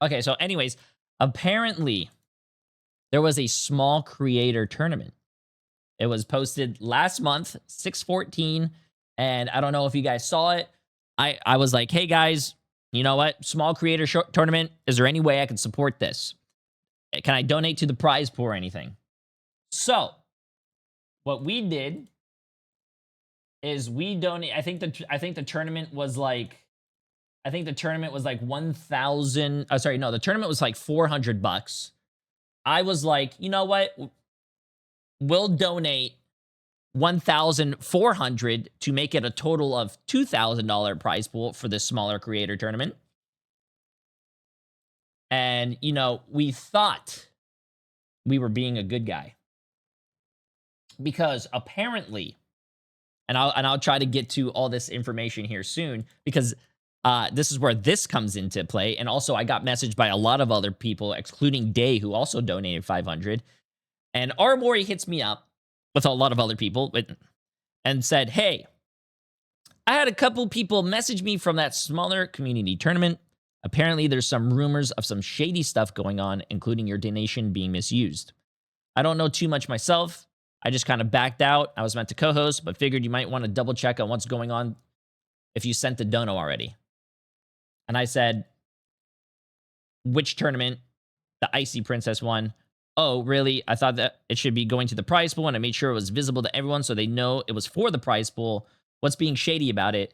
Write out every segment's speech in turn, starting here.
Okay, so anyways, apparently there was a small creator tournament. It was posted last month, 6/14, and I don't know if you guys saw it. I was like, "Hey guys, you know what? Small creator tournament. Is there any way I can support this? Can I donate to the prize pool or anything?" So, what we did is we donate. I think the tournament was like 1,000. Oh, sorry, no, the tournament was like $400. I was like, you know what? We'll donate 1,400 to make it a total of $2,000 prize pool for this smaller creator tournament. And we thought we were being a good guy because apparently, and I'll try to get to all this information here soon because this is where this comes into play. And also, I got messaged by a lot of other people, excluding Day, who also donated 500. And Armory hits me up with a lot of other people and said, "Hey, I had a couple people message me from that smaller community tournament. Apparently, there's some rumors of some shady stuff going on, including your donation being misused. I don't know too much myself. I just kind of backed out. I was meant to co-host, but figured you might want to double check on what's going on if you sent the dono already." And I said, "Which tournament?" "The Icy Princess one." "Oh, really? I thought that it should be going to the prize pool, and I made sure it was visible to everyone so they know it was for the prize pool. What's being shady about it?"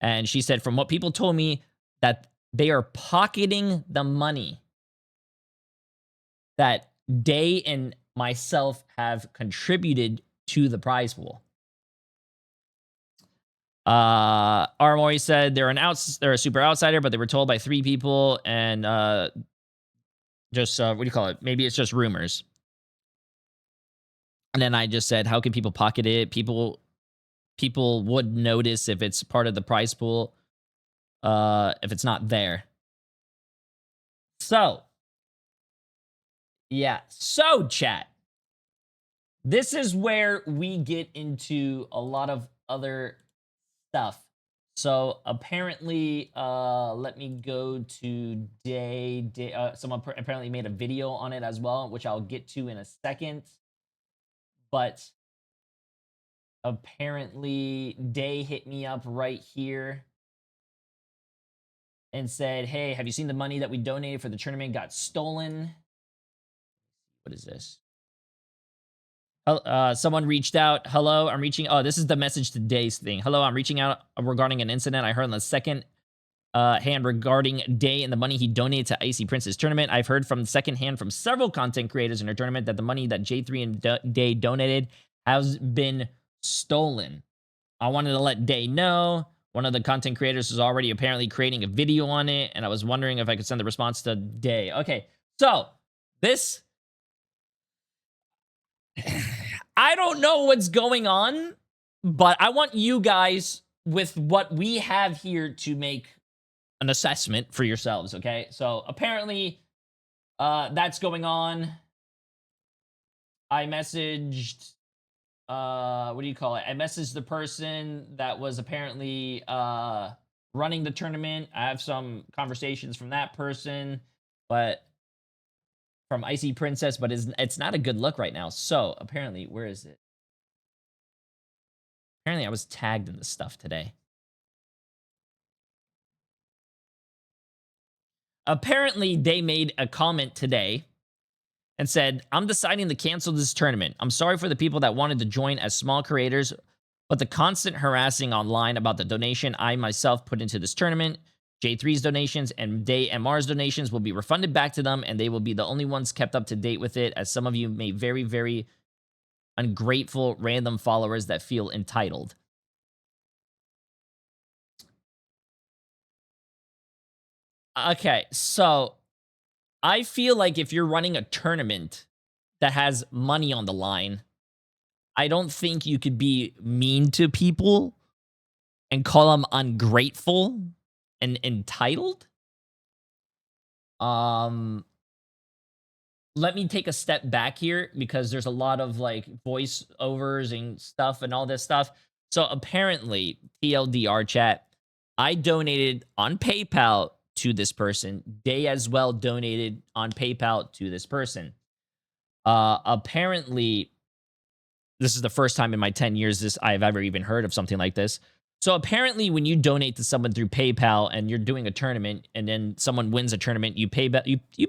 And she said, "From what people told me, that they are pocketing the money that Day and myself have contributed to the prize pool." Armory said they're a super outsider, but they were told by 3 people, and just what do you call it? Maybe it's just rumors. And then I just said, "How can people pocket it? People would notice if it's part of the prize pool, if it's not there." So, yeah. So, chat. This is where we get into a lot of other stuff. So apparently, let me go to Day. Someone apparently made a video on it as well, which I'll get to in a second. But apparently, Day hit me up right here and said, "Hey, have you seen the money that we donated for the tournament got stolen?" What is this? Someone reached out. "Hello, I'm reaching." Oh, this is the message to Day's thing. "Hello, I'm reaching out regarding an incident I heard on the second hand regarding Day and the money he donated to Icy Princess tournament. I've heard from second hand from several content creators in her tournament that the money that Jay3 and Day donated has been stolen. I wanted to let Day know. One of the content creators is already apparently creating a video on it, and I was wondering if I could send the response to Day." Okay, so this I don't know what's going on, but I want you guys with what we have here to make an assessment for yourselves, okay? So apparently that's going on. I messaged what do you call it? I messaged the person that was apparently running the tournament. I have some conversations from that person, but from Icy Princess, but it's not a good look right now. So apparently, where is it? Apparently, I was tagged in this stuff today. Apparently, they made a comment today and said, "I'm deciding to cancel this tournament. I'm sorry for the people that wanted to join as small creators, but the constant harassing online about the donation I myself put into this tournament, J3's donations and Day MR's donations will be refunded back to them, and they will be the only ones kept up to date with it, as some of you may very, very ungrateful random followers that feel entitled." Okay, so I feel like if you're running a tournament that has money on the line, I don't think you could be mean to people and call them ungrateful and entitled. Um, Let me take a step back here because there's a lot of like voiceovers and stuff and all this stuff. So apparently, TLDR chat, I donated on PayPal to this person. Day as well donated on PayPal to this person. Apparently, this is the first time in my 10 years I've ever even heard of something like this. So apparently, when you donate to someone through PayPal and you're doing a tournament, and then someone wins a tournament, you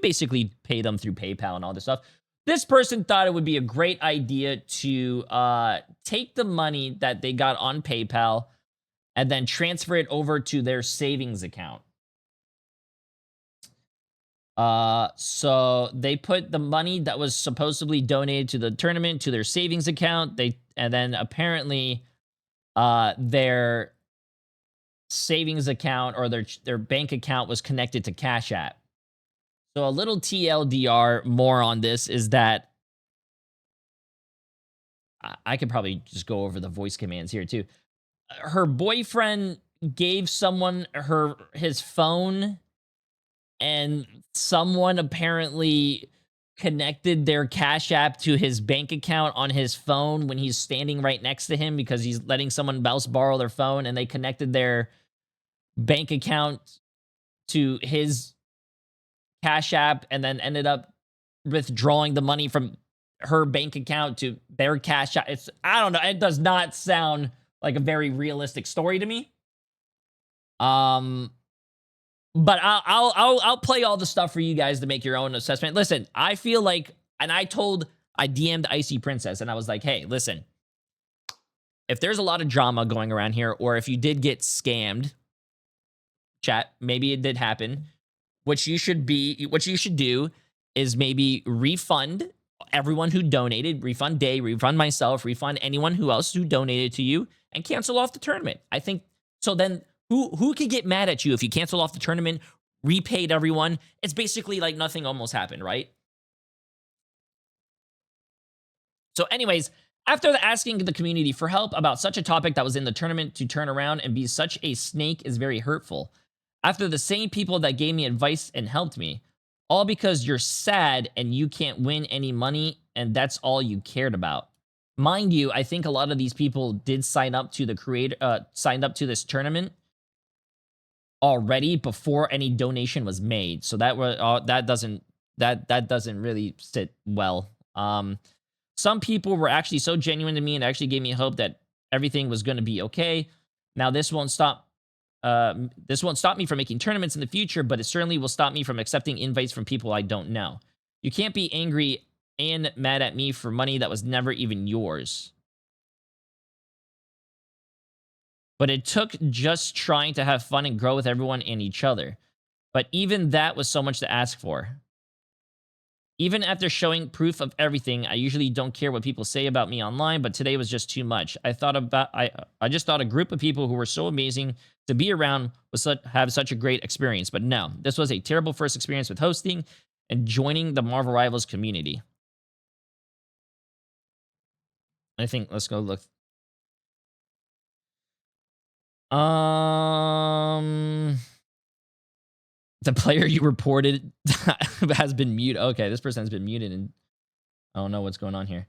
basically pay them through PayPal and all this stuff. This person thought it would be a great idea to take the money that they got on PayPal and then transfer it over to their savings account. So they put the money that was supposedly donated to the tournament to their savings account. And then apparently their savings account or their bank account was connected to Cash App. So a little TLDR more on this is that I could probably just go over the voice commands here too. Her boyfriend gave someone his phone, and someone apparently connected their Cash App to his bank account on his phone when he's standing right next to him because he's letting someone else borrow their phone, and they connected their bank account to his Cash App and then ended up withdrawing the money from her bank account to their Cash App. I don't know. It does not sound like a very realistic story to me. But I'll play all the stuff for you guys to make your own assessment. Listen, I feel like, and I DM'd Icy Princess and I was like, hey, listen, if there's a lot of drama going around here, or if you did get scammed, chat, maybe it did happen. What you should do is maybe refund everyone who donated, refund Day, refund myself, refund anyone else who donated to you, and cancel off the tournament. I think so. Then who could get mad at you if you cancel off the tournament, repaid everyone? It's basically like nothing almost happened, right? So anyways, after asking the community for help about such a topic that was in the tournament, to turn around and be such a snake is very hurtful. After the same people that gave me advice and helped me, all because you're sad and you can't win any money and that's all you cared about. Mind you, I think a lot of these people did sign up to signed up to this tournament already before any donation was made. So that doesn't really sit well. Some people were actually so genuine to me and actually gave me hope that everything was going to be okay. Now this won't stop me from making tournaments in the future, but it certainly will stop me from accepting invites from people I don't know. You can't be angry and mad at me for money that was never even yours. But it took just trying to have fun and grow with everyone and each other. But even that was so much to ask for. Even after showing proof of everything, I usually don't care what people say about me online, but today was just too much. I just thought a group of people who were so amazing to be around would have such a great experience. But no, this was a terrible first experience with hosting and joining the Marvel Rivals community. I think, let's go look. The player you reported has been muted. Okay, this person has been muted, and I don't know what's going on here.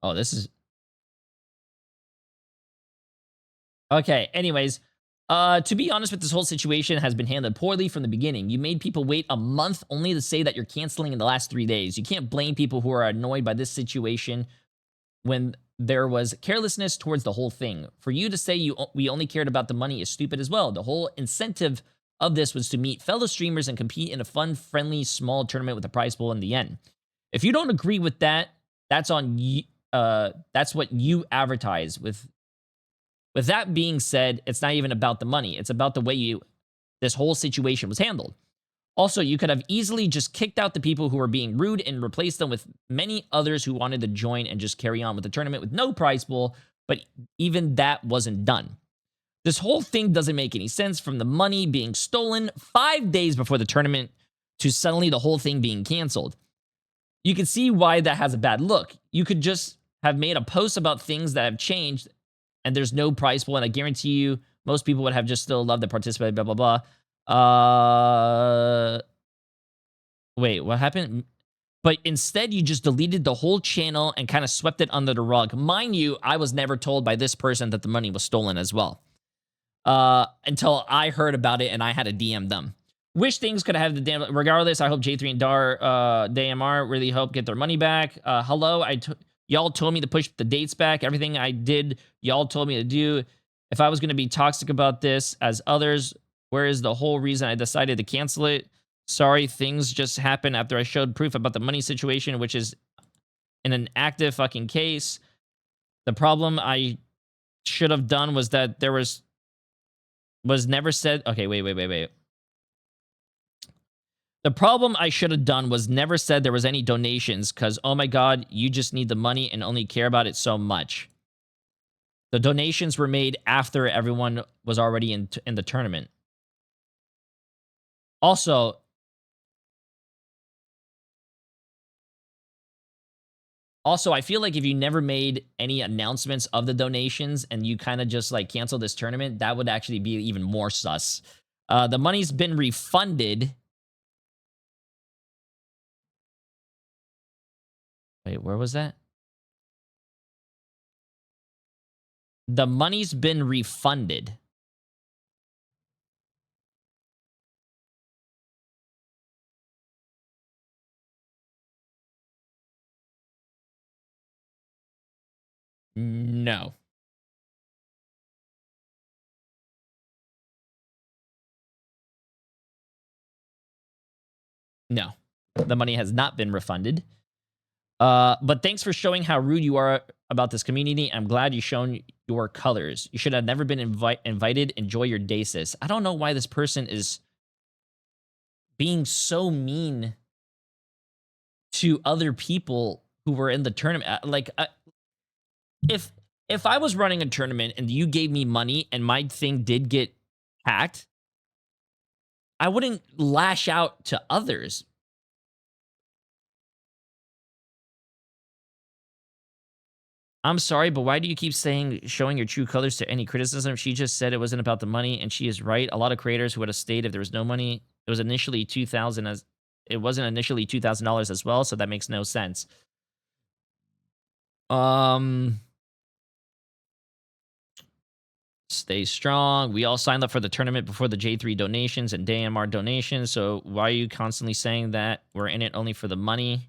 Oh, this is... Okay, anyways, to be honest with this whole situation has been handled poorly from the beginning. You made people wait a month only to say that you're canceling in the last 3 days. You can't blame people who are annoyed by this situation when there was carelessness towards the whole thing. For you to say we only cared about the money is stupid as well. The whole incentive of this was to meet fellow streamers and compete in a fun, friendly, small tournament with a prize pool in the end. If you don't agree with that, that's on you. That's what you advertise. With that being said, it's not even about the money. It's about the way this whole situation was handled. Also, you could have easily just kicked out the people who were being rude and replaced them with many others who wanted to join and just carry on with the tournament with no prize pool, but even that wasn't done. This whole thing doesn't make any sense, from the money being stolen 5 days before the tournament to suddenly the whole thing being canceled. You can see why that has a bad look. You could just have made a post about things that have changed and there's no prize pool, and I guarantee you most people would have just still loved to participate, blah, blah, blah. Wait, what happened? But instead, you just deleted the whole channel and kind of swept it under the rug. Mind you, I was never told by this person that the money was stolen as well. until I heard about it and I had to DM them. Wish things could have the damn. Regardless, I hope Jay3 and DMR really hope get their money back. Hello, y'all told me to push the dates back. Everything I did, y'all told me to do. If I was going to be toxic about this as others, where is the whole reason I decided to cancel it? Sorry, things just happened after I showed proof about the money situation, which is in an active fucking case. The problem I should have done was that there was never said. Okay, wait. The problem I should have done was never said there was any donations because, oh my God, you just need the money and only care about it so much. The donations were made after everyone was already in the tournament. Also, I feel like if you never made any announcements of the donations and you kind of just like cancel this tournament, that would actually be even more sus. The money's been refunded. Wait, where was that? The money's been refunded. No. No. The money has not been refunded. But thanks for showing how rude you are about this community. I'm glad you've shown your colors. You should have never been invited. Enjoy your day, sis. I don't know why this person is being so mean to other people who were in the tournament. If I was running a tournament and you gave me money and my thing did get hacked, I wouldn't lash out to others. I'm sorry, but why do you keep saying showing your true colors to any criticism? She just said it wasn't about the money, and she is right. A lot of creators who would have stayed if there was no money. It was initially 2,000 as it wasn't initially $2,000 as well, so that makes no sense. Um, stay strong. We all signed up for the tournament before the Jay3 donations and DMR donations. So why are you constantly saying that we're in it only for the money?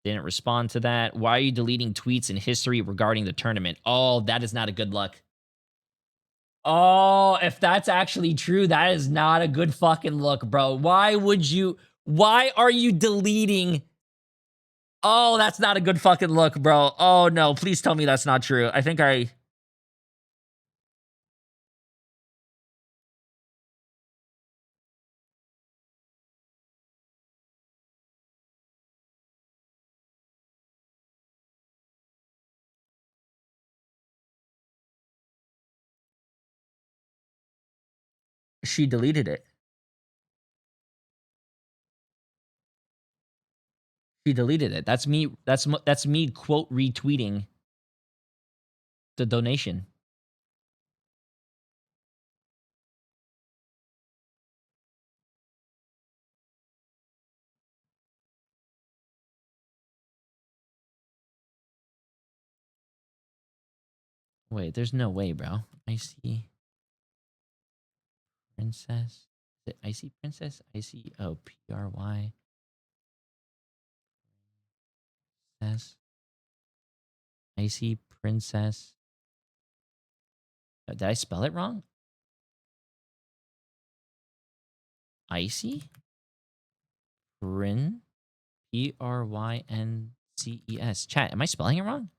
Didn't respond to that. Why are you deleting tweets in history regarding the tournament? Oh, that is not a good look. Oh, if that's actually true, that is not a good fucking look, bro. Why are you deleting? Oh, that's not a good fucking look, bro. Oh no, please tell me that's not true. She deleted it. She deleted it. That's me. That's me quote retweeting the donation. Wait, there's no way, bro. I see princess. Is it I see princess? I see Pry. Princess. I see princess. Did I spell it wrong? Icy? Prin? Prynces. Chat, am I spelling it wrong?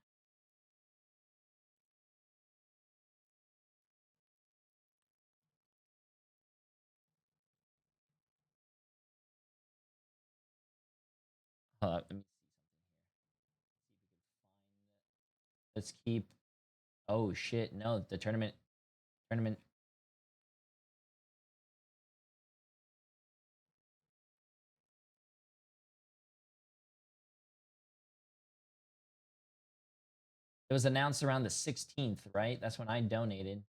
Let me, let's keep. Oh shit! No, the tournament. It was announced around the 16th, right? That's when I donated.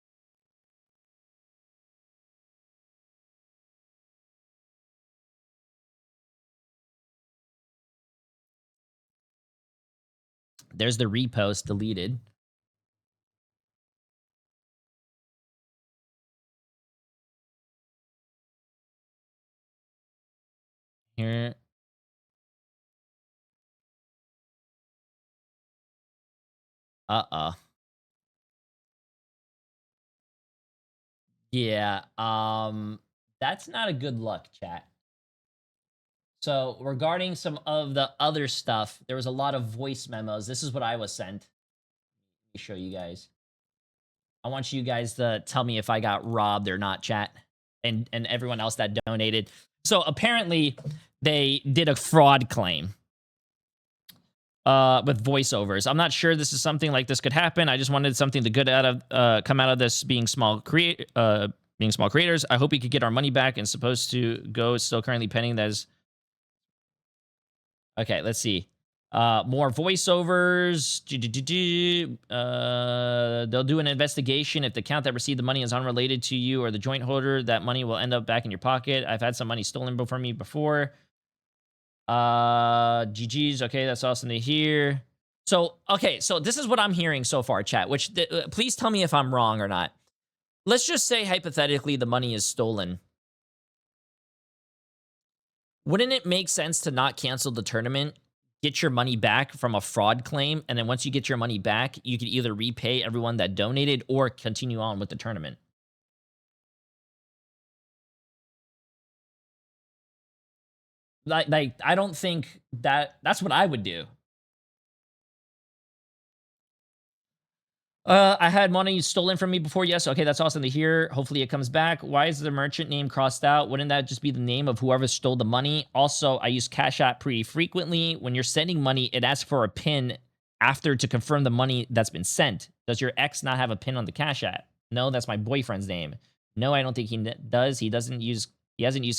There's the repost deleted. Here. Uh-oh. Yeah, that's not a good look, chat. So, regarding some of the other stuff, there was a lot of voice memos. This is what I was sent. Let me show you guys. I want you guys to tell me if I got robbed or not, chat, and everyone else that donated. So, apparently, they did a fraud claim with voiceovers. I'm not sure this is something like this could happen. I just wanted something to good out of come out of this being being small creators. I hope we could get our money back and supposed to go. It's still currently pending. That is okay. Let's see. More voiceovers. They'll do an investigation. If the account that received the money is unrelated to you or the joint holder, that money will end up back in your pocket. I've had some money stolen from me before. GG's. Okay, that's awesome to hear. So, okay, so this is what I'm hearing so far, chat, which please tell me if I'm wrong or not. Let's just say hypothetically the money is stolen. Wouldn't it make sense to not cancel the tournament, get your money back from a fraud claim, and then once you get your money back, you could either repay everyone that donated or continue on with the tournament? Like I don't think that's what I would do. I had money stolen from me before. Yes. Okay, that's awesome to hear. Hopefully it comes back. Why is the merchant name crossed out? Wouldn't that just be the name of whoever stole the money? Also, I use Cash App pretty frequently. When you're sending money, it asks for a PIN after to confirm the money that's been sent. Does your ex not have a PIN on the Cash App? No, that's my boyfriend's name. No, I don't think he does. He hasn't used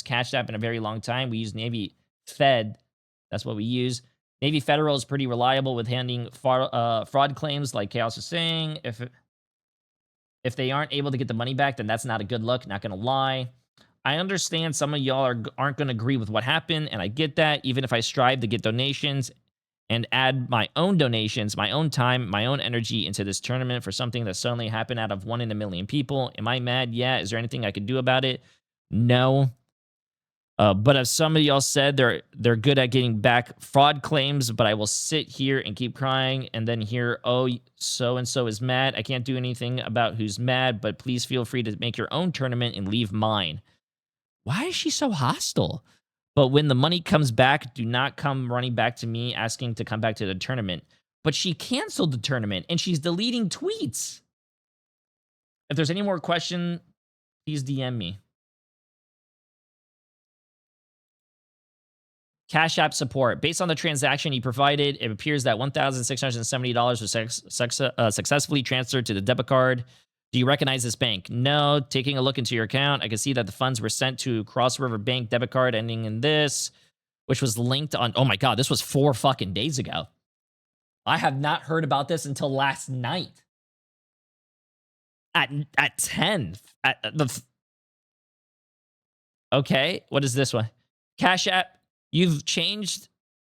Cash App in a very long time. We use Navy Fed. That's what we use. Navy Federal is pretty reliable with handling fraud claims, like Chaos is saying. If they aren't able to get the money back, then that's not a good look. Not gonna lie. I understand some of y'all aren't gonna agree with what happened, and I get that. Even if I strive to get donations and add my own donations, my own time, my own energy into this tournament for something that suddenly happened out of 1 in a million people, am I mad? Yeah. Is there anything I could do about it? No. But as some of y'all said, they're good at getting back fraud claims. But I will sit here and keep crying, and then hear, oh, so and so is mad. I can't do anything about who's mad. But please feel free to make your own tournament and leave mine. Why is she so hostile? But when the money comes back, do not come running back to me asking to come back to the tournament. But she canceled the tournament and she's deleting tweets. If there's any more question, please DM me. Cash App support. Based on the transaction you provided, it appears that $1,670 was successfully transferred to the debit card. Do you recognize this bank? No. Taking a look into your account, I can see that the funds were sent to Cross River Bank debit card ending in this, which was linked on. Oh my God, this was 4 fucking days ago. I have not heard about this until last night. At 10. Okay, what is this one? Cash App. You've changed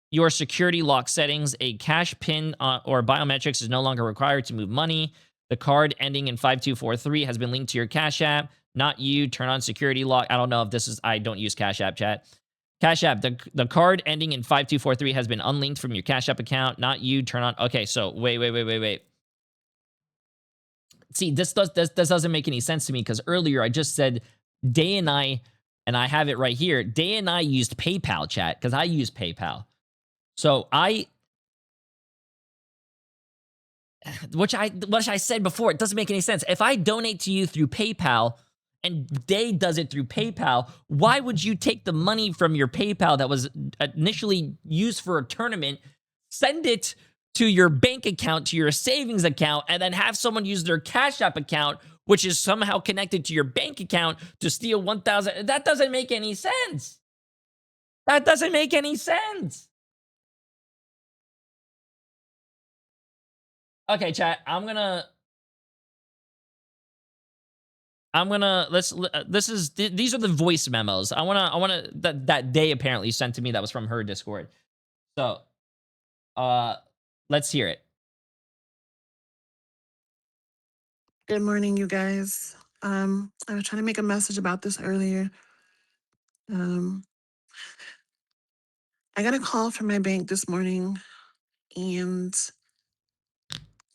your security lock settings. A cash pin or biometrics is no longer required to move money. The card ending in 5243 has been linked to your Cash App. Not you. Turn on security lock. I don't know if this is. I don't use Cash App, chat. Cash App. The card ending in 5243 has been unlinked from your Cash App account. Not you. Turn on. Okay, so wait. See, this doesn't make any sense to me because earlier I just said Day and I have it right here. Day and I used PayPal, chat, because I use PayPal. So which I said before, it doesn't make any sense. If I donate to you through PayPal and Day does it through PayPal, why would you take the money from your PayPal that was initially used for a tournament, send it to your bank account, to your savings account, and then have someone use their Cash App account, which is somehow connected to your bank account, to steal 1,000? That doesn't make any sense. That doesn't make any sense. Okay, chat. These are the voice memos. That Day apparently sent to me that was from her Discord. So, let's hear it. Good morning, you guys. I was trying to make a message about this earlier. Um, I got a call from my bank this morning, and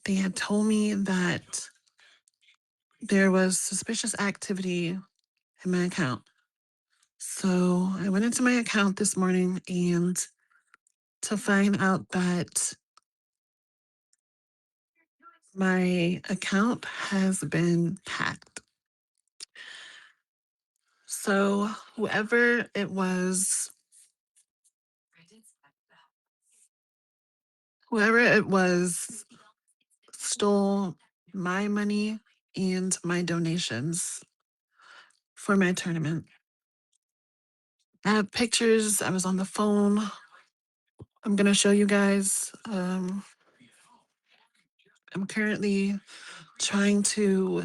they had told me that there was suspicious activity in my account. So I went into my account this morning and to find out that my account has been hacked. So whoever it was stole my money and my donations for my tournament. I have pictures. I was on the phone. I'm gonna show you guys. I'm currently trying to.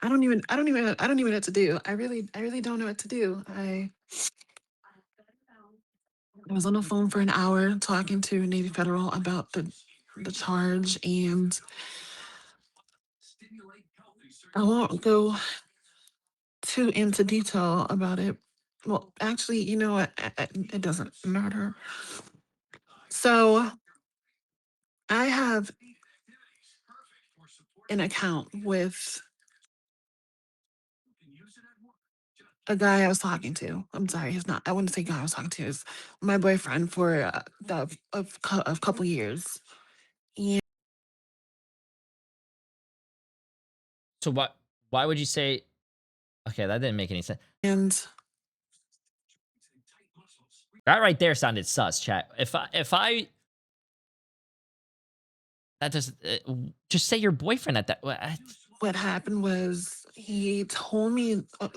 I don't even know what to do. I really don't know what to do. I was on the phone for an hour talking to Navy Federal about the charge, and I won't go too into detail about it. Well, actually, you know what? It doesn't matter. So I have an account with a guy I was talking to. I'm sorry, he's not. I wouldn't say guy I was talking to. Is my boyfriend for a couple years. So why would you say okay, that didn't make any sense. And That right there sounded sus, chat. If I that just say your boyfriend at that. what happened was he told me. Uh,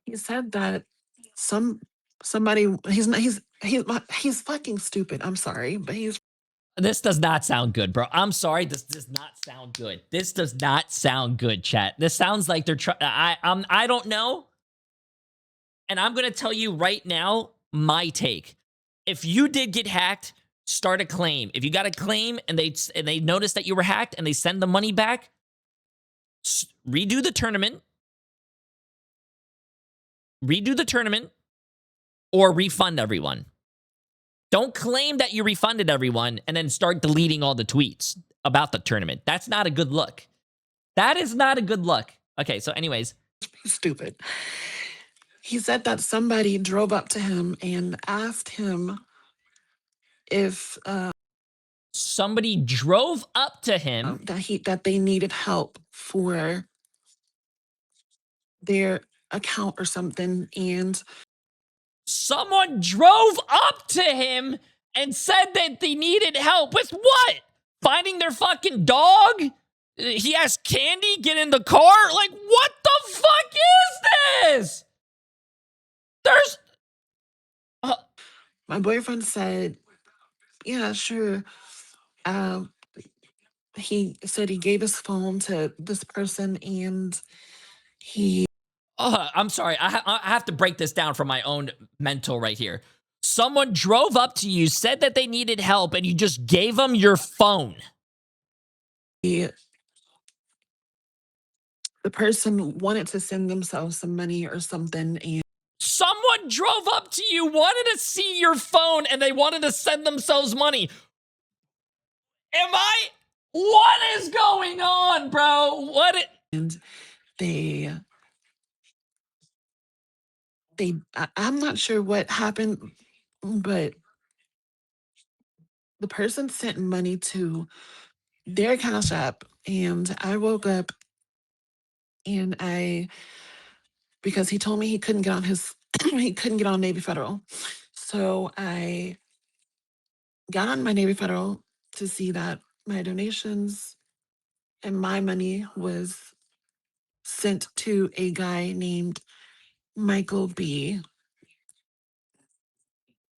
he said that some somebody he's not he's fucking stupid. I'm sorry, but he's This does not sound good, bro. I'm sorry. This does not sound good. This does not sound good, chat. This sounds like they're trying. I don't know. And I'm gonna tell you right now my take. If you did get hacked, start a claim. If you got a claim and they notice that you were hacked and they send the money back, redo the tournament, or refund everyone. Don't claim that you refunded everyone and then start deleting all the tweets about the tournament. That's not a good look. That is not a good look. Okay, so anyways, stupid. He said that somebody drove up to him and asked him if somebody drove up to him. that they needed help for their account or something, and Someone drove up to him and said that they needed help with what? Finding their fucking dog? He asked Candy, get in the car? Like, what the fuck is this? There's. My boyfriend said, yeah, sure. He said he gave his phone to this person, and he I'm sorry. I have to break this down for my own mental right here. Someone drove up to you, said that they needed help, and you just gave them your phone. the person wanted to send themselves some money or something, and Someone drove up to you, wanted to see your phone, and they wanted to send themselves money. What is going on, bro? and they I'm not sure what happened, but the person sent money to their Cash App, and I woke up and because he told me he couldn't get on his he couldn't get on Navy Federal. So I got on my Navy Federal to see that my donations and my money was sent to a guy named Michael B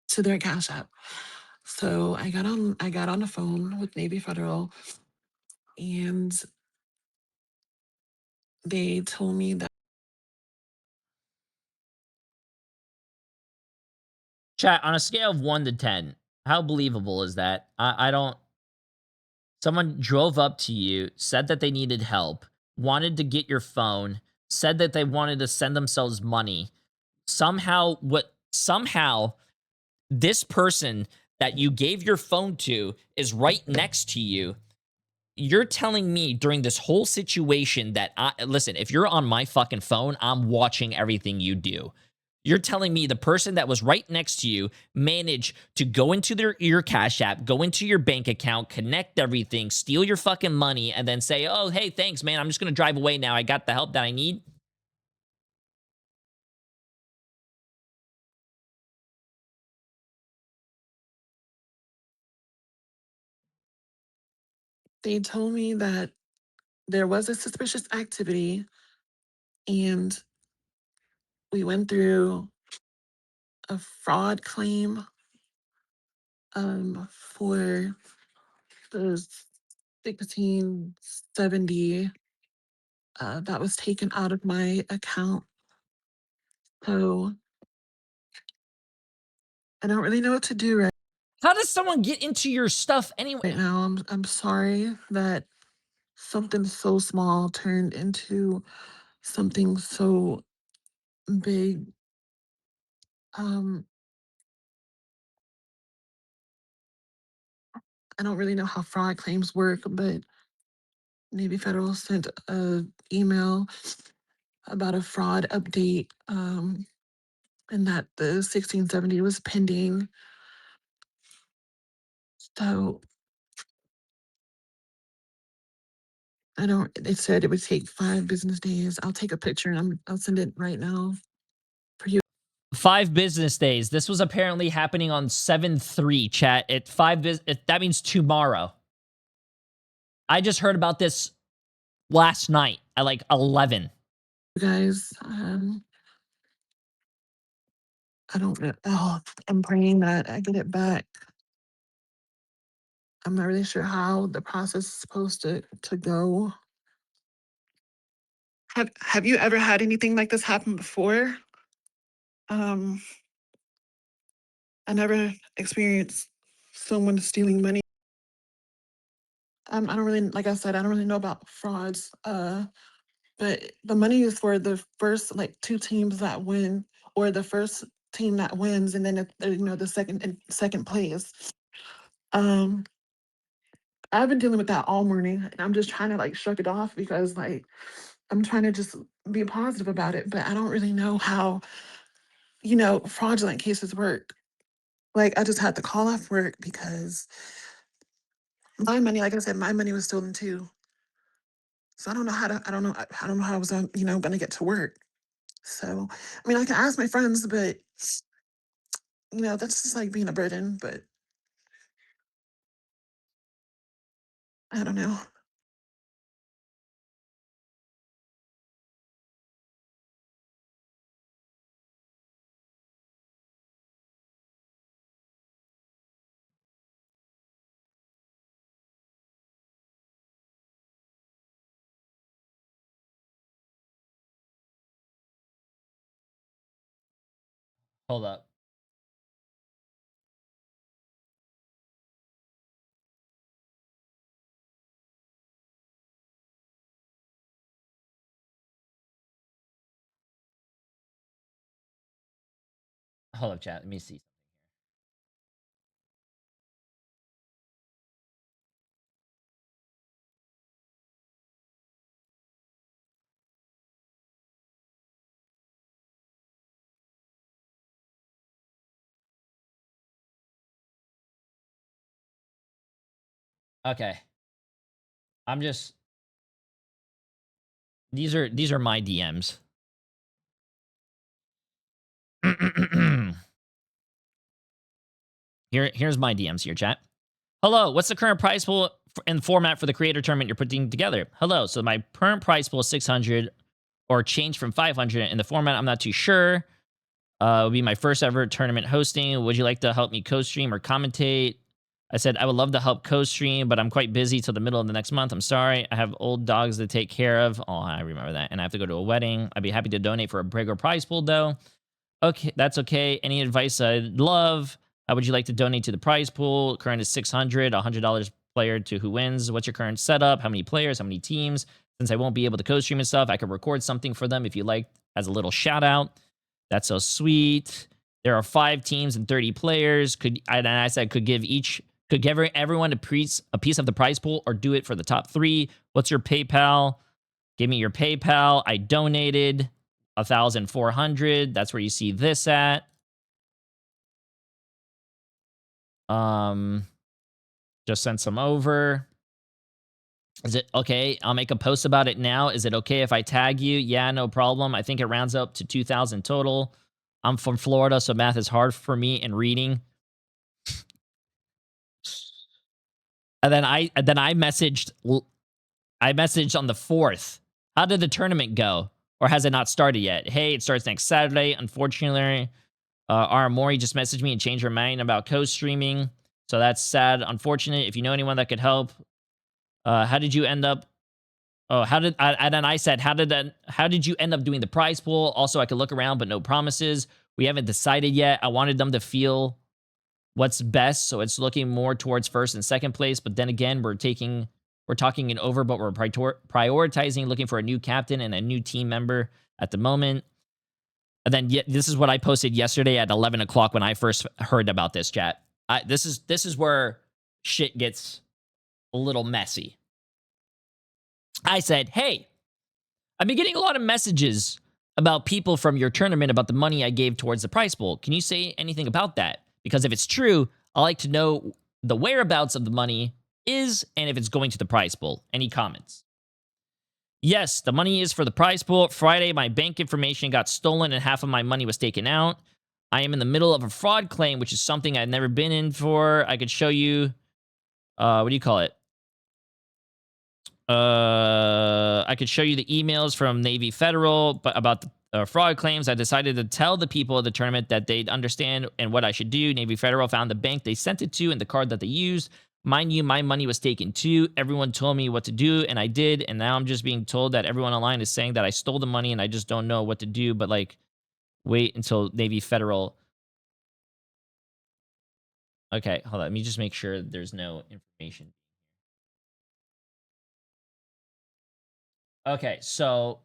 to their Cash App. So I got on the phone with Navy Federal, and they told me that Chat, on a scale of 1 to 10, how believable is that? I don't. Someone drove up to you, said that they needed help, wanted to get your phone, said that they wanted to send themselves money. Somehow this person that you gave your phone to is right next to you. You're telling me during this whole situation that listen, if you're on my fucking phone, I'm watching everything you do. You're telling me the person that was right next to you managed to go into your Cash App, go into your bank account, connect everything, steal your fucking money, and then say, "Oh, hey, thanks, man. I'm just gonna drive away now. I got the help that I need." They told me that there was a suspicious activity, and we went through a fraud claim for the 1670 that was taken out of my account. So I don't really know what to do How does someone get into your stuff anyway? right now. I'm sorry that something so small turned into something so big. Um, I don't really know how fraud claims work, but maybe Federal sent a email about a fraud update, and that the 1670 was pending. So I don't. It said it would take 5 business days. I'll take a picture and I'll send it right now for you 5 business days. This was apparently happening on 7/3, chat. At that means tomorrow. I just heard about this last night at like 11. guys. I don't know. Oh, I'm praying that I get it back. I'm not really sure how the process is supposed to go. Have you ever had anything like this happen before? Um, I never experienced someone stealing money. I don't really, like I said, I don't really know about frauds. But the money is for the first like two teams that win, or the first team that wins, and then the second place. Um, I've been dealing with that all morning, and I'm just trying to like shrug it off because like I'm trying to just be positive about it, but I don't really know how fraudulent cases work. Like I just had to call off work because my money, like I said, my money was stolen too. So I don't know how I was gonna get to work. So I mean I can ask my friends, but that's just like being a burden, but I don't know. Hold up. Hold up, chat. Let me see. Okay. I'm just these are my DMs. Here's my DMs here, chat. Hello, what's the current price pool and format for the creator tournament you're putting together? Hello, so my current price pool is 600 or change from 500 in the format. I'm not too sure. It will be my first ever tournament hosting. Would you like to help me co-stream or commentate? I said I would love to help co-stream, but I'm quite busy till the middle of the next month. I'm sorry. I have old dogs to take care of. Oh, I remember that. And I have to go to a wedding. I'd be happy to donate for a bigger prize pool, though. Okay, that's okay. Any advice I'd love? How would you like to donate to the prize pool? Current is $600, $100 player to who wins. What's your current setup? How many players? How many teams? Since I won't be able to co-stream and stuff, I could record something for them if you like as a little shout out. That's so sweet. There are 5 teams and 30 players. And I said could give everyone a piece of the prize pool or do it for the top 3. What's your PayPal? Give me your PayPal. I donated 1,400. That's where you see this at. Just sent some over. Is it okay? I'll make a post about it now. Is it okay if I tag you? Yeah, no problem. I think it rounds up to 2,000 total. I'm from Florida, so math is hard for me and reading. And then I messaged on the 4th. How did the tournament go? Or has it not started yet? Hey, it starts next Saturday. Unfortunately, Mori just messaged me and changed her mind about co-streaming. So that's sad. Unfortunate. If you know anyone that could help, how did you end up? Oh, and then I said, how did you end up doing the prize pool? Also, I could look around, but no promises. We haven't decided yet. I wanted them to feel what's best, so it's looking more towards first and second place. But then again, we're talking it over, but we're prioritizing looking for a new captain and a new team member at the moment. And then this is what I posted yesterday at 11 o'clock when I first heard about this, chat. This is where shit gets a little messy. I said, hey, I've been getting a lot of messages about people from your tournament about the money I gave towards the prize pool. Can you say anything about that? Because if it's true, I'd like to know the whereabouts of the money is and if it's going to the prize pool. Any comments? Yes, the money is for the prize pool. Friday, my bank information got stolen and half of my money was taken out. I am in the middle of a fraud claim, which is something I've never been in for. I could show you, what do you call it? I could show you the emails from Navy Federal but about the fraud claims. I decided to tell the people of the tournament that they'd understand and what I should do. Navy Federal found the bank they sent it to and the card that they used. Mind you, my money was taken too. Everyone told me what to do, and I did. And now I'm just being told that everyone online is saying that I stole the money, and I just don't know what to do. But like, wait until Navy Federal. Okay, hold on. Let me just make sure there's no information. Okay, so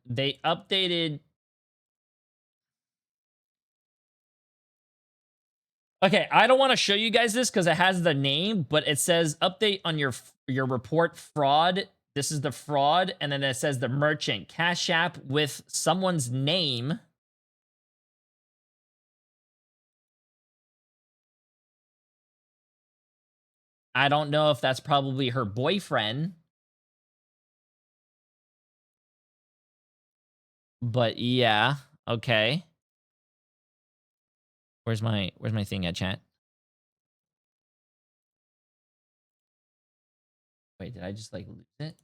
they updated. Okay, I don't want to show you guys this because it has the name, but it says update on your report fraud. This is the fraud, and then it says the merchant Cash App with someone's name. I don't know if that's probably her boyfriend, but yeah, okay. Where's my thing at, chat? Wait, did I just like lose it?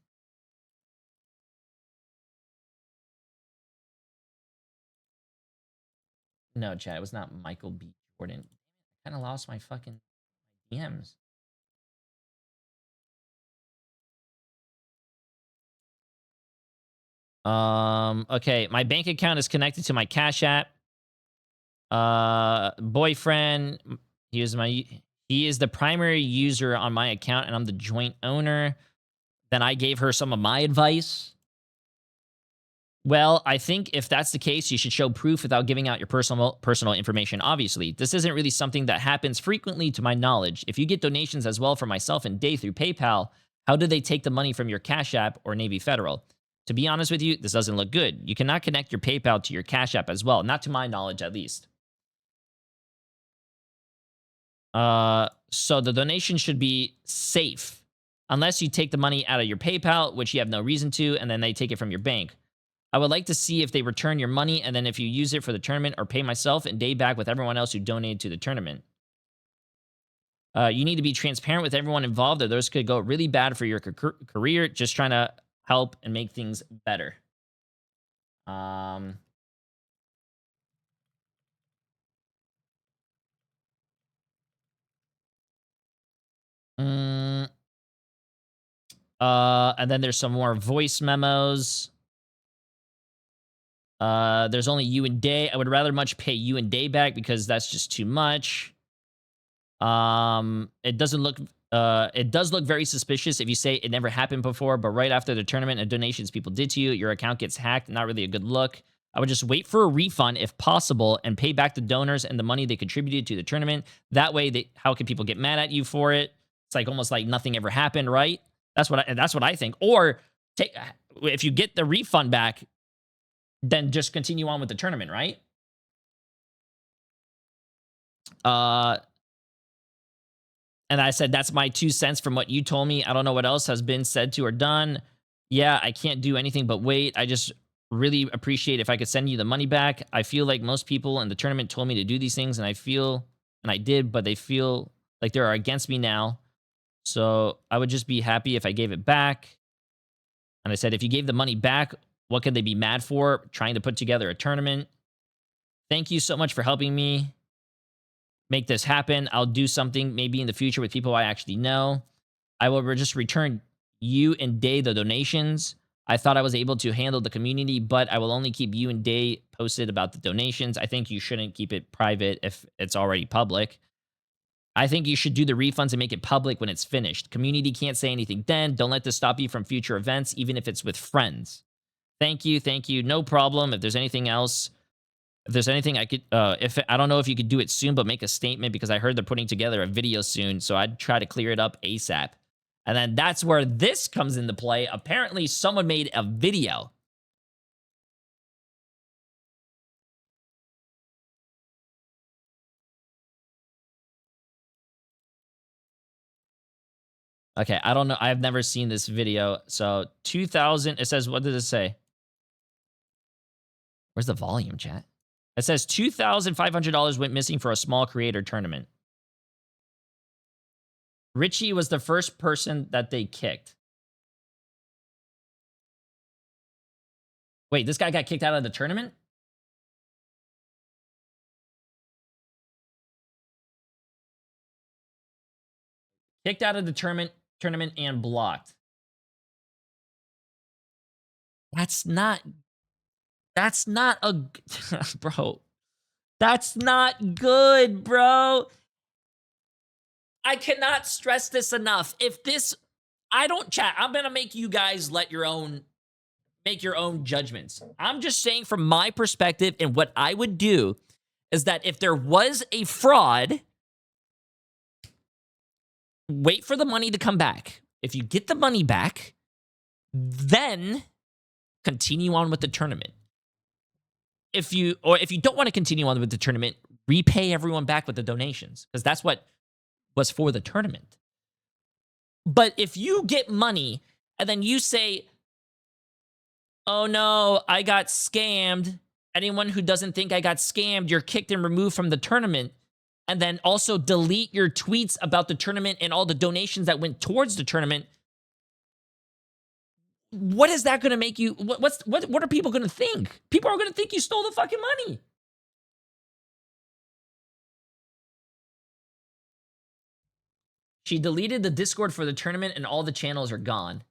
No, chat. It was not Michael B. Jordan. I kind of lost my fucking DMs. Okay, my bank account is connected to my Cash App. Boyfriend, he is the primary user on my account and I'm the joint owner. Then I gave her some of my advice. Well, I think if that's the case, you should show proof without giving out your personal information. Obviously, this isn't really something that happens frequently to my knowledge. If you get donations as well for myself and Day through PayPal, how do they take the money from your Cash App or Navy Federal? To be honest with you, this doesn't look good. You cannot connect your PayPal to your Cash App as well, not to my knowledge at least. So the donation should be safe unless you take the money out of your PayPal, which you have no reason to, and then they take it from your bank. I would like to see if they return your money and then if you use it for the tournament or pay myself and day back with everyone else who donated to the tournament. You need to be transparent with everyone involved or those could go really bad for your career. Just trying to help and make things better. Mm, And then there's some more voice memos. There's only you and Day. I would rather much pay you and Day back because that's just too much. It does look very suspicious if you say it never happened before, but right after the tournament and donations people did to you, your account gets hacked. Not really a good look. I would just wait for a refund if possible and pay back the donors and the money they contributed to the tournament. That way, how can people get mad at you for it? It's like almost like nothing ever happened, right? That's what I think. Or if you get the refund back, then just continue on with the tournament, right? And I said, that's my 2 cents from what you told me. I don't know what else has been said to or done. Yeah, I can't do anything but wait. I just really appreciate if I could send you the money back. I feel like most people in the tournament told me to do these things, and I did, but they feel like they're against me now. So I would just be happy if I gave it back. And I said, if you gave the money back, what could they be mad for? Trying to put together a tournament. Thank you so much for helping me make this happen. I'll do something maybe in the future with people I actually know. I will just return you and Day the donations. I thought I was able to handle the community, but I will only keep you and Day posted about the donations. I think you shouldn't keep it private if it's already public. I think you should do the refunds and make it public when it's finished. Community can't say anything then. Don't let this stop you from future events, even if it's with friends. Thank you. Thank you. No problem. If there's anything else, if there's anything I could, I don't know if you could do it soon, but make a statement because I heard they're putting together a video soon. So I'd try to clear it up ASAP. And then that's where this comes into play. Apparently someone made a video. Okay, I don't know. I've never seen this video. So 2000, it says, what did it say? Where's the volume, chat? It says $2,500 went missing for a small creator tournament. Richie was the first person that they kicked. Wait, this guy got kicked out of the tournament? Kicked out of the tournament and blocked. That's not a bro. That's not good, bro. I cannot stress this enough. If this, I don't chat. I'm going to make you guys make your own judgments. I'm just saying from my perspective, and what I would do is that if there was a fraud, wait for the money to come back. If you get the money back, then continue on with the tournament. If you don't want to continue on with the tournament, repay everyone back with the donations, because that's what was for the tournament. But if you get money and then you say, oh no, I got scammed. Anyone who doesn't think I got scammed, you're kicked and removed from the tournament. And then also delete your tweets about the tournament and all the donations that went towards the tournament. What is that going to make you? What are people going to think? People are going to think you stole the fucking money. She deleted the Discord for the tournament and all the channels are gone.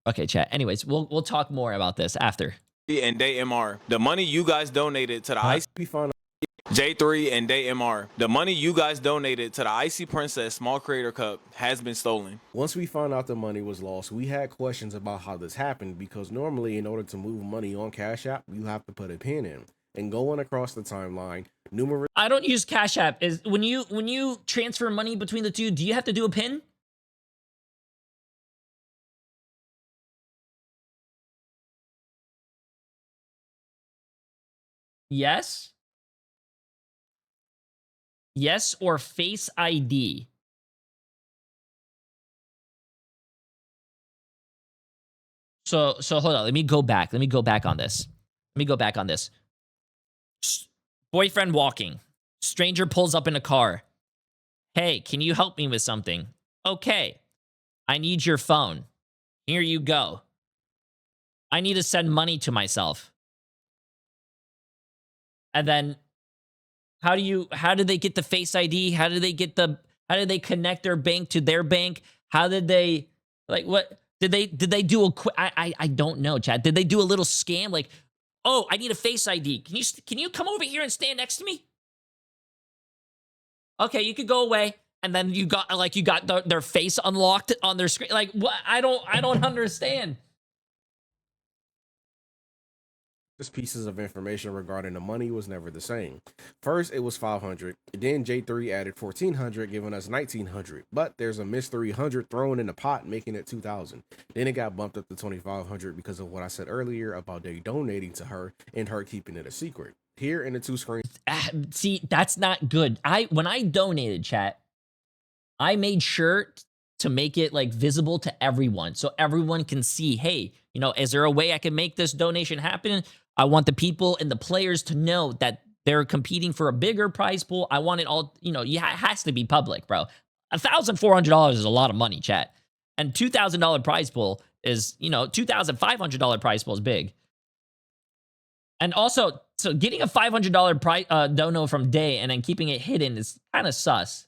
Okay, chat. Anyways, we'll talk more about this after. And Day MR, the money you guys donated to the IC Jay3 and Day MR, the money you guys donated to the Icy Princess Small Creator Cup has been stolen. Once we found out the money was lost, we had questions about how this happened, because normally in order to move money on Cash App, you have to put a pin in. And going across the timeline, numerous— I don't use Cash App. Is when you transfer money between the two, do you have to do a pin? Yes. Yes, or Face ID. So hold on. Let me go back. Let me go back on this. Boyfriend walking. Stranger pulls up in a car. Hey, can you help me with something? Okay. I need your phone. Here you go. I need to send money to myself. And then how do they get the Face ID? How do they connect their bank to their bank? How did they, like, what did they do a quick, I don't know, Chad. Did they do a little scam like, "Oh, I need a Face ID. Can you come over here and stand next to me?" Okay, you could go away. And then you got their face unlocked on their screen. Like, what? I don't understand. Just pieces of information regarding the money was never the same. First, it was 500. Then J3 added 1400, giving us 1900. But there's a missed 300 thrown in the pot, making it 2000. Then it got bumped up to 2500 because of what I said earlier about they donating to her and her keeping it a secret. Here in the two screens. See, that's not good. When I donated, chat, I made sure to make it like visible to everyone so everyone can see, hey, you know, is there a way I can make this donation happen? I want the people and the players to know that they're competing for a bigger prize pool. I want it all, you know, it has to be public, bro. $1,400 is a lot of money, chat. And $2,000 prize pool is, you know, $2,500 prize pool is big. And also, so getting a $500 dono from Day and then keeping it hidden is kind of sus.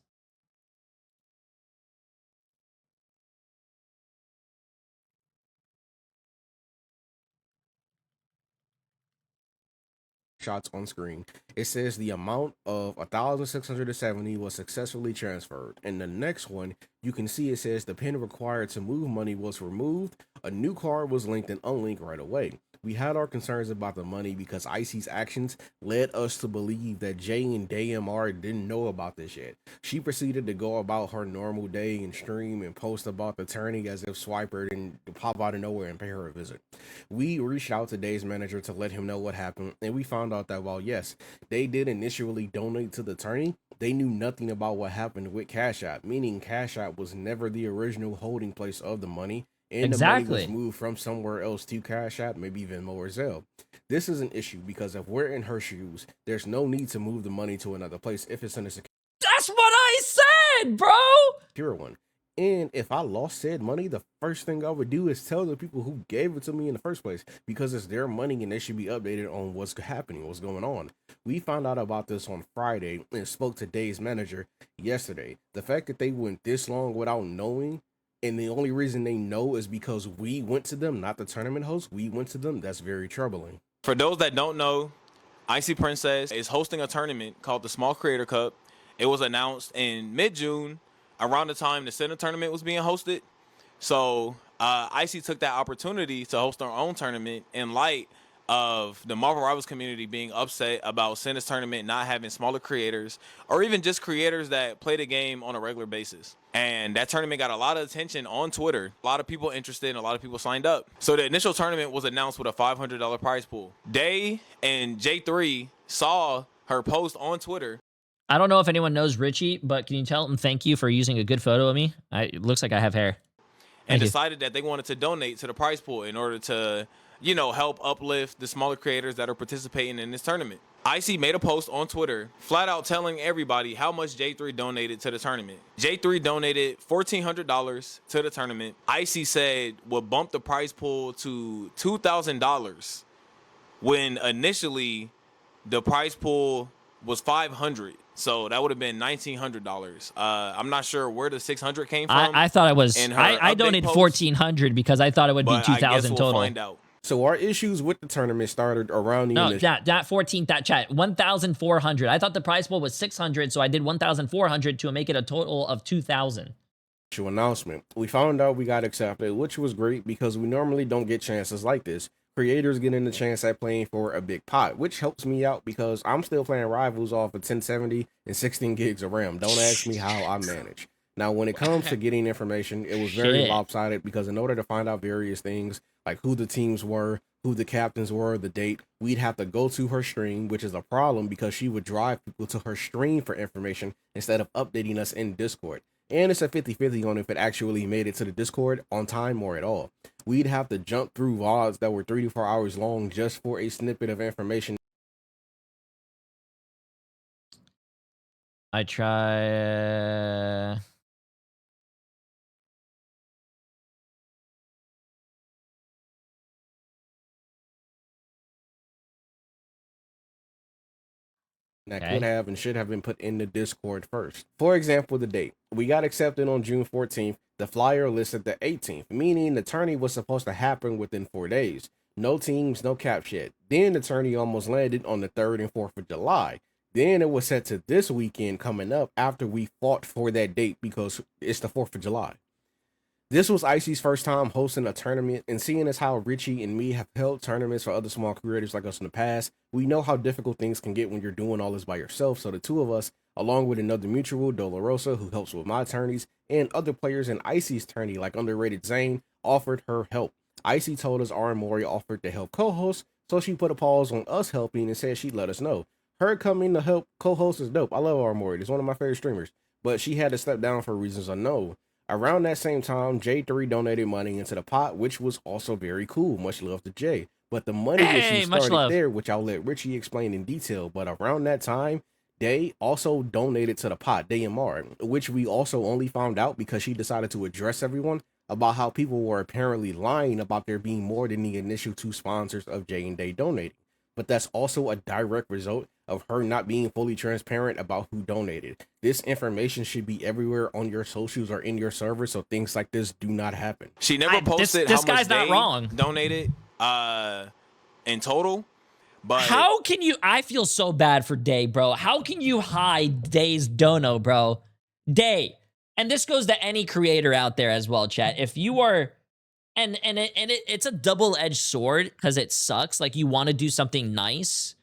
Shots on screen. It says the amount of 1,670 was successfully transferred. And the next one, you can see it says the pin required to move money was removed. A new card was linked and unlinked right away. We had our concerns about the money because Icy's actions led us to believe that Jay and DMR didn't know about this yet. She proceeded to go about her normal day and stream and post about the tourney as if Swiper didn't pop out of nowhere and pay her a visit. We reached out to Day's manager to let him know what happened, and we found out that while yes, they did initially donate to the tourney, they knew nothing about what happened with Cash App, meaning Cash App was never the original holding place of the money. And the money was moved from somewhere else to Cash App, maybe even more Zelle. This is an issue because if we're in her shoes, there's no need to move the money to another place if it's in a That's what I said, bro. secure one. And if I lost said money, the first thing I would do is tell the people who gave it to me in the first place because it's their money and they should be updated on what's happening, what's going on. We found out about this on Friday and spoke to Day's manager yesterday. The fact that they went this long without knowing, and the only reason they know is because we went to them, not the tournament host. We went to them. That's very troubling. For those that don't know, Icy Princess is hosting a tournament called the Small Creator Cup. It was announced in mid-June, around the time the Center tournament was being hosted. So Icy took that opportunity to host her own tournament in light of the Marvel Rivals community being upset about Center's tournament not having smaller creators or even just creators that play the game on a regular basis. And that tournament got a lot of attention on Twitter. A lot of people interested and a lot of people signed up. So the initial tournament was announced with a $500 prize pool. Day and J3 saw her post on Twitter. I don't know if anyone knows Richie, but can you tell him thank you for using a good photo of me? It looks like I have hair. And decided that they wanted to donate to the prize pool in order to, you know, help uplift the smaller creators that are participating in this tournament. Icy made a post on Twitter, flat out telling everybody how much J3 donated to the tournament. J3 donated $1,400 to the tournament. Icy said would bump the prize pool to $2,000 when initially the prize pool was $500. So that would have been $1,900. I'm not sure where the $600 came from. I thought it was. I donated $1,400 because I thought it would be $2,000 total. We'll find out. So our issues with the tournament started around the that 14 that chat 1,400. I thought the prize pool was 600, so I did 1,400 to make it a total of 2,000. Announcement. We found out we got accepted, which was great because we normally don't get chances like this. Creators getting the chance at playing for a big pot, which helps me out because I'm still playing Rivals off of 1070 and 16 gigs of RAM. Don't ask me how I manage. Now, when it comes to getting information, it was very lopsided because in order to find out various things, like who the teams were, who the captains were, the date, we'd have to go to her stream, which is a problem because she would drive people to her stream for information instead of updating us in Discord. And it's a 50-50 on if it actually made it to the Discord on time or at all. We'd have to jump through VODs that were 3 to 4 hours long just for a snippet of information. I try. that could Okay. have and should have been put in the Discord first. For example, the date. We got accepted on June 14th. The flyer listed the 18th, meaning the tourney was supposed to happen within 4 days. No teams, no caps yet. Then the tourney almost landed on the 3rd and 4th of July. Then it was set to this weekend coming up after we fought for that date because it's the 4th of July. This was Icy's first time hosting a tournament, and seeing as how Richie and me have held tournaments for other small creators like us in the past, we know how difficult things can get when you're doing all this by yourself. So the two of us, along with another mutual, Dolorosa, who helps with my tourneys, and other players in Icy's tourney like underrated Zane, offered her help. Icy told us R and Mori offered to help co-host, so she put a pause on us helping and said she'd let us know. Her coming to help co-host is dope. I love R and Mori. It's one of my favorite streamers, but she had to step down for reasons unknown. Around that same time, Jay3 donated money into the pot, which was also very cool. Much love to Jay. But the money Hey, issue much started love. there, which I'll let Richie explain in detail. But around that time, Day also donated to the pot, Day and Mar, which we also only found out because she decided to address everyone about how people were apparently lying about there being more than the initial 2 sponsors of Jay and Day donating. But that's also a direct result of her not being fully transparent about who donated. This information should be everywhere on your socials or in your server, so things like this do not happen. She never posted this how guy's much not they wrong. donated in total. But How can you? I feel so bad for Day, bro. How can you hide Day's dono, bro? Day, and this goes to any creator out there as well, chat. If you are, it's a double-edged sword because it sucks. Like you want to do something nice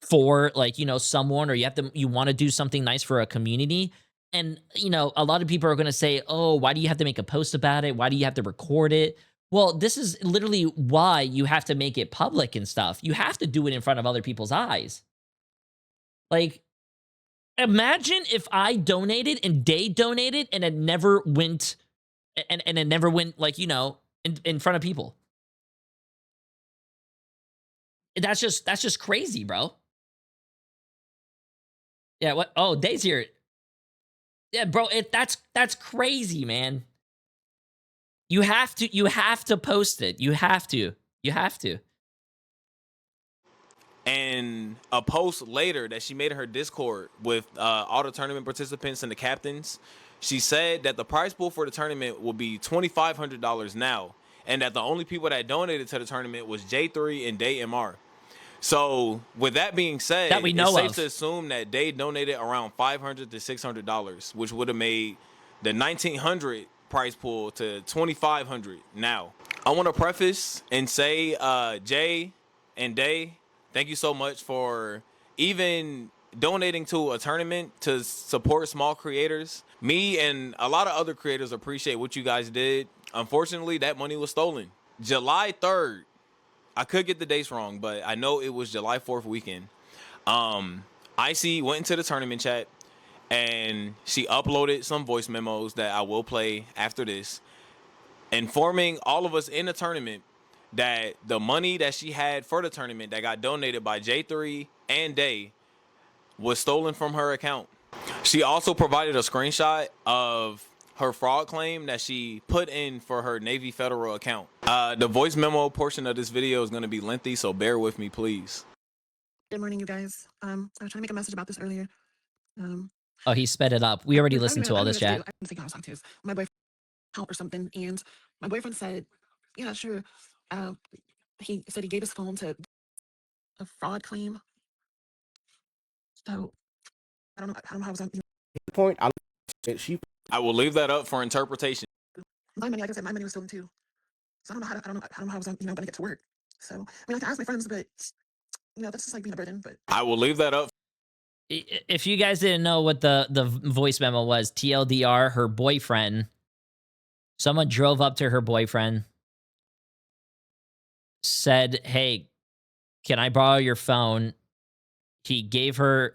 for like someone, or you want to do something nice for a community, and a lot of people are going to say, oh, why do you have to make a post about it? Why do you have to record it? Well, this is literally why you have to make it public and stuff. You have to do it in front of other people's eyes. Like, imagine if I donated and Day donated and it never went, and it never went like, in front of people. That's just crazy, bro. Yeah, what? Oh, Day's here. Yeah, bro, that's crazy, man. You have to post it. You have to. and a post later that she made in her Discord with all the tournament participants and the captains, she said that the prize pool for the tournament will be $2,500 now, and that the only people that donated to the tournament was Jay3 and Day MR. So with that being said, That we know it's safe of. to assume that Day donated around $500 to $600, which would have made the $1,900 prize pool to $2,500 now. I want to preface and say, Jay and Day, thank you so much for even donating to a tournament to support small creators. Me and a lot of other creators appreciate what you guys did. Unfortunately, that money was stolen. July 3rd, I could get the dates wrong, but I know it was July 4th weekend. Icy went into the tournament chat and she uploaded some voice memos that I will play after this, informing all of us in the tournament that the money that she had for the tournament that got donated by Jay3 and Day was stolen from her account. She also provided a screenshot of her fraud claim that she put in for her Navy Federal account. The voice memo portion of this video is going to be lengthy, so bear with me, please. Good morning, you guys. I was trying to make a message about this earlier. Oh, he sped it up. We already listened to all this, chat. I didn't think I was talking to my boyfriend help or something, and my boyfriend said, "Yeah, sure." He said he gave his phone to a fraud claim. So I don't know how I was on. Point, I will leave that up for interpretation. My money, like I said, my money was stolen too. So I don't know I don't know how I was gonna get to work. So I mean, like I asked my friends, but that's just like being a burden. But I will leave that up. If you guys didn't know what the voice memo was, TLDR, her boyfriend, someone drove up to her boyfriend, said, hey, can I borrow your phone? He gave the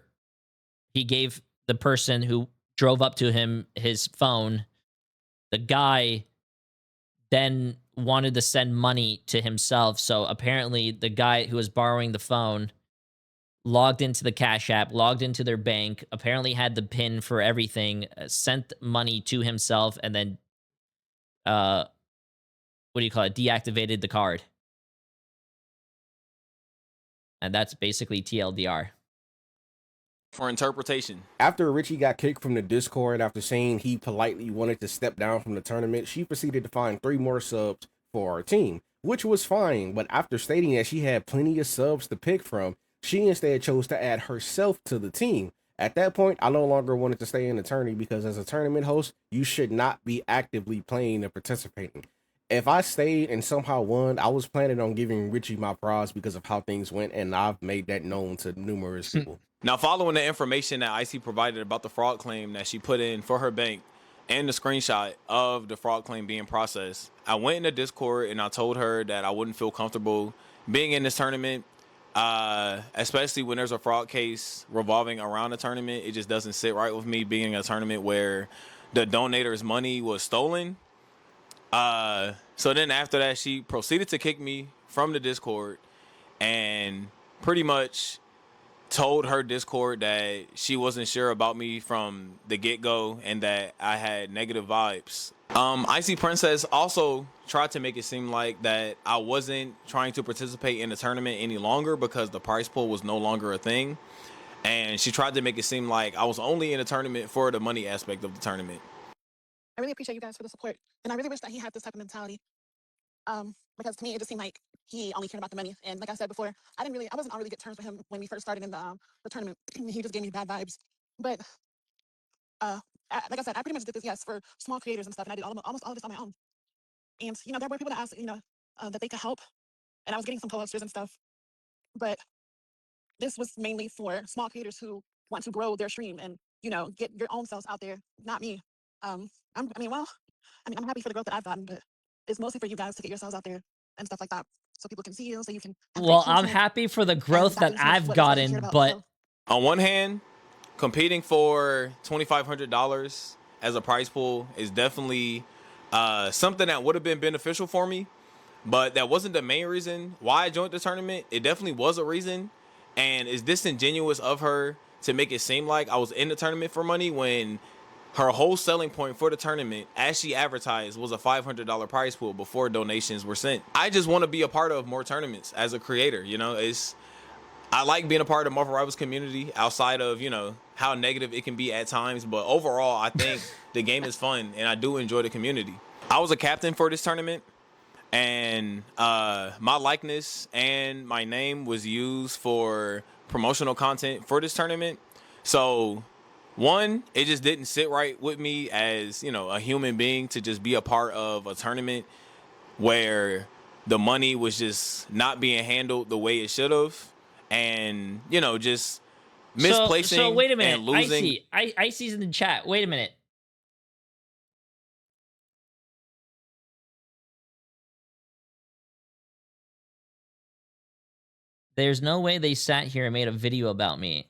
person who drove up to him his phone. The guy then wanted to send money to himself. So apparently the guy who was borrowing the phone logged into the Cash App, logged into their bank, apparently had the PIN for everything, sent money to himself, and then, deactivated the card. And that's basically TLDR. or interpretation. After Richie got kicked from the Discord after saying he politely wanted to step down from the tournament, she proceeded to find 3 more subs for our team, which was fine. But after stating that she had plenty of subs to pick from, she instead chose to add herself to the team. At that point, I no longer wanted to stay in the tourney because as a tournament host, you should not be actively playing and participating. If I stayed and somehow won, I was planning on giving Richie my prize because of how things went, and I've made that known to numerous people. Now, following the information that Icy provided about the fraud claim that she put in for her bank and the screenshot of the fraud claim being processed, I went in the Discord and I told her that I wouldn't feel comfortable being in this tournament, especially when there's a fraud case revolving around the tournament. It just doesn't sit right with me being in a tournament where the donator's money was stolen. So then after that, she proceeded to kick me from the Discord and pretty much told her Discord that she wasn't sure about me from the get-go and that I had negative vibes. Icy Princess also tried to make it seem like that I wasn't trying to participate in the tournament any longer because the prize pool was no longer a thing. And she tried to make it seem like I was only in the tournament for the money aspect of the tournament. I really appreciate you guys for the support, and I really wish that he had this type of mentality. Because to me, it just seemed like he only cared about the money. And like I said before, I wasn't on really good terms with him when we first started in the tournament. He just gave me bad vibes. But like I said, I pretty much did this, yes, for small creators and stuff, and I did almost all of this on my own. And there were people that asked, that they could help, and I was getting some co-hosters and stuff. But this was mainly for small creators who want to grow their stream and get your own selves out there. Not me. I'm happy for the growth that I've gotten, but it's mostly for you guys to get yourselves out there and stuff like that, so people can see you, so you can. Well, I'm happy for the growth that I've gotten, but on one hand, competing for $2,500 as a prize pool is definitely something that would have been beneficial for me, but that wasn't the main reason why I joined the tournament. It definitely was a reason, and it's disingenuous of her to make it seem like I was in the tournament for money when her whole selling point for the tournament, as she advertised, was a $500 prize pool before donations were sent. I just want to be a part of more tournaments as a creator. I like being a part of Marvel Rivals community outside of, how negative it can be at times. But overall, I think the game is fun and I do enjoy the community. I was a captain for this tournament, and my likeness and my name was used for promotional content for this tournament. So one, it just didn't sit right with me as, a human being to just be a part of a tournament where the money was just not being handled the way it should have. And, just misplacing so wait a minute. and losing. Icy's in the chat. Wait a minute. There's no way they sat here and made a video about me.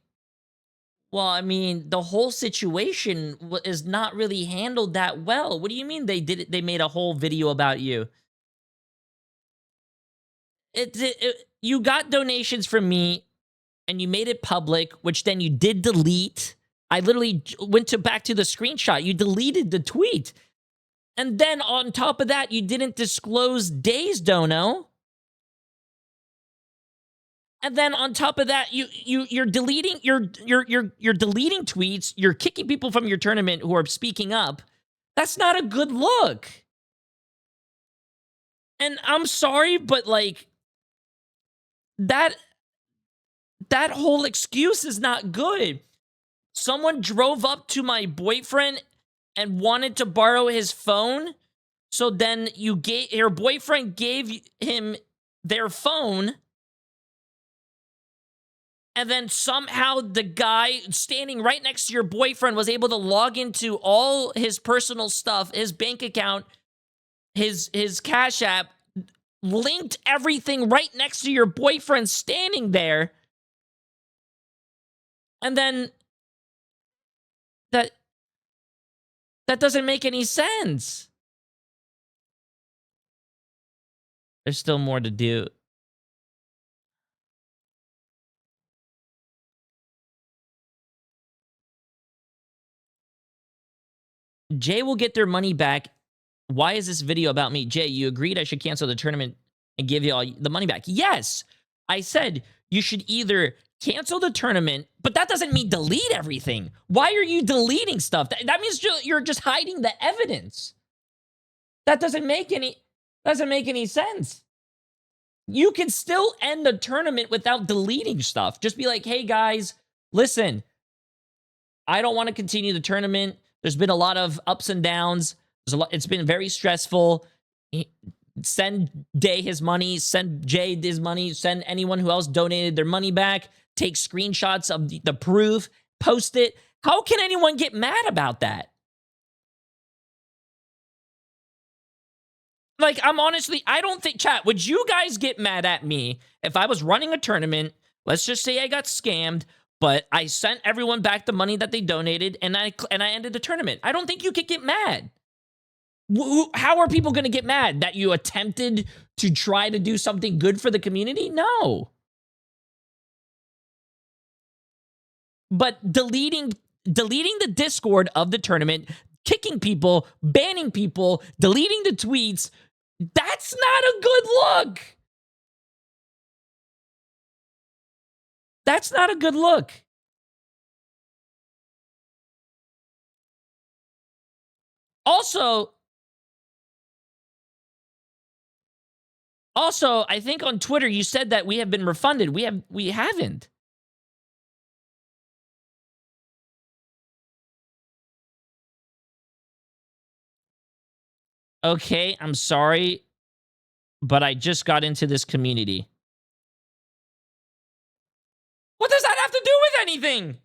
Well, I mean, the whole situation is not really handled that well. What do you mean they did it? They made a whole video about you. You got donations from me, and you made it public, which then you did delete. I literally went back to the screenshot. You deleted the tweet, and then on top of that, you didn't disclose Day's dono. And then on top of that, you're deleting you're deleting tweets. You're kicking people from your tournament who are speaking up. That's not a good look. And I'm sorry, but like that whole excuse is not good. Someone drove up to my boyfriend and wanted to borrow his phone. So then your boyfriend gave him their phone. And then somehow the guy standing right next to your boyfriend was able to log into all his personal stuff, his bank account, his Cash App, linked everything right next to your boyfriend standing there. And then that doesn't make any sense. There's still more to do. Jay will get their money back. Why is this video about me? Jay, you agreed I should cancel the tournament and give you all the money back. Yes, I said you should either cancel the tournament, but that doesn't mean delete everything. Why are you deleting stuff? That means you're just hiding the evidence. That doesn't make any sense. You can still end the tournament without deleting stuff. Just be like, hey guys, listen, I don't want to continue the tournament. There's been a lot of ups and downs. It's been very stressful. Send Day his money, send Jay his money, send anyone who else donated their money back, take screenshots of the proof, post it. How can anyone get mad about that? Like, I don't think, chat, would you guys get mad at me if I was running a tournament, let's just say I got scammed, but I sent everyone back the money that they donated and I ended the tournament? I don't think you could get mad. How are people going to get mad? That you attempted to try to do something good for the community? No. But deleting the Discord of the tournament, kicking people, banning people, deleting the tweets, that's not a good look. That's not a good look. Also, I think on Twitter you said that we have been refunded. We haven't. Okay, I'm sorry, but I just got into this community. What does that have to do with anything?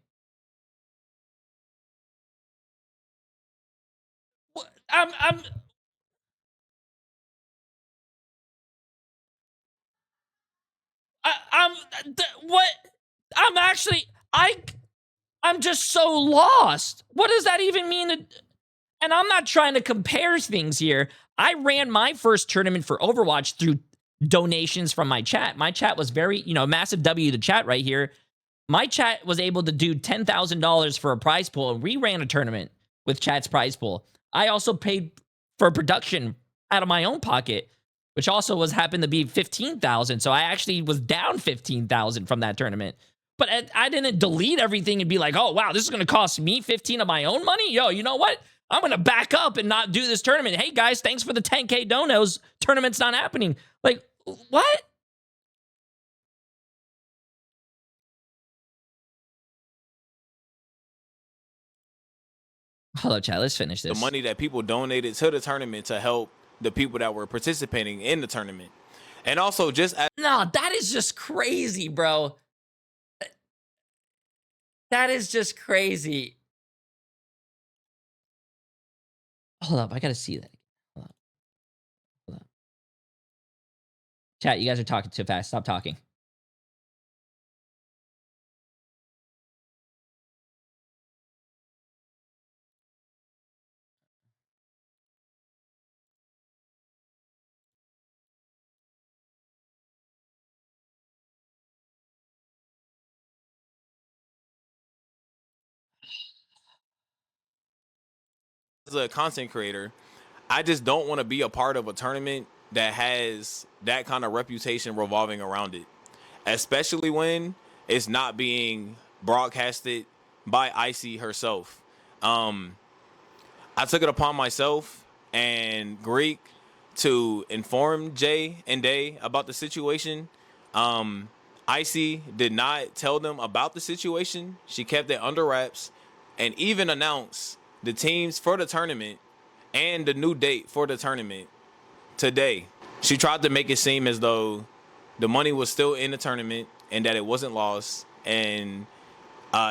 What? I'm just so lost. What does that even mean? And I'm not trying to compare things here. I ran my first tournament for Overwatch through donations from my chat. My chat was very, massive W to chat right here. My chat was able to do $10,000 for a prize pool, and we ran a tournament with chat's prize pool. I also paid for production out of my own pocket, which also happened to be $15,000. So I actually was down $15,000 from that tournament. But I didn't delete everything and be like, oh, wow, this is going to cost me 15 of my own money. Yo, you know what? I'm going to back up and not do this tournament. Hey, guys, thanks for the 10K donos. Tournament's not happening. Like, what? Hold up, chat. Let's finish this. The money that people donated to the tournament to help the people that were participating in the tournament. And also just... No, that is just crazy, bro. That is just crazy. Hold up, I gotta see that. Hold up. Chat, you guys are talking too fast. Stop talking. As a content creator, I just don't want to be a part of a tournament that has that kind of reputation revolving around it, especially when it's not being broadcasted by Icy herself. I took it upon myself and Greek to inform Jay and Day about the situation. Icy did not tell them about the situation. She kept it under wraps and even announced the teams for the tournament and the new date for the tournament today. She tried to make it seem as though the money was still in the tournament and that it wasn't lost. And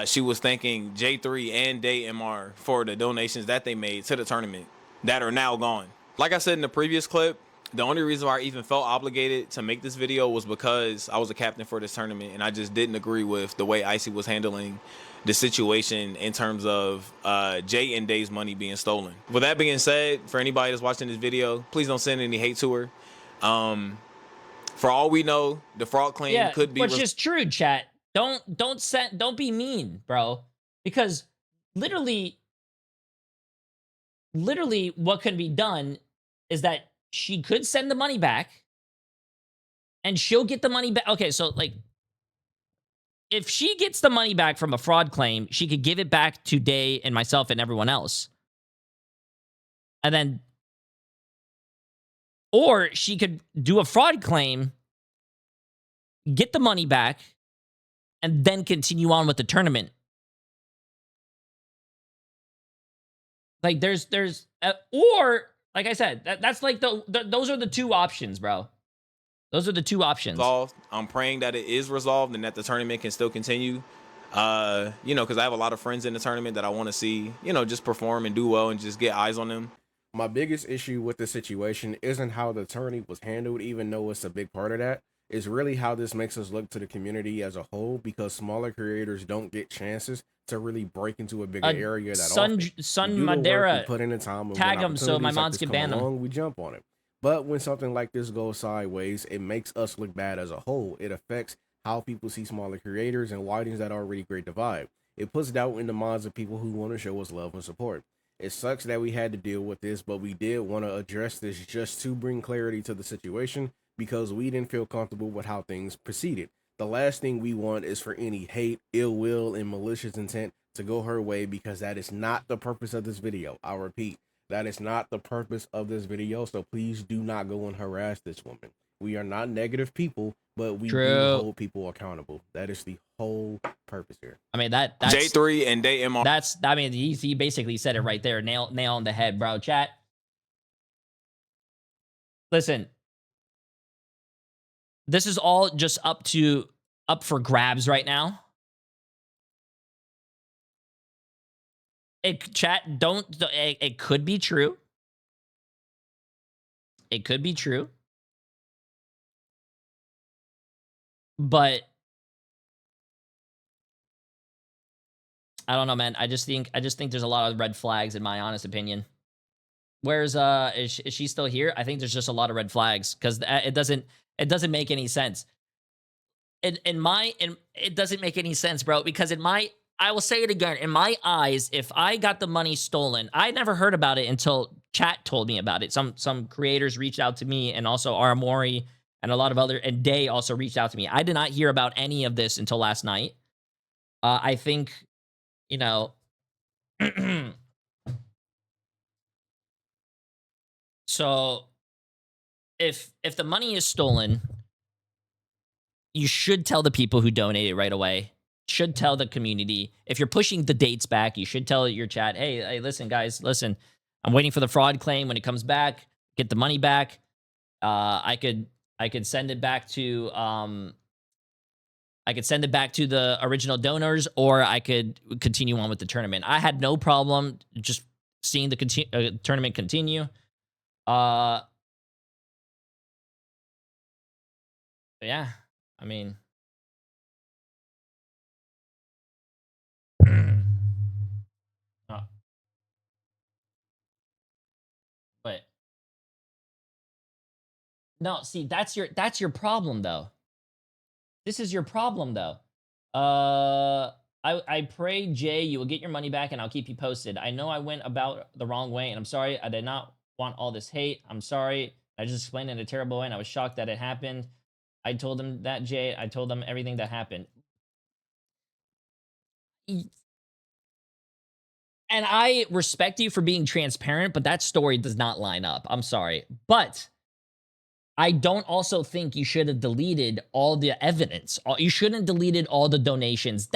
she was thanking Jay3 and Day MR for the donations that they made to the tournament that are now gone. Like I said in the previous clip, the only reason why I even felt obligated to make this video was because I was a captain for this tournament and I just didn't agree with the way Icy was handling the situation in terms of Jay and Day's money being stolen. With that being said, for anybody that's watching this video, please don't send any hate to her. For all we know, the fraud claim could be... which is true, chat. Don't be mean, bro. Because literally what can be done is that she could send the money back and she'll get the money back. Okay, so like if she gets the money back from a fraud claim, she could give it back to Day and myself and everyone else. And then, or she could do a fraud claim, get the money back, and then continue on with the tournament. Like or like I said, that's like those are the two options, bro. Those are the two options. Resolved. I'm praying that it is resolved and that the tournament can still continue. You know, because I have a lot of friends in the tournament that I want to see, you know, just perform and do well and just get eyes on them. My biggest issue with the situation isn't how the tourney was handled, even though it's a big part of that. It's really how this makes us look to the community as a whole, because smaller creators don't get chances to really break into a bigger area that often. Sun We do the work, Madeira, we put in the time, and tag when him so my opportunities like mods this can come ban him. along, we jump on it. But when something like this goes sideways, it makes us look bad as a whole. It affects how people see smaller creators and widens that already great divide. It puts doubt in the minds of people who want to show us love and support. It sucks that we had to deal with this, but we did want to address this just to bring clarity to the situation, because we didn't feel comfortable with how things proceeded. The last thing we want is for any hate, ill will, and malicious intent to go her way, because that is not the purpose of this video. I repeat, that is not the purpose of this video, so please do not go and harass this woman. We are not negative people, but we do hold people accountable. That is the whole purpose here. I mean, that's Jay3 and Day MR. I mean, he basically said it right there. Nail on the head, bro. Chat. Listen. This is all just up for grabs right now. It could be true. It could be true. But I don't know, man. I just think there's a lot of red flags, in my honest opinion. Where's is she still here? I think there's just a lot of red flags, because it doesn't make any sense. It doesn't make any sense, bro, because I will say it again, in my eyes, if I got the money stolen, I never heard about it until chat told me about it. Some creators reached out to me, and also Aramori and a lot of other, and Day also reached out to me. I did not hear about any of this until last night. I think, you know, so if the money is stolen, you should tell the people who donated right away. Should tell the community. If you're pushing the dates back, you should tell your chat, hey, listen, guys, listen. I'm waiting for the fraud claim. When it comes back, get the money back. I could send it back to the original donors, or I could continue on with the tournament. I had no problem just seeing the tournament continue. Yeah, I mean, but no, see, that's your problem, though. This is your problem, though. I pray, Jay, you will get your money back, and I'll keep you posted. I know I went about the wrong way, and I'm sorry. I did not want all this hate. I'm sorry. I just explained it in a terrible way, and I was shocked that it happened. I told them that, Jay. I told them everything that happened. And I respect you for being transparent, but that story does not line up. I'm sorry. But I don't also think you should have deleted all the evidence. You shouldn't have deleted all the donations.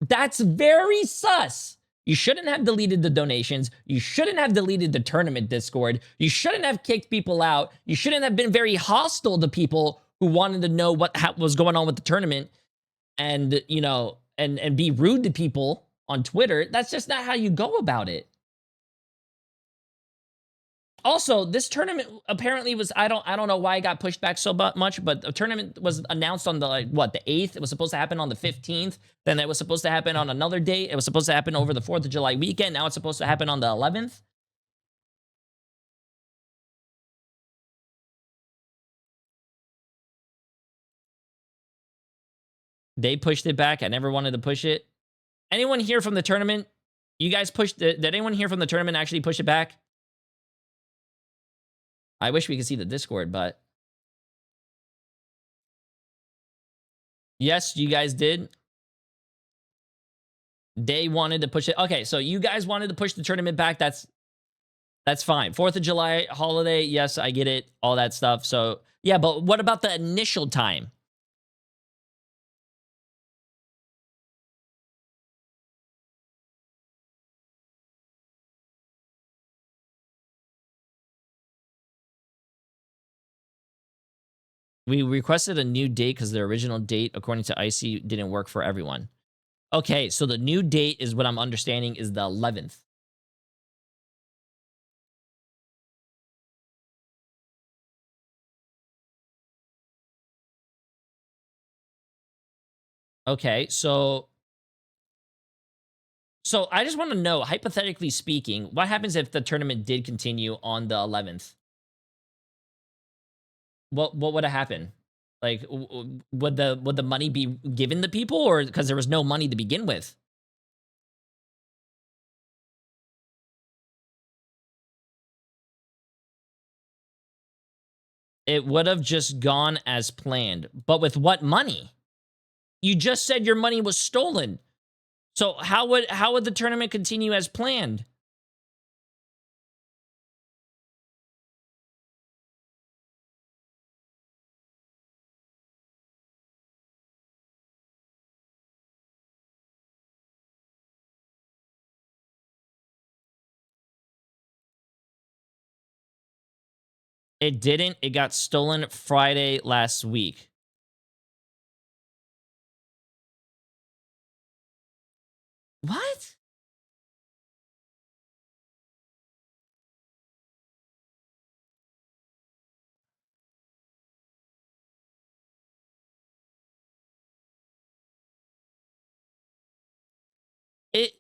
That's very sus. You shouldn't have deleted the donations. You shouldn't have deleted the tournament Discord. You shouldn't have kicked people out. You shouldn't have been very hostile to people who wanted to know what was going on with the tournament, and, you know, and be rude to people on Twitter. That's just not how you go about it. Also, this tournament apparently was, I don't know why it got pushed back so much, but the tournament was announced on the, like, what, the 8th? It was supposed to happen on the 15th. Then it was supposed to happen on another date. It was supposed to happen over the 4th of July weekend. Now it's supposed to happen on the 11th. They pushed it back. I never wanted to push it. Anyone here from the tournament? You guys pushed it? Did anyone here from the tournament actually push it back? I wish we could see the Discord, but Yes, you guys did. They wanted to push it. Okay, so you guys wanted to push the tournament back. That's fine. 4th of July holiday. Yes, I get it. All that stuff. So, yeah, but what about the initial time? We requested a new date because the original date, according to Icy, didn't work for everyone. Okay, so the new date is what I'm understanding is the 11th. Okay, so I just want to know, hypothetically speaking, what happens if the tournament did continue on the 11th? What would have happened? Like, would the money be given to people, or because there was no money to begin with? It would have just gone as planned, but with what money? You just said your money was stolen. So how would the tournament continue as planned? It didn't. It got stolen Friday last week. What?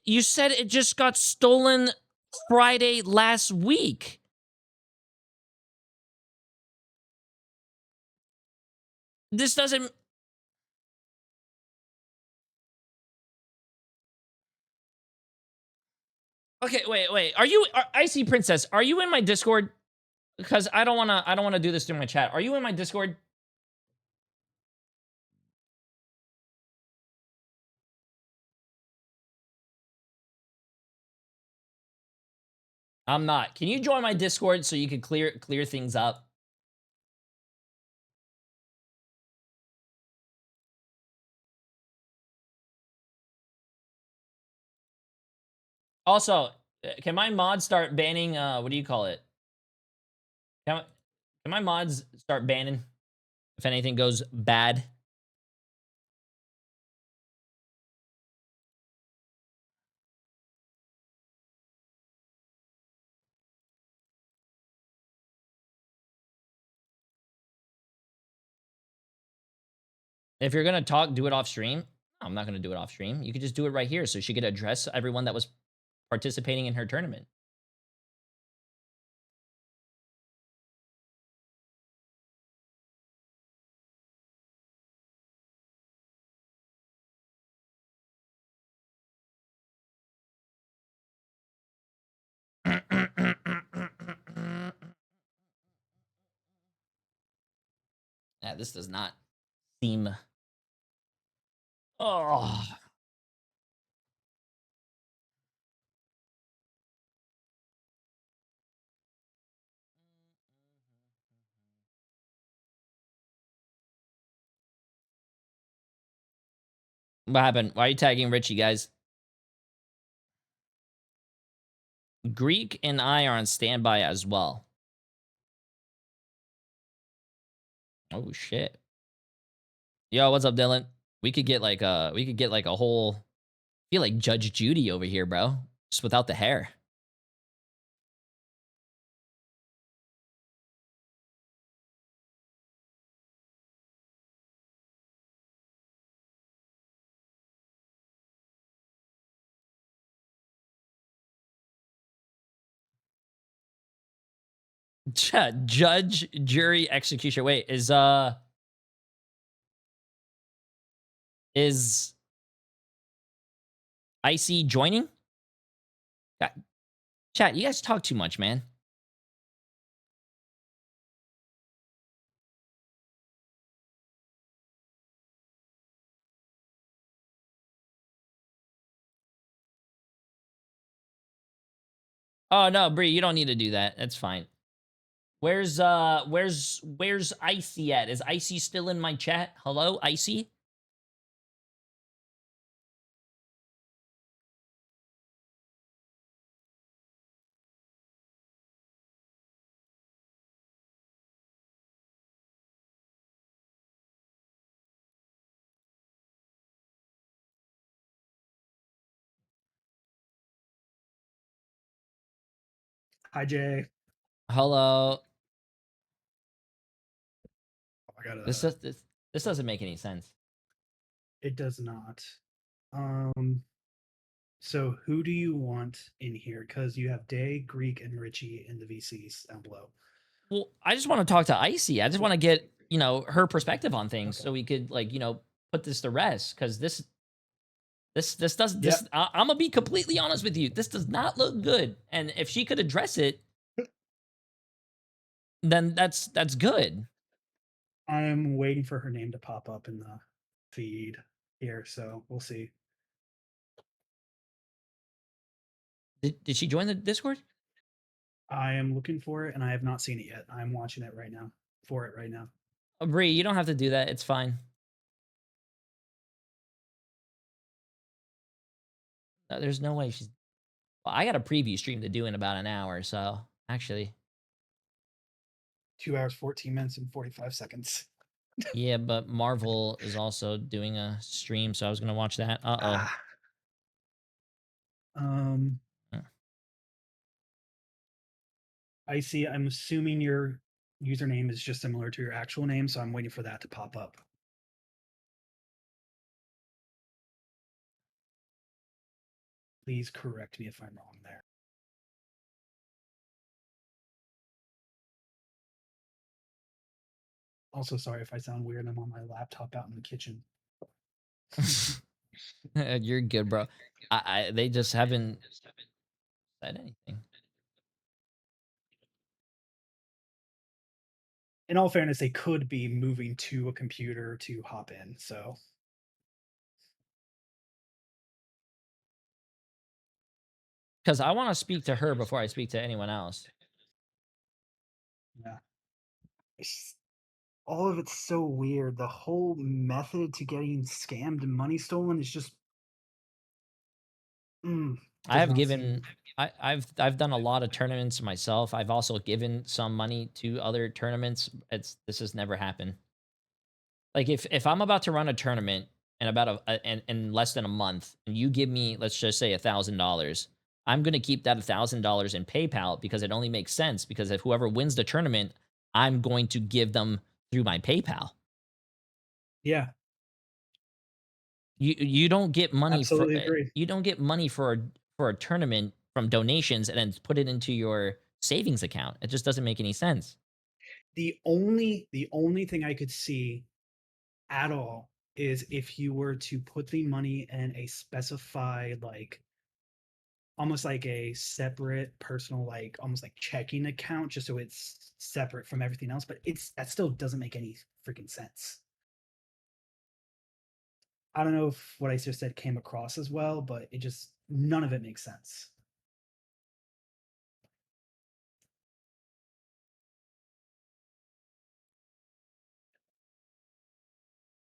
You said it just got stolen Friday last week. This doesn't. Okay, wait. Icy Princess, are you in my Discord? Because I don't wanna do this through my chat. Are you in my Discord? I'm not. Can you join my Discord so you can clear things up? Also, can my mods start banning what do you call it? Can my mods start banning if anything goes bad? If you're gonna talk, do it off stream. No, I'm not gonna do it off stream. You could just do it right here so she could address everyone that was participating in her tournament. Yeah, this does not seem. Oh, what happened? Why are you tagging Richie, guys? Greek and I are on standby as well. Oh shit. Yo, what's up, Dylan? We could get like a whole. I feel like Judge Judy over here, bro. Just without the hair. Judge, jury, execution. Wait, is Icy joining? Yeah. Chat, you guys talk too much, man. Oh no, Bree, you don't need to do that. That's fine. Where's Icy at? Is Icy still in my chat? Hello, Icy? Hi, Jay. Hello. I gotta. This doesn't make any sense. It does not. So who do you want in here? Because you have Day, Greek, and Richie in the VCs down below. Well, I just want to talk to Icy. I just want to get, her perspective on things Okay. so we could put this to rest cuz this does Yep. this I'm going to be completely honest with you. This does not look good. And if she could address it, then that's good. I'm waiting for her name to pop up in the feed here, so we'll see. Did she join the Discord? I am looking for it, and I have not seen it yet. I'm watching it right now. For it right now. Bree, you don't have to do that. It's fine. There's no way she's. Well, I got a preview stream to do in about an hour, so actually, 2 hours, 14 minutes, and 45 seconds. yeah. But Marvel is also doing a stream, so I was gonna watch that. Ah. Uh. I see. I'm assuming your username is just similar to your actual name, so I'm waiting for that to pop up. Please correct me if I'm wrong there. Also, sorry if I sound weird. I'm on my laptop out in the kitchen. You're good, bro. They just haven't said anything. In all fairness, they could be moving to a computer to hop in. So Because I want to speak to her before I speak to anyone else. yeah, all of it's so weird. The whole method to getting scammed and money stolen is just. I have given. I've done a lot of tournaments myself. I've also given some money to other tournaments. This has never happened. Like if I'm about to run a tournament in about in less than a month, and you give me, let's just say, $1,000, I'm gonna keep that $1,000 in PayPal because it only makes sense. Because if whoever wins the tournament, I'm going to give them through my PayPal. Yeah, You don't get money for absolutely agree. you don't get money for a tournament from donations and then put it into your savings account. It just doesn't make any sense. The only thing I could see at all is if you were to put the money in a specified, like almost like a separate personal, like almost like checking account, just so it's separate from everything else. But that still doesn't make any freaking sense. I don't know if what I just said came across as well, but it just none of it makes sense.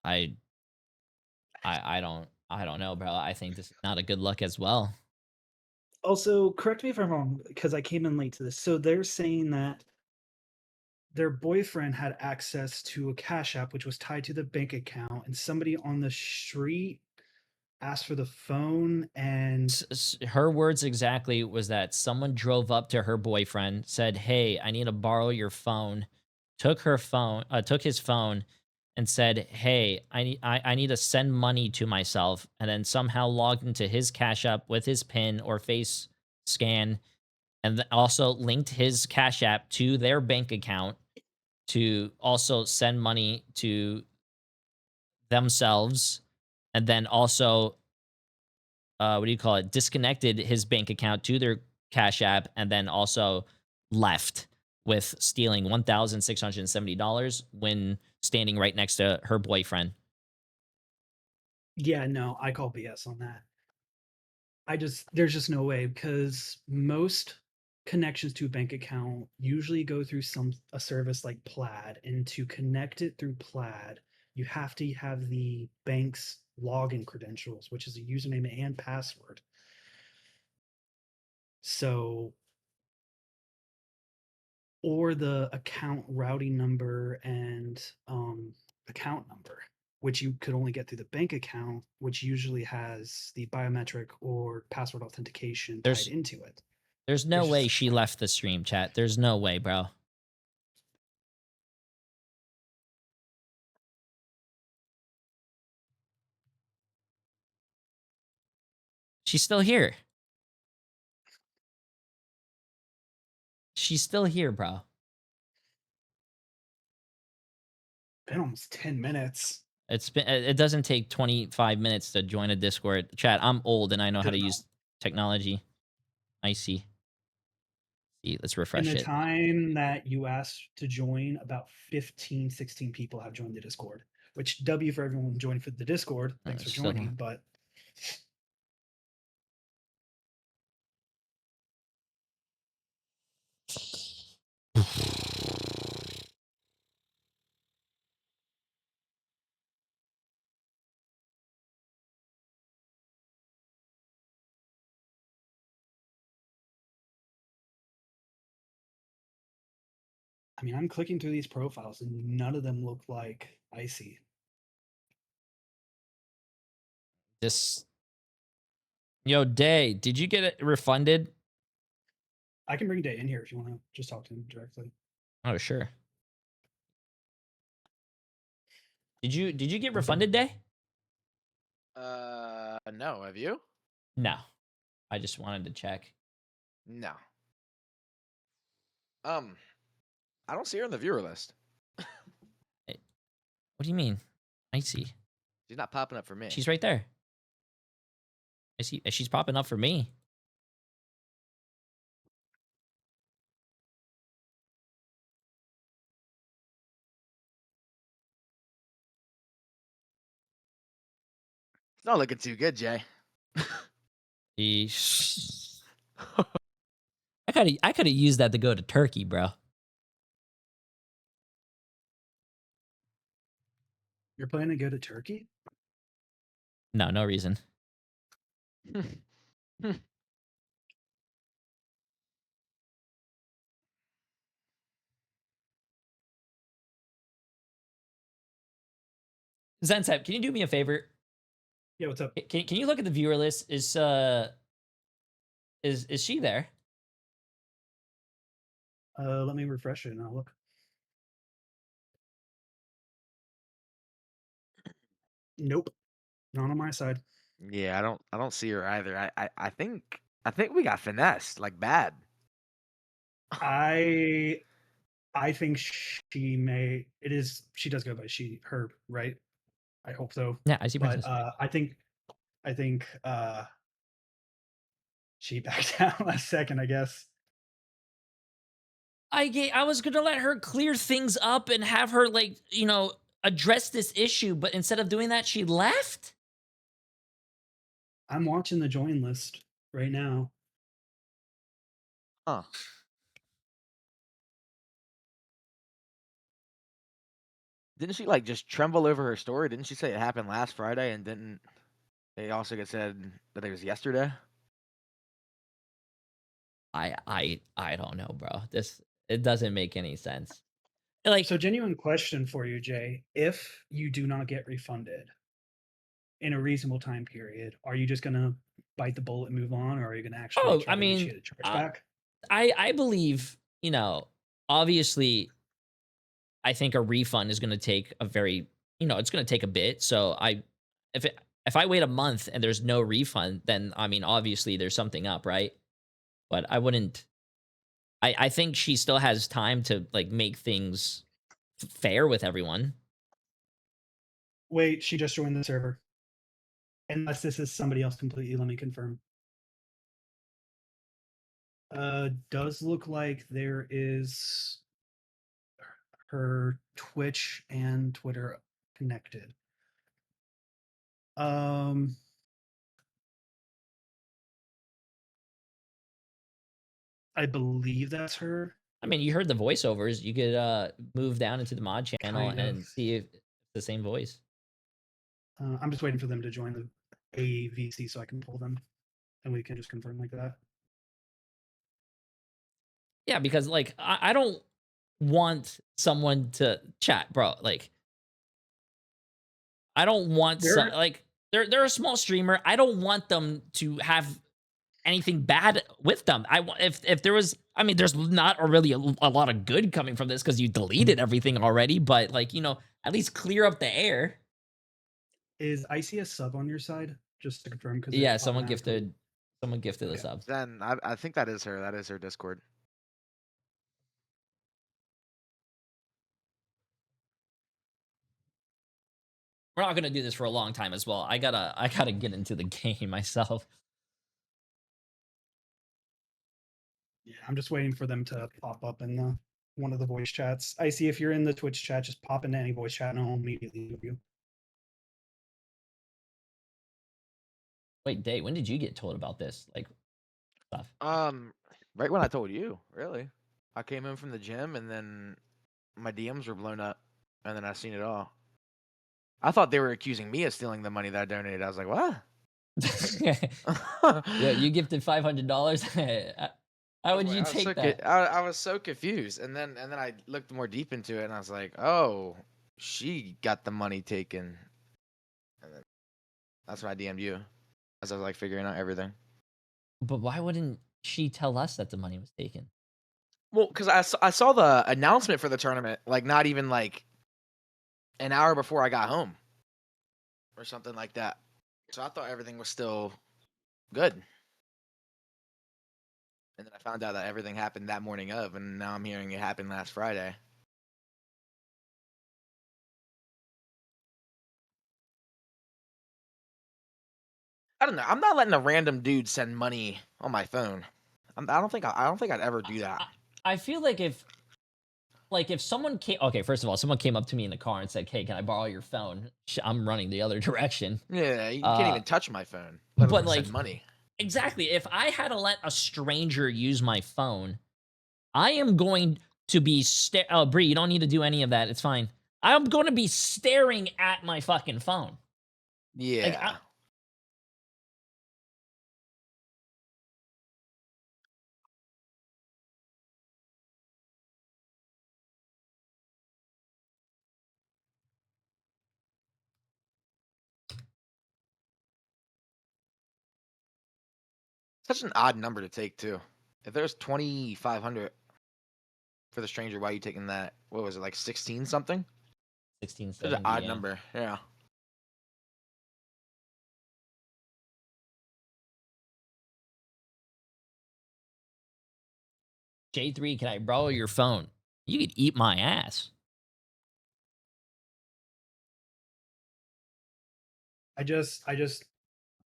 I don't know, bro. I think this is not a good look as well. Also, correct me if I'm wrong, because I came in late to this. So they're saying that their boyfriend had access to a Cash App, which was tied to the bank account, and somebody on the street asked for the phone, and Her words exactly was that someone drove up to her boyfriend, said, "Hey, I need to borrow your phone." Took his phone, and said, "Hey, I need to send money to myself," and then somehow logged into his Cash App with his PIN or face scan, and also linked his Cash App to their bank account to also send money to themselves, and then also what do you call it? Disconnected his bank account to their Cash App, and then also left with stealing $1,670 when standing right next to her boyfriend. yeah, no, I call BS on that. There's just no way, because most connections to a bank account usually go through a service like Plaid, and to connect it through Plaid, you have to have the bank's login credentials, which is a username and password. So, or the account routing number and account number, which you could only get through the bank account, which usually has the biometric or password authentication tied into it. There's no It's way just- she left the stream, chat. There's no way, bro. She's still here. She's still here, bro. Been almost 10 minutes. It doesn't take 25 minutes to join a Discord. Chat, I'm old and I know how Good to enough. use technology. I see. See, let's In refresh the it. time that you asked to join, about 15, 16 people have joined the Discord, which W for everyone joining for the Discord. Thanks for Still- joining. But I mean, I'm clicking through these profiles and none of them look like Icy. This. Yo, Day, did you get it refunded? I can bring Day in here if you want to just talk to him directly. Oh, sure. Did you get refunded, Day? No. Have you? No. I just wanted to check. No. I don't see her on the viewer list. What do you mean? I see. She's not popping up for me. She's right there. I see. She's popping up for me. It's not looking too good, Jay. Eesh. I could have used that to go to Turkey, bro. You're planning to go to Turkey? No, no reason. Zensep, can you do me a favor? Yeah, what's up? Can you look at the viewer list? Is she there? Let me refresh it and I'll look. Nope. Not on my side. Yeah, I don't see her either. I think we got finessed, like bad. I think she may. It is. She does go by her, right? I hope so. Yeah, I see. But Princess. I think she backed down last second, I guess. I was gonna let her clear things up and have her address this issue, but instead of doing that, she left. I'm watching the join list right now. Huh. Didn't she like just tremble over her story? Didn't she say it happened last Friday and didn't it also get said that it was yesterday? I don't know, bro. It doesn't make any sense. Like, So, genuine question for you, Jay. If you do not get refunded in a reasonable time period, are you just gonna bite the bullet and move on, or are you gonna actually try to initiate a chargeback? I believe, obviously, I think a refund is going to take it's going to take a bit. So if I wait a month and there's no refund, then I mean, obviously there's something up, right? But I wouldn't. I think she still has time to make things fair with everyone. Wait, she just joined the server. Unless this is somebody else completely, let me confirm. Does look like there is her Twitch and Twitter connected. Um, I believe that's her. I mean, you heard the voiceovers. You could move down into the mod channel Kind and of. see if it's the same voice. I'm just waiting for them to join the AVC so I can pull them, and we can just confirm like that. Yeah, because like I don't want someone to chat, bro. Like I don't want There, like they're a small streamer. I don't want them to have anything bad with them. I want if there was, I mean, there's not really a lot of good coming from this because you deleted everything already. But like at least clear up the air. is Icy a sub on your side? Just to confirm, because it Yeah, automatically. someone gifted a Okay. sub. Then I think that is her. That is her Discord. We're not gonna do this for a long time as well. I gotta get into the game myself. Yeah, I'm just waiting for them to pop up in the one of the voice chats. Icy, if you're in the Twitch chat, just pop into any voice chat, and I'll immediately move you. Wait, Day, when did you get told about this? Like stuff. Right when I told you, really. I came in from the gym and then my DMs were blown up, and then I seen it all. I thought they were accusing me of stealing the money that I donated. I was like, what? Yeah, you gifted $500. How would you take that? I was so confused, and then I looked more deep into it, and I was like, oh, she got the money taken, and then that's when I DM'd you as I was like figuring out everything. But why wouldn't she tell us that the money was taken? Well, because I saw the announcement for the tournament, like not even like an hour before I got home, or something like that. So I thought everything was still good. And then I found out that everything happened that morning of, and now I'm hearing it happened last Friday. I don't know. I'm not letting a random dude send money on my phone. I don't think I'd ever do that. I feel like if someone came, okay, first of all, someone came up to me in the car and said, "Hey, can I borrow your phone?" I'm running the other direction. Yeah, you can't Uh, even touch my phone, let but alone like send money. exactly, if I had to let a stranger use my phone, I am going to be oh, Bree, you don't need to do any of that. It's fine. I'm going to be staring at my fucking phone. Like Yeah. Such an odd number to take too. If there's 2,500 for the stranger, why are you taking that? What was it, like 16 something? Such an 1670, odd yeah. number. Yeah. J3, can I borrow your phone? You could eat my ass. I just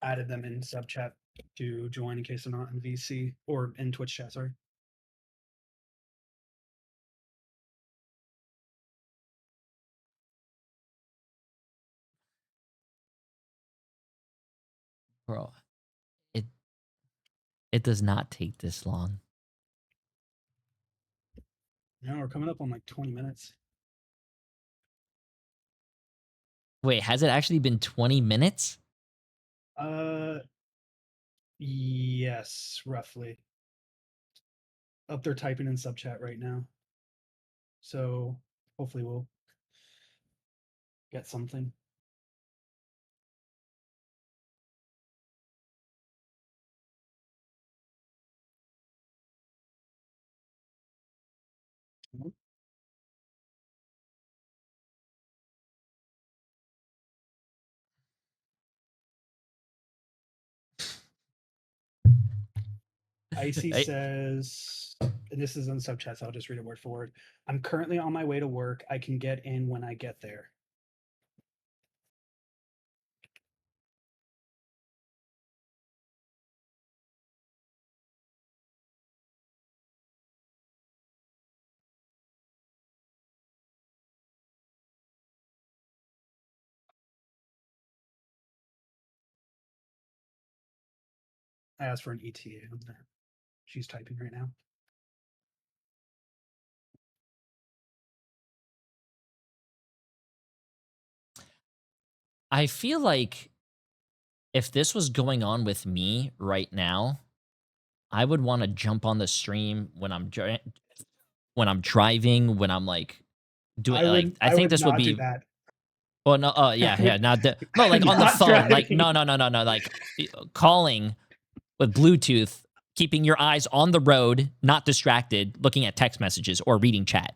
added them in sub chat to join in case they're not in VC or in Twitch chat. Sorry. Bro, it it does not take this long. No, we're coming up on like 20 minutes. Wait, has it actually been 20 minutes? Yes, roughly. Up there typing in sub chat right now. So hopefully we'll get something. Icy Hey, says, and this is in sub chat, so I'll just read it word for word. I'm currently on my way to work. I can get in when I get there. I asked for an ETA on that. She's typing right now. I feel like if this was going on with me right now, I would want to jump on the stream when I'm driving, when I'm like doing like I I think would this would not do be that. well no I yeah would not the no like on the not phone like driving. no like calling with Bluetooth, keeping your eyes on the road, not distracted, looking at text messages or reading chat.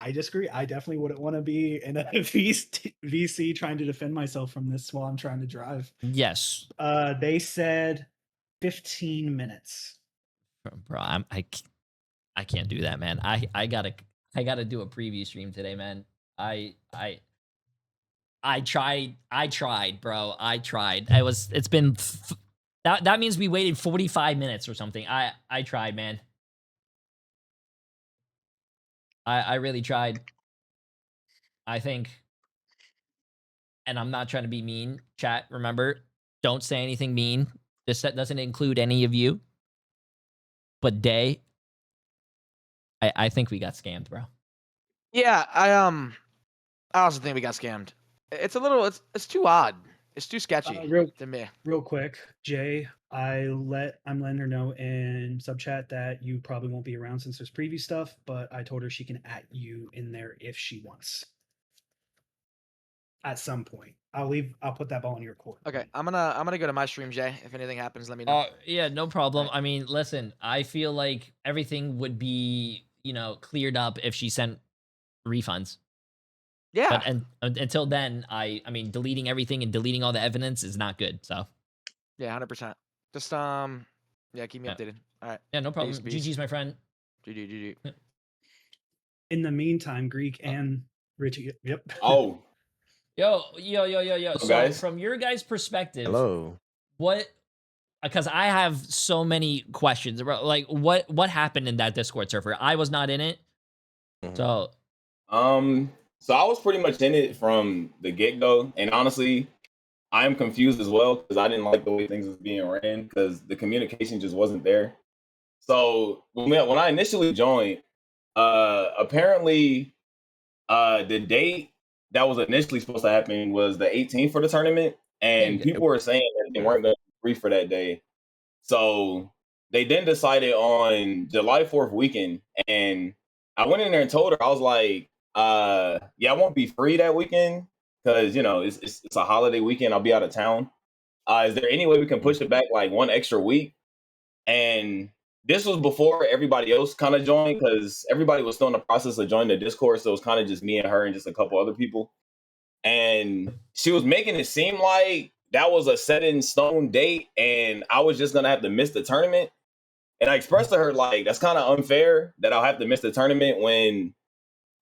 I disagree. I definitely wouldn't want to be in a VC trying to defend myself from this while I'm trying to drive. Yes, They said 15 minutes. bro. I can't do that, man. I gotta do a preview stream today, man. I tried, bro. I tried. It's been that means we waited 45 minutes or something. I tried, man. I really tried. I think, and I'm not trying to be mean, chat, remember, don't say anything mean. This doesn't include any of you. But Day, I think we got scammed, bro. Yeah, I also think we got scammed. It's a little, it's too odd. It's too sketchy to me. Real quick, Jay, I'm letting her know in sub chat that you probably won't be around since there's preview stuff, but I told her she can at you in there if she wants. At some point. I'll put that ball in your court. Okay, I'm gonna go to my stream, Jay. If anything happens, let me know. Yeah, no problem. Right. I mean, listen, I feel like everything would be, cleared up if she sent refunds. Yeah. But until then, I mean, deleting everything and deleting all the evidence is not good. So Yeah, 100%. Just yeah, keep me updated. All right. yeah, no problem. Peace. GG's, my friend. GG. In the meantime, Greek and Richie. Yep. Oh, Yo. So guys. from your guys' perspective, Hello. what? Because I have so many questions about like what happened in that Discord server. I was not in it, Mhm. so so I was pretty much in it from the get go, and honestly, I am confused as well because I didn't like the way things was being ran because the communication just wasn't there. So when I initially joined, apparently, the date that was initially supposed to happen was the 18th for the tournament, and Yeah. people were saying that they weren't going to be free for that day. So they then decided on July 4th weekend, and I went in there and told her, I was like, yeah, I won't be free that weekend because it's a holiday weekend. I'll be out of town. Is there any way we can push it back like one extra week? And this was before everybody else kind of joined because everybody was still in the process of joining the Discord. So it was kind of just me and her and just a couple other people. And she was making it seem like that was a set in stone date and I was just going to have to miss the tournament. And I expressed to her, like, that's kind of unfair that I'll have to miss the tournament when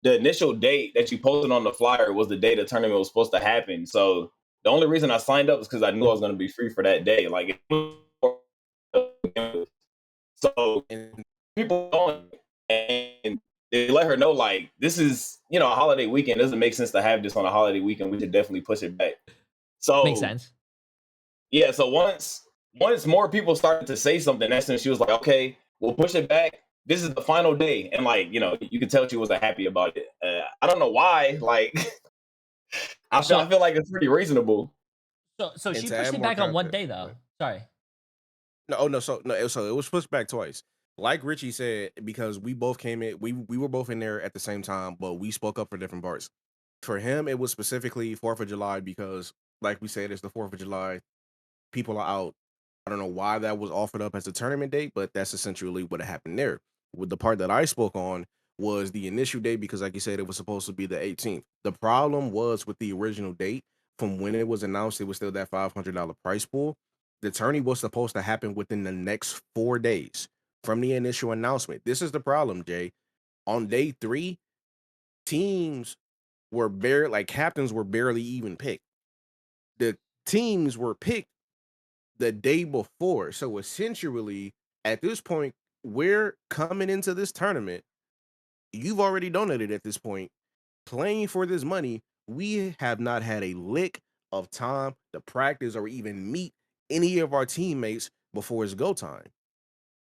the initial date that you posted on the flyer was the day the tournament was supposed to happen. So the only reason I signed up is because I knew I was going to be free for that day. Like, so people going and they let her know, like, this is, a holiday weekend. It doesn't make sense to have this on a holiday weekend. We should definitely push it back. So makes sense. yeah, so once more people started to say something, that's when she was like, okay, we'll push it back. This is the final day. And like, you could tell she wasn't happy about it. I don't know why. Like, I feel like it's pretty reasonable. So she to pushed add it more back on what context, day though? Sorry. So it was pushed back twice. Like Richie said, because we both came in, we were both in there at the same time, but we spoke up for different parts. For him, it was specifically 4th of July because, like we said, it's the 4th of July. People are out. I don't know why that was offered up as a tournament date, but that's essentially what happened there. With the part that I spoke on was the initial date because, like you said, it was supposed to be the 18th. The problem was with the original date from when it was announced, it was still that $500 price pool. The tourney was supposed to happen within the next 4 days from the initial announcement. This is the problem, Jay. On day 3, teams were captains were barely even picked. The teams were picked the day before. So essentially, at this point, we're coming into this tournament. You've already donated at this point, playing for this money. We have not had a lick of time to practice or even meet any of our teammates before it's go time.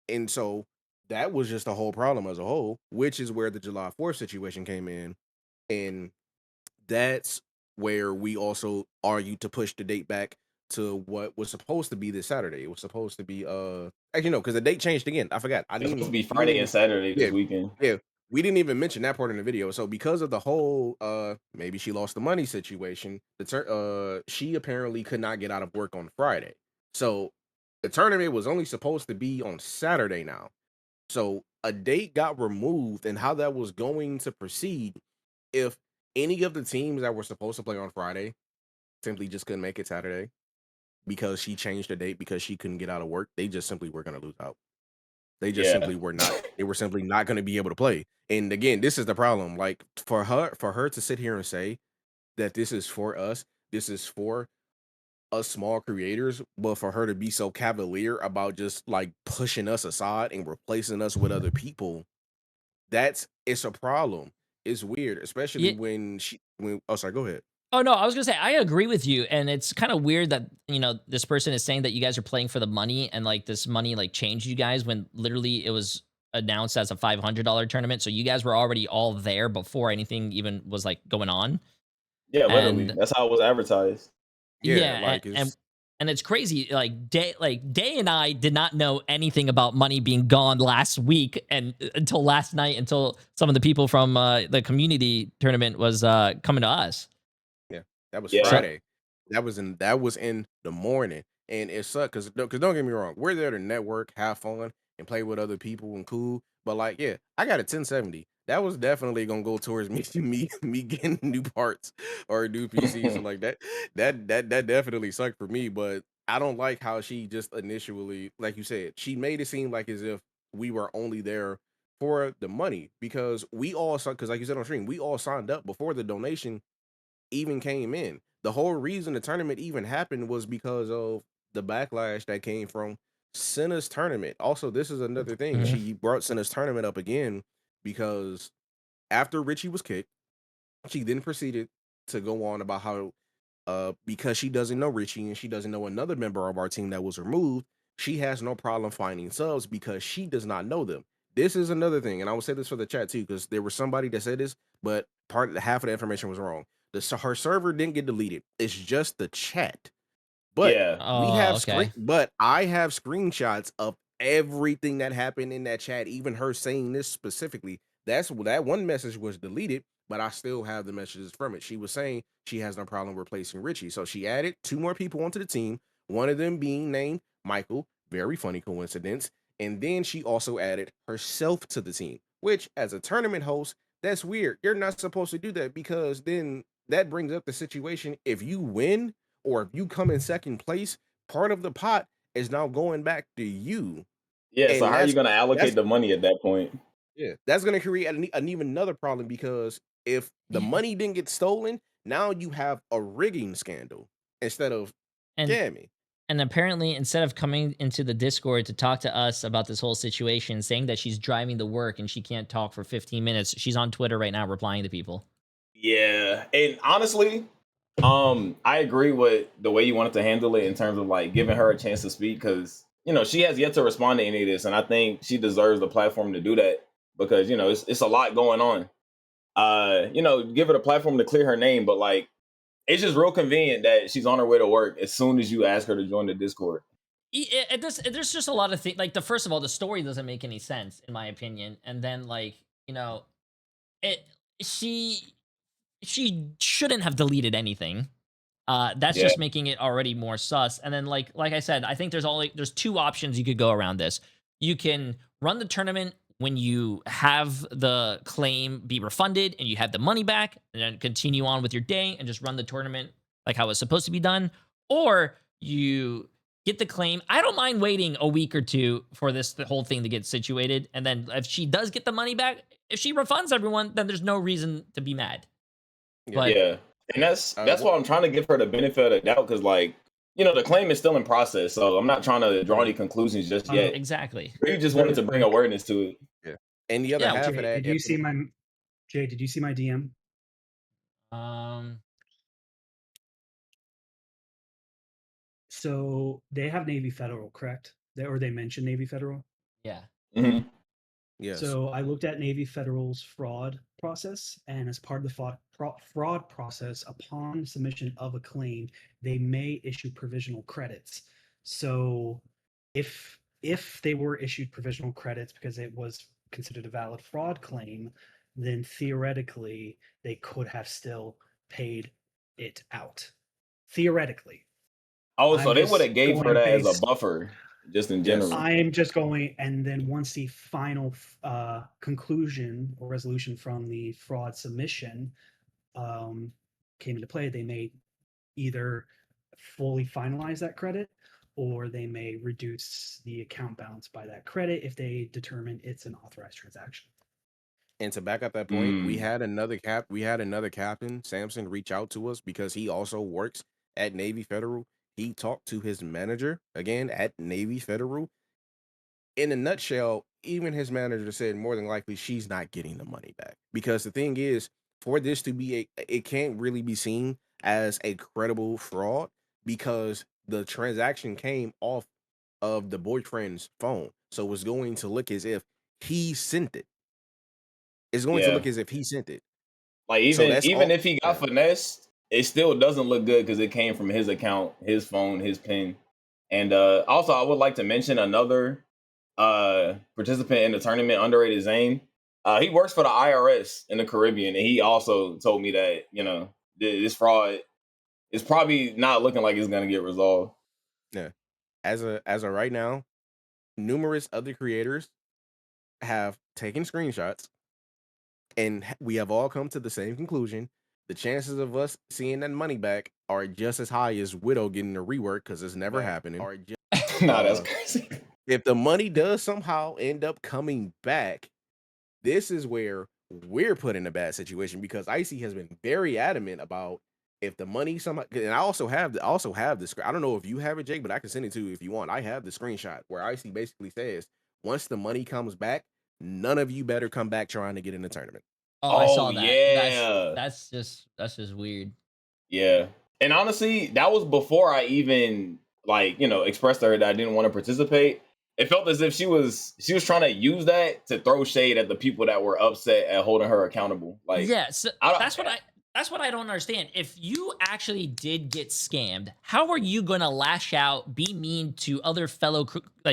And so that was just a whole problem as a whole, which is where the July 4th situation came in. And that's where we also argued to push the date back to what was supposed to be this Saturday. It was supposed to be actually no, because the date changed again. I forgot. It's supposed to be We didn't Friday even and Saturday yeah, this weekend. yeah. We didn't even mention that part in the video. So because of the whole maybe she lost the money situation, she apparently could not get out of work on Friday. So the tournament was only supposed to be on Saturday now. So a date got removed, and how that was going to proceed if any of the teams that were supposed to play on Friday simply just couldn't make it Saturday because she changed the date because she couldn't get out of work, they just simply were going to lose out. They just Yeah. simply were not. They were simply not going to be able to play. And again, this is the problem. Like for her to sit here and say that this is for us, this is for us small creators, but for her to be so cavalier about just like pushing us aside and replacing us with other people, it's a problem. It's weird, especially Yeah. when oh sorry, go ahead. Oh no, I was gonna say I agree with you, and it's kind of weird that this person is saying that you guys are playing for the money, and like this money like changed you guys when literally it was announced as a $500 tournament, so you guys were already all there before anything even was like going on, Yeah, literally. and That's how it was advertised. Yeah, yeah, like and it's crazy. Day and I did not know anything about money being gone last week, and until last night, until some of the people from the community tournament was coming to us. yeah, that was Yeah. So Friday. That was in the morning, and it sucked because don't get me wrong, we're there to network, have fun, and play with other people and cool. But like, yeah, I got a 1070. That was definitely gonna go towards me me getting new parts or new PCs. So like that definitely sucked for me. But I don't like how she just initially, like you said, she made it seem like as if we were only there for the money because we all because like you said on stream, we all signed up before the donation even came in. The whole reason the tournament even happened was because of the backlash that came from Senna's tournament. Also, this is another thing. mhm. She brought Senna's tournament up again because after Richie was kicked, she then proceeded to go on about how because she doesn't know Richie and she doesn't know another member of our team that was removed, she has no problem finding subs because she does not know them. This is another thing, and I will say this for the chat too, because there was somebody that said this, but half of the information was wrong. Her server didn't get deleted. It's just the chat. But Yeah. Oh, okay. but I have screenshots of everything that happened in that chat, even her saying this specifically. That one message was deleted, but I still have the messages from it. She was saying she has no problem replacing Richie. So she added 2 more people onto the team, one of them being named Michael, very funny coincidence. And then she also added herself to the team, which as a tournament host, that's weird. You're not supposed to do that because then that brings up the situation. If you win, or if you come in second place, part of the pot is now going back to you. Yeah. So And how are you that's gonna that's allocate the money at that point? yeah, that's gonna create an even another problem because if the Yeah, money didn't get stolen, now you have a rigging scandal instead of and scamming. and apparently instead of coming into the Discord to talk to us about this whole situation, saying that she's driving to work and she can't talk for 15 minutes, she's on Twitter right now replying to people. Yeah. And honestly, I agree with the way you wanted to handle it in terms of like giving her a chance to speak because she has yet to respond to any of this, and I think she deserves the platform to do that because it's a lot going on. Give her the platform to clear her name, but like it's just real convenient that she's on her way to work as soon as you ask her to join the Discord. There's just a lot of things. Like first of all, the story doesn't make any sense in my opinion, and then it she she shouldn't have deleted anything. That's Yeah. just making it already more sus. And then like I said, I think there's 2 options you could go around this. You can run the tournament when you have the claim be refunded and you have the money back, and then continue on with your day and just run the tournament like how it's supposed to be done. Or you get the claim. I don't mind waiting a week or 2 for the whole thing to get situated. And then if she does get the money back, if she refunds everyone, then there's no reason to be mad. Yeah. But Yeah. And that's What why I'm trying to give her the benefit of the doubt because like the claim is still in process, so I'm not trying to draw any conclusions just yet. exactly. You just wanted Really to bring quick, awareness to it. yeah. And the other Yeah. half of Jay, that, did you see my Jay? Did you see my DM? Um So they have Navy Federal, correct? Or they mentioned Navy Federal. yeah. Mhm. Yes. So I looked at Navy Federal's fraud process, and as part of the fraud process, upon submission of a claim, they may issue provisional credits. So if they were issued provisional credits because it was considered a valid fraud claim, then theoretically they could have still paid it out. Theoretically. Oh, I'm so they would just have gave her going that as a based buffer, just in Yes. general. I'm just going, and then once the final conclusion or resolution from the fraud submission came into play, they may either fully finalize that credit or they may reduce the account balance by that credit if they determine it's an authorized transaction. And to back up that point, we Mm. had another captain, Samson, reach out to us because he also works at Navy Federal. He talked to his manager again at Navy Federal. In a nutshell, even his manager said more than likely she's not getting the money back. Because the thing is, for this to be it can't really be seen as a credible fraud because the transaction came off of the boyfriend's phone. So it's going to look as if he sent it. It's going to Yeah. look as if he sent it. Like So even that's even all. if he got Yeah. finessed, it still doesn't look good because it came from his account, his phone, his pin. And also I would like to mention another participant in the tournament, Underrated Zane. He works for the IRS in the Caribbean, and he also told me that, you know, this fraud is probably not looking like it's gonna get resolved. Yeah. As of right now, numerous other creators have taken screenshots, and we have all come to the same conclusion. The chances of us seeing that money back are just as high as Widow getting a rework because it's never happening. Nah, that's crazy. If the money does somehow end up coming back, this is where we're put in a bad situation because Icy has been very adamant about if the money somehow. And I also have the I don't know if you have it, Jake, but I can send it to you if you want. I have the screenshot where Icy basically says once the money comes back, none of you better come back trying to get in the tournament. Oh, I Oh saw that. yeah. That's just weird. Yeah. And honestly, that was before I even like, you know, expressed to her that I didn't want to participate. It felt as if she was trying to use that to throw shade at the people that were upset at holding her accountable. Like, Yeah, so I don't, that's what I don't understand. If you actually did get scammed, how are you going to lash out, be mean to other fellow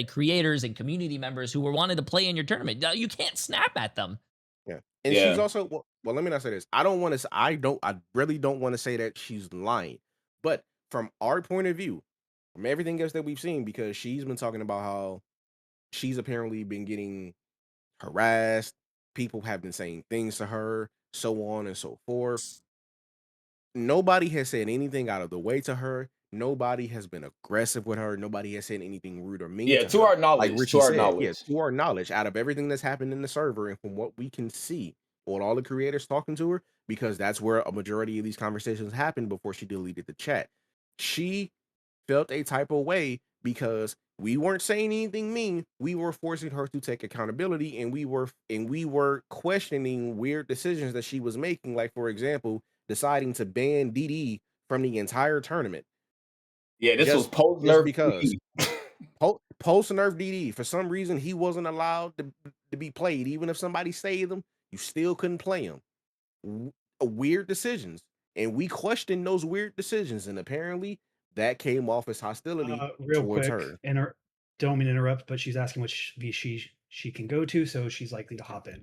creators and community members who were wanted to play in your tournament? You can't snap at them. Yeah. And she's yeah. also well, let me not say this. I really don't want to say that she's lying. But from our point of view, from everything else that we've seen, because she's been talking about how she's apparently been getting harassed, people have been saying things to her, so on and so forth. Nobody has said anything out of the way to her. Nobody has been aggressive with her. Nobody has said anything rude or mean Yeah, to to her. our Like knowledge, Richie to our said, yeah, knowledge. to our knowledge, out of everything that's happened in the server and from what we can see on all the creators talking to her, because that's where a majority of these conversations happened before she deleted the chat. She felt a type of way because we weren't saying anything mean. We were forcing her to take accountability, and we were questioning weird decisions that she was making. Like, for example, deciding to ban DD from the entire tournament. Yeah, this was Just post just nerf. because post nerf DD, for some reason he wasn't allowed to be played. Even if somebody saved him, you still couldn't play him. Weird decisions, and we questioned those weird decisions, and apparently that came off as hostility Real towards quick, her. don't mean to interrupt, but she's asking which VC she can go to, so she's likely to hop in.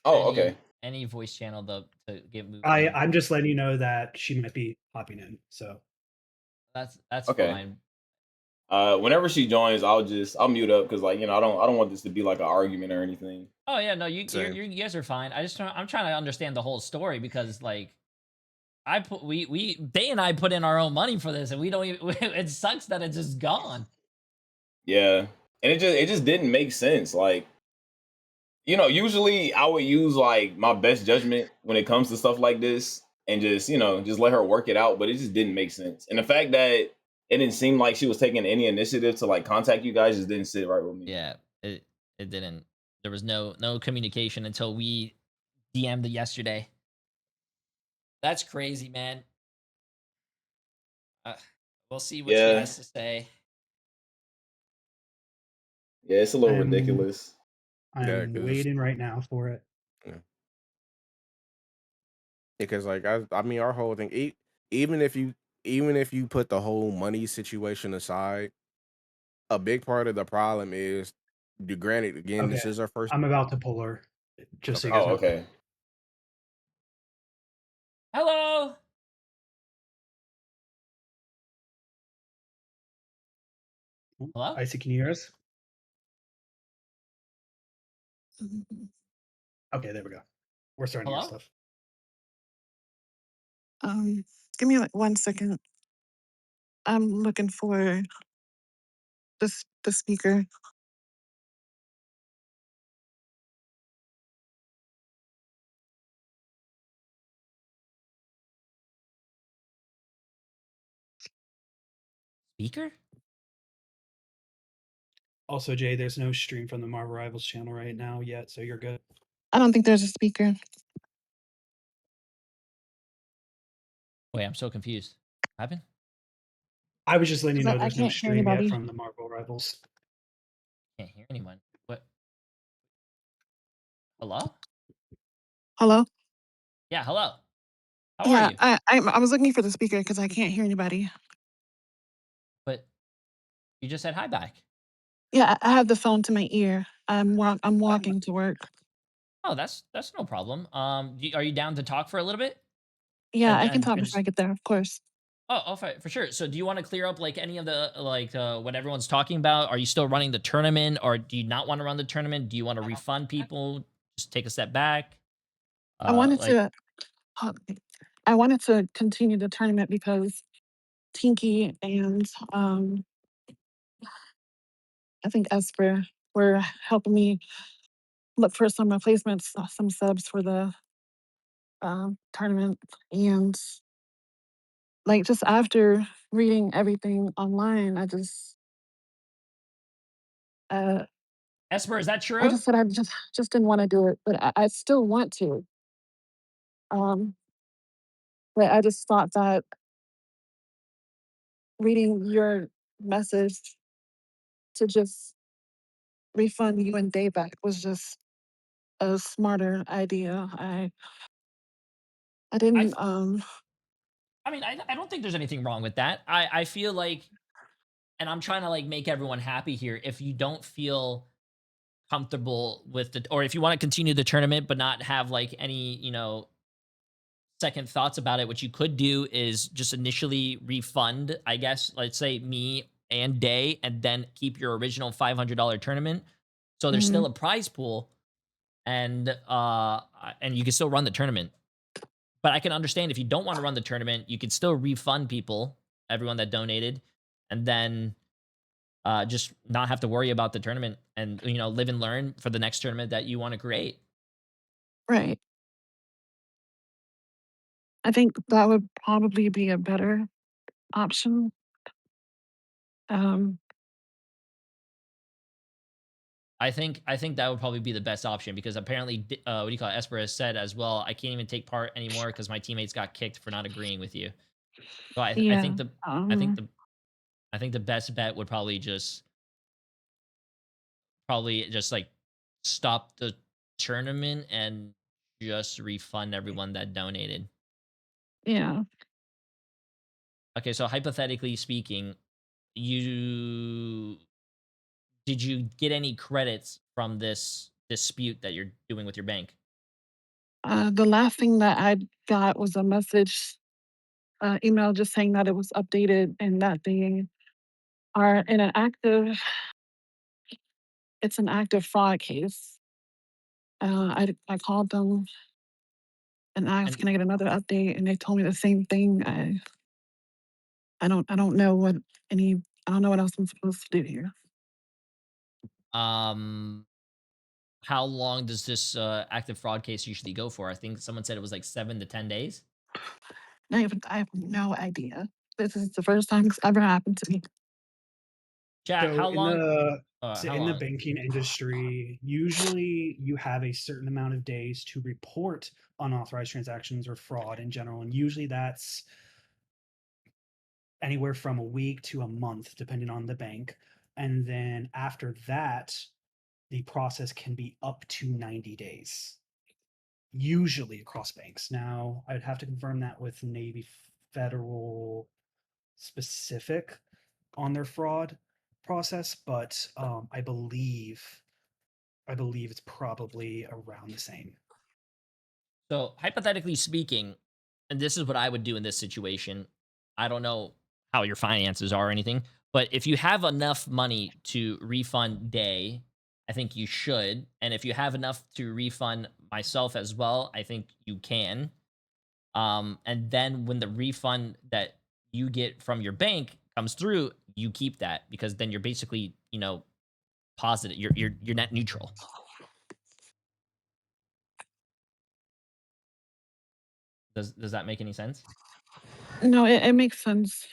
Oh, okay. Any voice channel to get moved. I'm just letting you know that she might be hopping in. So That's Okay. fine. Whenever she joins, I'll mute up because, like, you know, I don't want this to be like an argument or anything. Oh yeah, no, Same. you guys are fine. I'm trying to understand the whole story because like Day and I put in our own money for this and we don't even it sucks that it's just gone. Yeah. And it just didn't make sense. Like, you know, usually I would use like my best judgment when it comes to stuff like this and just, you know, just let her work it out, but it just didn't make sense. And the fact that it didn't seem like she was taking any initiative to like contact you guys just didn't sit right with me. Yeah, it didn't. There was no communication until we DM'd yesterday. That's crazy, man. We'll see what she Yeah. has to say. Yeah, it's a little I'm ridiculous. Yeah, I'm because waiting right now for it. like I mean our whole thing, even if you even if you put the whole money situation aside, a big part of the problem is, granted, again, Okay, this is our first. I'm about to pull her, just so Okay. you guys Oh, know. okay. Hello. Hello. Icy, can you hear us? Okay, there we go. We're starting to hear Hello. stuff. Um, give me like 1 second. I'm looking for the speaker. Speaker. Also, Jay, there's no stream from the Marvel Rivals channel right now yet, so you're good. I don't think there's a speaker. Wait, I'm so confused. What happened? I was just letting you 'Cause know I there's no can't hear stream yet anybody. from the Marvel Rivals. Can't hear anyone. What? Hello? Hello? Yeah, hello. How are Yeah, you? I was looking for the speaker because I can't hear anybody. But you just said hi back. Yeah, I have the phone to my ear. I'm walking to work. Oh, that's no problem. Are you down to talk for a little bit? Yeah, I can And talk before I just get there, of course. for sure. So do you want to clear up like any of the what everyone's talking about? Are you still running the tournament, or do you not want to run the tournament? Do you want to refund people? Just take a step back. I wanted Like to uh, I wanted to continue the tournament because Tinky and I think Esper were helping me look for some replacements, some subs for the tournament. And like just after reading everything online, uh, Esper, is that I true? just said I just didn't want to do it, but I still want to. Um, but I just thought that reading your message to just refund you and Dave back was just a smarter idea. I I didn't I mean, I don't think there's anything wrong with that. I feel like, and I'm trying to like make everyone happy here. If you don't feel comfortable with the, or if you want to continue the tournament but not have like any, second thoughts about it, what you could do is just initially refund, I guess, let's say me and Day, and then keep your original $500 tournament. So there's still mhm, a prize pool, and you can still run the tournament. But I can understand if you don't want to run the tournament, you could still refund people, everyone that donated, and then just not have to worry about the tournament, and live and learn for the next tournament that you want to create. right. I think that would probably be a better option. Um, I think that would probably be the best option, because apparently, what do you call it? Esper has said as well, I can't even take part anymore because my teammates got kicked for not agreeing with you. So I yeah. think I think Um, the I think the best bet would probably just like stop the tournament and just refund everyone that donated. yeah. Okay, so hypothetically speaking, you did you get any credits from this dispute that you're doing with your bank? The last thing that I got was a message, email just saying that it was updated and that they are in an active. It's an active fraud case. I called them and asked, And "Can I get another update?" And they told me the same thing. I don't know what any I don't know what else I'm supposed to do here. um how long does this active fraud case usually go for? I think someone said it was like 7 to 10 days. I have no idea. This is the first time it's ever happened to me. Chat, So how in long? the so How in the long? banking industry, usually you have a certain amount of days to report unauthorized transactions or fraud in general, and usually that's anywhere from a week to a month, depending on the bank. And then after that, the process can be up to 90 days, usually across banks. Now, I'd have to confirm that with Navy Federal specific on their fraud process, but I believe it's probably around the same. So hypothetically speaking, and this is what I would do in this situation. I don't know how your finances are or anything, but if you have enough money to refund Day, I think you should. And if you have enough to refund myself as well, I think you can. And then when the refund that you get from your bank comes through, you keep that because then you're basically, positive. You're net neutral. Does that make any sense? No, it makes sense.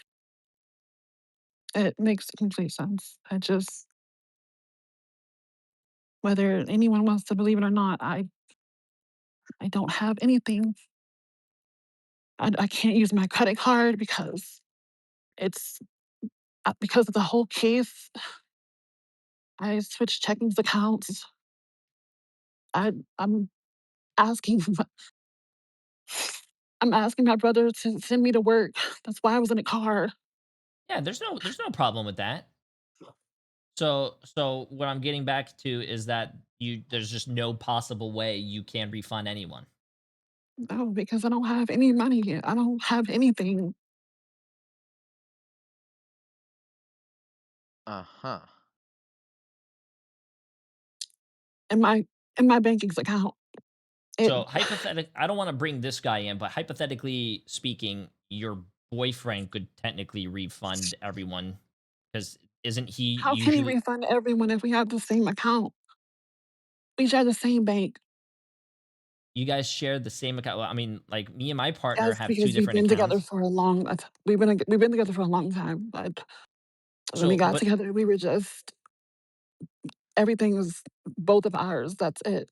It makes complete sense. I just, whether anyone wants to believe it or not, I don't have anything. I can't use my credit card because it's because of the whole case. I switched checking accounts. I'm asking I'm asking my brother to send me to work. That's why I was in a car. Yeah, there's no problem with that. So what I'm getting back to is that there's just no possible way you can refund anyone. No, because I don't have any money. I don't have anything Uh-huh. in my banking's account. It So I don't want to bring this guy in, but hypothetically speaking, your boyfriend could technically refund everyone because isn't he how can he usually refund everyone if we have the same account? We share the same bank. you guys share the same account? Well, I mean, like me and my partner Yes, have two because we've different been together accounts. for a long we've been together for a long time, but when we So, got but together, we were just everything was both of ours. That's it.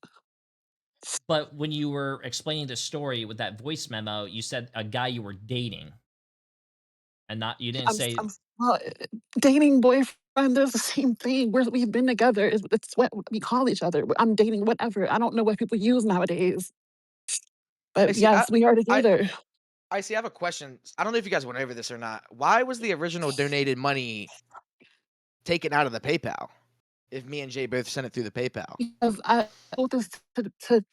but when you were explaining the story with that voice memo, you said a guy you were dating, and not you didn't say. Well, dating boyfriend is the same thing. We've been together. It's what we call each other. I'm dating whatever. I don't know what people use nowadays, I but see. yes, we are I together I see. I have a question. I don't know if you guys went over this or not. Why was the original donated money taken out of the PayPal? If me and Jay both sent it through the PayPal. because I told this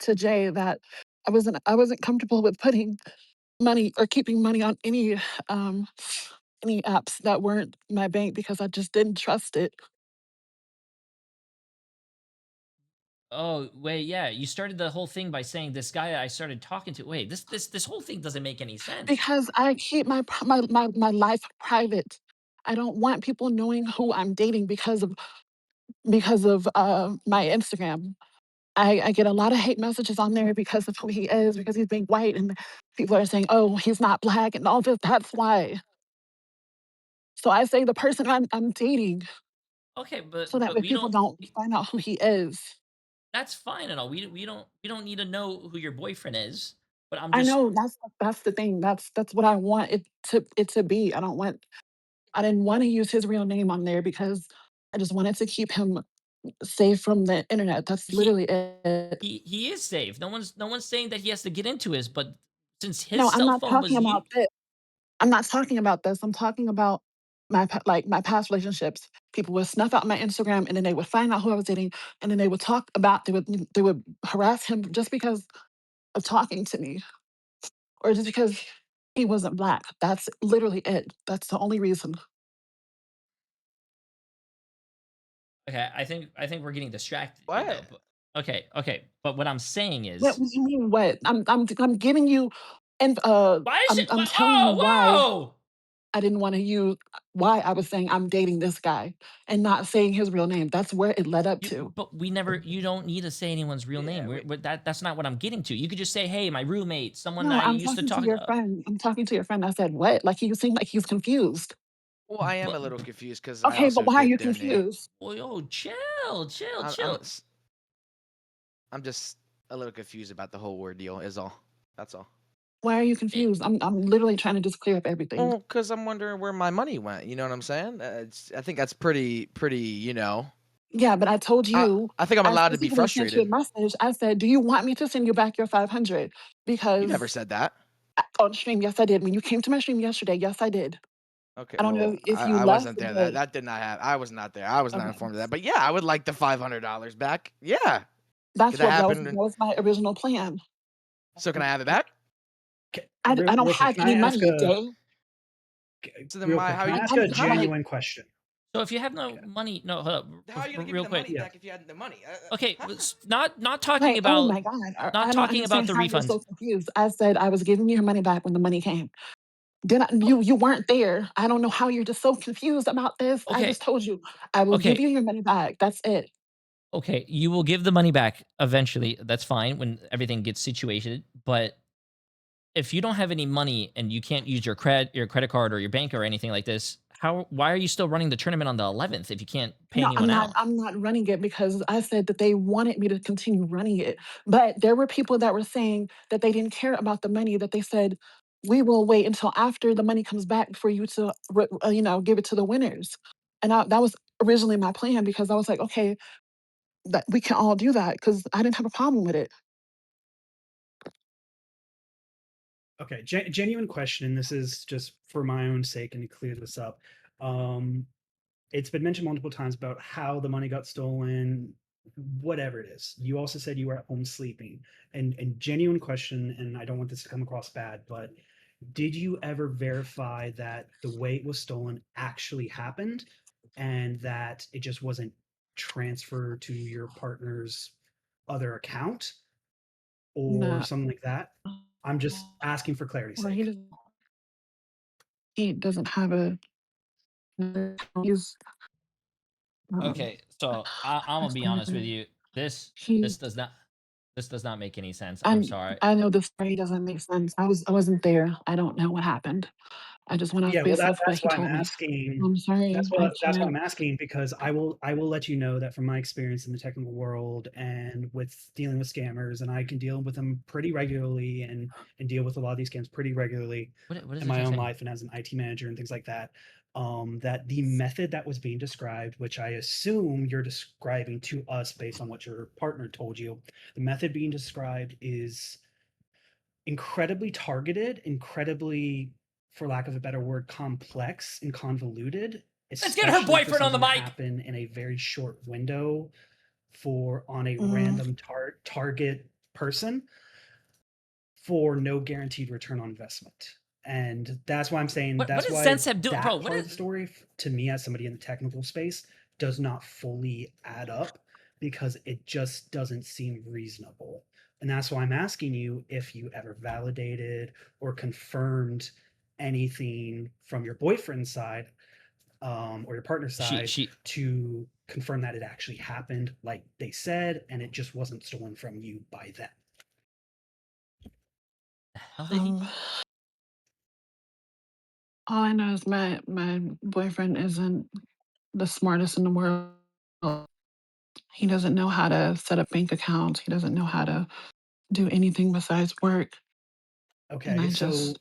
to Jay that I wasn't comfortable with putting money or keeping money on um any apps that weren't my bank because I just didn't trust it. Oh, wait, yeah. You started the whole thing by saying this guy I started talking to. Wait, this whole thing doesn't make any sense. Because I keep my life private. I don't want people knowing who I'm dating because of my Instagram. I get a lot of hate messages on there because of who he is, because he's being white, and people are saying, "Oh, he's not black," and all this. That's why. So I say the person I'm dating, Okay, so that but way we people don't. don't find out who he is. That's fine and all. We don't need to know who your boyfriend is. But I'm I just know that's the thing. That's what I want it to be. I didn't want to use his real name on there because I just wanted to keep him safe from the internet. That's he literally it. he is safe. No one's saying that he has to get into his. But since his No, I'm cell not phone talking was you, about this. I'm not talking about this. I'm talking about my past relationships. People would snuff out my Instagram, and then they would find out who I was dating, and then they would talk about they would harass him just because of talking to me, or just because he wasn't black. That's literally it. That's the only reason. okay, I think we're getting distracted here though. What? But okay. But what I'm saying What is, do you mean? What? I'm giving you, and why is it? I'm telling you Oh, why whoa! I didn't want to use why I was saying I'm dating this guy and not saying his real name. That's where it led up to. But we never. You don't need to say anyone's real name. Yeah. That's not what I'm getting to. You could just say, "Hey, my roommate, someone No, I I'm used to talking to talk." your friend. I'm talking to your friend. I said, what? Like he seemed like he's confused. Well, I am a But little confused because I Okay, but also why are did you donate. confused? well, yo, chill, chill, I'm I'm chill. s- I'm just a little confused about the whole ordeal. Is all. That's all. Why are you It, confused? I'm literally trying to just clear up everything. Well, because I'm wondering where my money went. You know what I'm saying? I think that's pretty. You know. Yeah, but I told you, I think I'm I allowed to be specifically sent you a frustrated. message. I said, "Do you want me to send you back your 500?" You never Because said that. on stream, yes, I did. When you came to my stream yesterday, yes, I did. Okay, I don't know well, if you I left, wasn't there. but That did not happen. I was not there. I was not okay. informed of that. But yeah, I would like the $500 back. Yeah. Could That's that what that happen? was my original plan. So can I have it back? I don't Real quick, have can I any ask money, a Day. So then real why? quick? How are Can I you? ask I'm a not like genuine question? So if you have no money, no, hold up, How are you gonna give me real the quick. money Yeah. back if you had the money? Okay, How? not talking like, oh about my God. not I don't talking about understand the how you're refunds. so confused. I said I was giving you your money back when the money came. You weren't there. I don't know how you're just so confused about this. I Okay, just told you I will give okay, you your money back. That's it. okay. You will give the money back eventually. That's fine when everything gets situated. But if you don't have any money and you can't use your credit card or your bank or anything like this, why are you still running the tournament on the 11th if you can't pay No, anyone out? I'm not running it because I said that they wanted me to continue running it. But there were people that were saying that they didn't care about the money, that they said, we will wait until after the money comes back for you to, give it to the winners. And that was originally my plan because I was like, okay, that we can all do that because I didn't have a problem with it. Okay, genuine question, and this is just for my own sake and to clear this up. Um, it's been mentioned multiple times about how the money got stolen, whatever it is. You also said you were at home sleeping, and genuine question, and I don't want this to come across bad, but did you ever verify that the way it was stolen actually happened, and that it just wasn't transferred to your partner's other account or No, something like that? I'm just asking for clarity's well, sake. he doesn't have a. He's Okay, so I'm gonna be honest with you. This he this does not this does not make any sense. I'm And sorry. I know this story doesn't make sense. I wasn't there. I don't know what happened. I just went off Yeah, well, based off what that's he why I'm told me. asking. I'm sorry, I That's why I'm can't. asking because I will let you know that from my experience in the technical world and with dealing with scammers, and I can deal with them pretty regularly and deal with a lot of these scams pretty regularly What is in it my you're own saying? life and as an IT manager and things like that. That the method that was being described, which I assume you're describing to us based on what your partner told you, the method being described is incredibly targeted, incredibly, for lack of a better word, complex and convoluted, Let's get her especially for boyfriend on the something to mic. happen in a very short window for on a Mm, random target person for no guaranteed return on investment. And that's why I'm saying What that's does why sense have do, bro? that What part of is? the story to me as somebody in the technical space does not fully add up because it just doesn't seem reasonable. And that's why I'm asking you if you ever validated or confirmed anything from your boyfriend's side or your partner's side She to confirm that it actually happened like they said and it just wasn't stolen from you by them. the hell did he? um, all I know is my boyfriend isn't the smartest in the world. He doesn't know how to set up bank accounts. He doesn't know how to do anything besides work. And Okay, I so just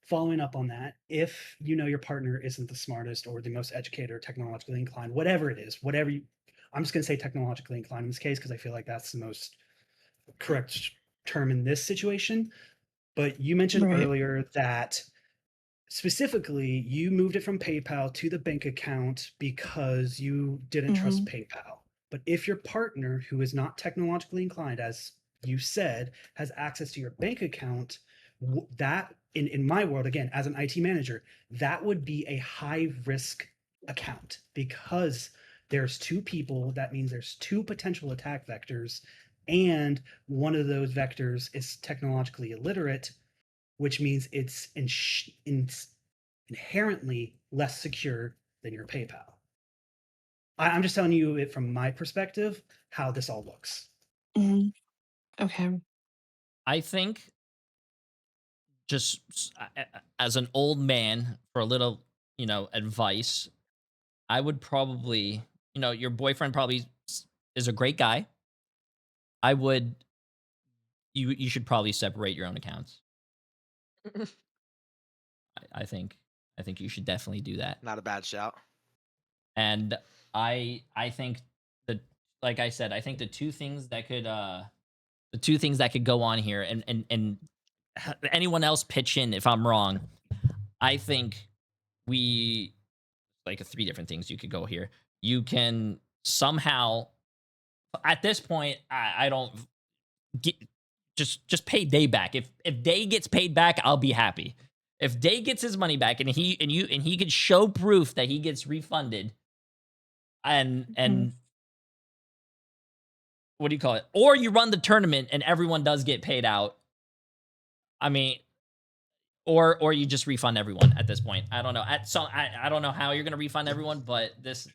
following up on that, if you know your partner isn't the smartest or the most educated or technologically inclined, whatever it is, whatever you, I'm just going to say technologically inclined in this case because I feel like that's the most correct term in this situation. But you mentioned right. earlier that specifically you moved it from PayPal to the bank account because you didn't trust Hmm. PayPal. But if your partner, who is not technologically inclined, as you said, has access to your bank account, that in my world, again, as an IT manager, that would be a high risk account because there's two people. That means there's two potential attack vectors, and one of those vectors is technologically illiterate, which means it's inherently less secure than your PayPal. I'm just telling you it from my perspective how this all looks. Hmm. Okay. I think just as an old man for a little, advice, I would probably, your boyfriend probably is a great guy. I would you should probably separate your own accounts. I think you should definitely do that. Not a bad shout. And I think like I said, I think the two things that could go on here, and anyone else pitch in if I'm wrong. I think we like three different things you could go here. You can somehow, at this point, I don't get, just pay Day back. If Day gets paid back, I'll be happy. If Day gets his money back and he could show proof that he gets refunded, and what do you call it? Or you run the tournament and everyone does get paid out. I mean, or you just refund everyone at this point. I don't know. I don't know how you're gonna refund everyone, but this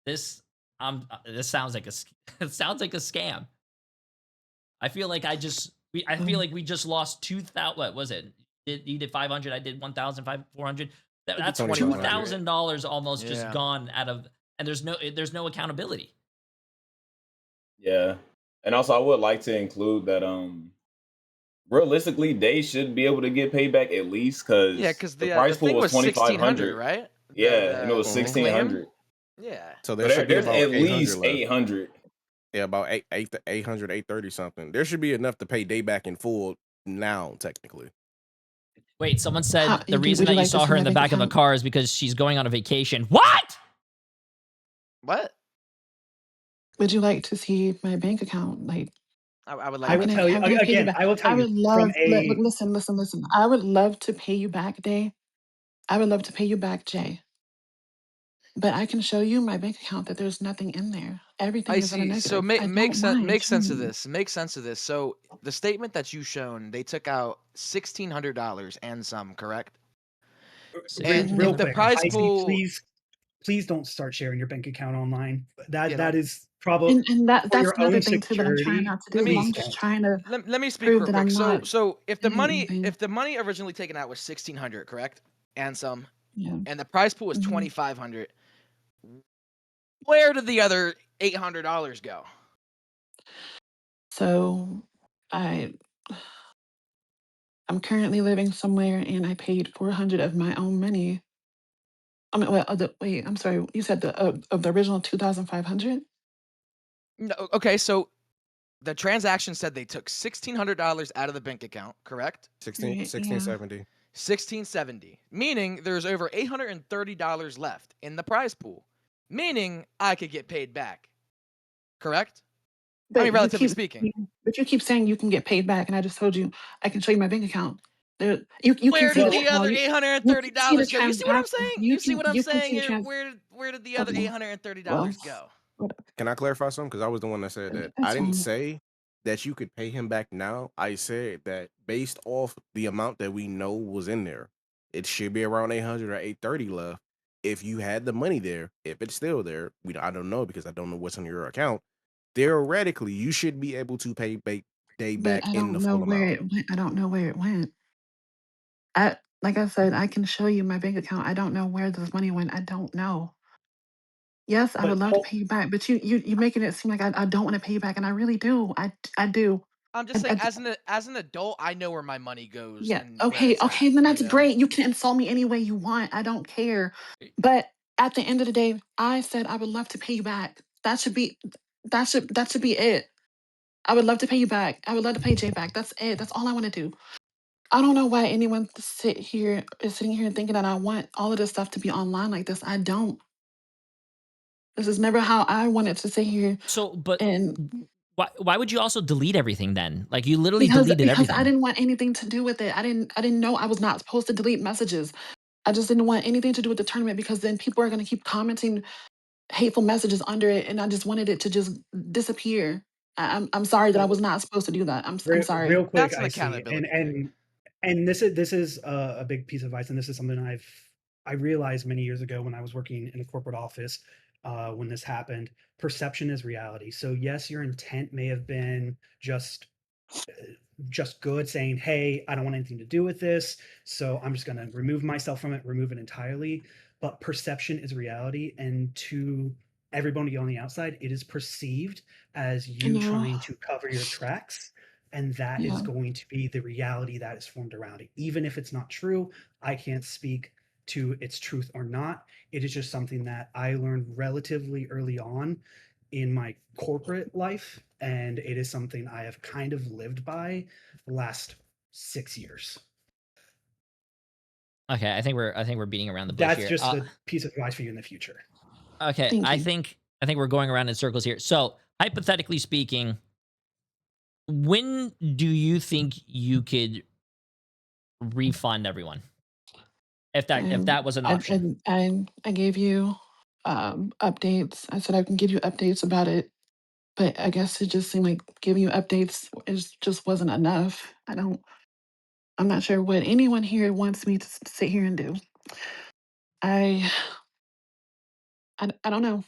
this sounds like it sounds like a scam. I feel like I feel like we just lost 2,000. What was it? You did 500. I did 1,400. That's $2,000 almost just gone out of, and there's no accountability. Yeah, and also I would like to include that realistically, they should be able to get paid back at least because the price pool thing was 2,500, right? Yeah, and it was 1,600. Yeah. So there's at least 800. Yeah, about 800, 830 something. There should be enough to pay Day back in full now, technically. Wait, someone said the reason that you saw her in the back of a car is because she's going on a vacation. What? What? Would you like to see my bank account? Like, I would like. I will tell you again. I will tell you. I would love. Listen. I would love to pay you back, Day. I would love to pay you back, Jay. But I can show you my bank account that there's nothing in there. Everything is in a negative. So make sense of this. Make sense of this. So the statement that you shown, they took out $1,600 and some, correct? And real quick, the prize pool. Please don't start sharing your bank account online. That is probably and that's your another own thing too that I'm trying security. not to do. I'm just trying to let me speak prove real that quick. I'm not So if the doing money anything. originally taken out was 1,600, correct, and some, Yeah. and the prize pool was 2,500, where did the other $800 go? So I'm currently living somewhere, and I paid 400 of my own money. I mean, wait, I'm sorry. You said of the original 2,500. No, okay, so the transaction said they took $1,600 out of the bank account, correct? 1670. 1670, meaning there's over $830 left in the prize pool, meaning I could get paid back, correct? I mean, relatively speaking. But you keep saying you can get paid back, and I just told you I can show you my bank account. You can see Where did the other $830 go? You see what I'm saying? You see what I'm saying here? Where did the other $830 go? Can I clarify something? Because I was the one that said that. I didn't say that you could pay him back now. I said that based off the amount that we know was in there, it should be around 800 or 830 left. If you had the money there, if it's still there, I don't know because I don't know what's on your account. Theoretically, you should be able to pay Day back in the full amount. I don't know where it went. Like I said, I can show you my bank account. I don't know where this money went. I don't know. Yes, I would love to pay you back, but you're making it seem like I don't want to pay you back, and I really do. I do. I'm just saying, as an adult, I know where my money goes. Yeah. And Okay. Then that's great. You can insult me any way you want. I don't care. But at the end of the day, I said I would love to pay you back. That should be it. I would love to pay you back. I would love to pay Jay back. That's it. That's all I want to do. I don't know why anyone is sitting here and thinking that I want all of this stuff to be online like this. I don't. This is never how I wanted to sit here. So, but and why would you also delete everything then? Like you literally because deleted everything. I didn't want anything to do with it. I didn't know I was not supposed to delete messages. I just didn't want anything to do with the tournament because then people are going to keep commenting hateful messages under it, and I just wanted it to just disappear. I'm sorry that I was not supposed to do that. I'm sorry. Real quick, That's an I see. accountability And this is a big piece of advice, and this is something I realized many years ago when I was working in a corporate office. When this happened, perception is reality. So yes, your intent may have been just good, saying, hey, I don't want anything to do with this, so I'm just going to remove myself from it, remove it entirely. But perception is reality, and to everybody on the outside, it is perceived as you trying to cover your tracks, and that is going to be the reality that is formed around it. Even if it's not true, I can't speak to its truth or not. It is just something that I learned relatively early on in my corporate life, and it is something I have kind of lived by the last 6 years. Okay, I think we're beating around the bush That's here. just a piece of advice for you in the future. Okay, Thank I you. think we're going around in circles here. So, hypothetically speaking, when do you think you could refund everyone? If that was an option. I gave you updates. I said I can give you updates about it, but I guess it just seemed like giving you updates just wasn't enough. I'm not sure what anyone here wants me to sit here and do. I I don't know.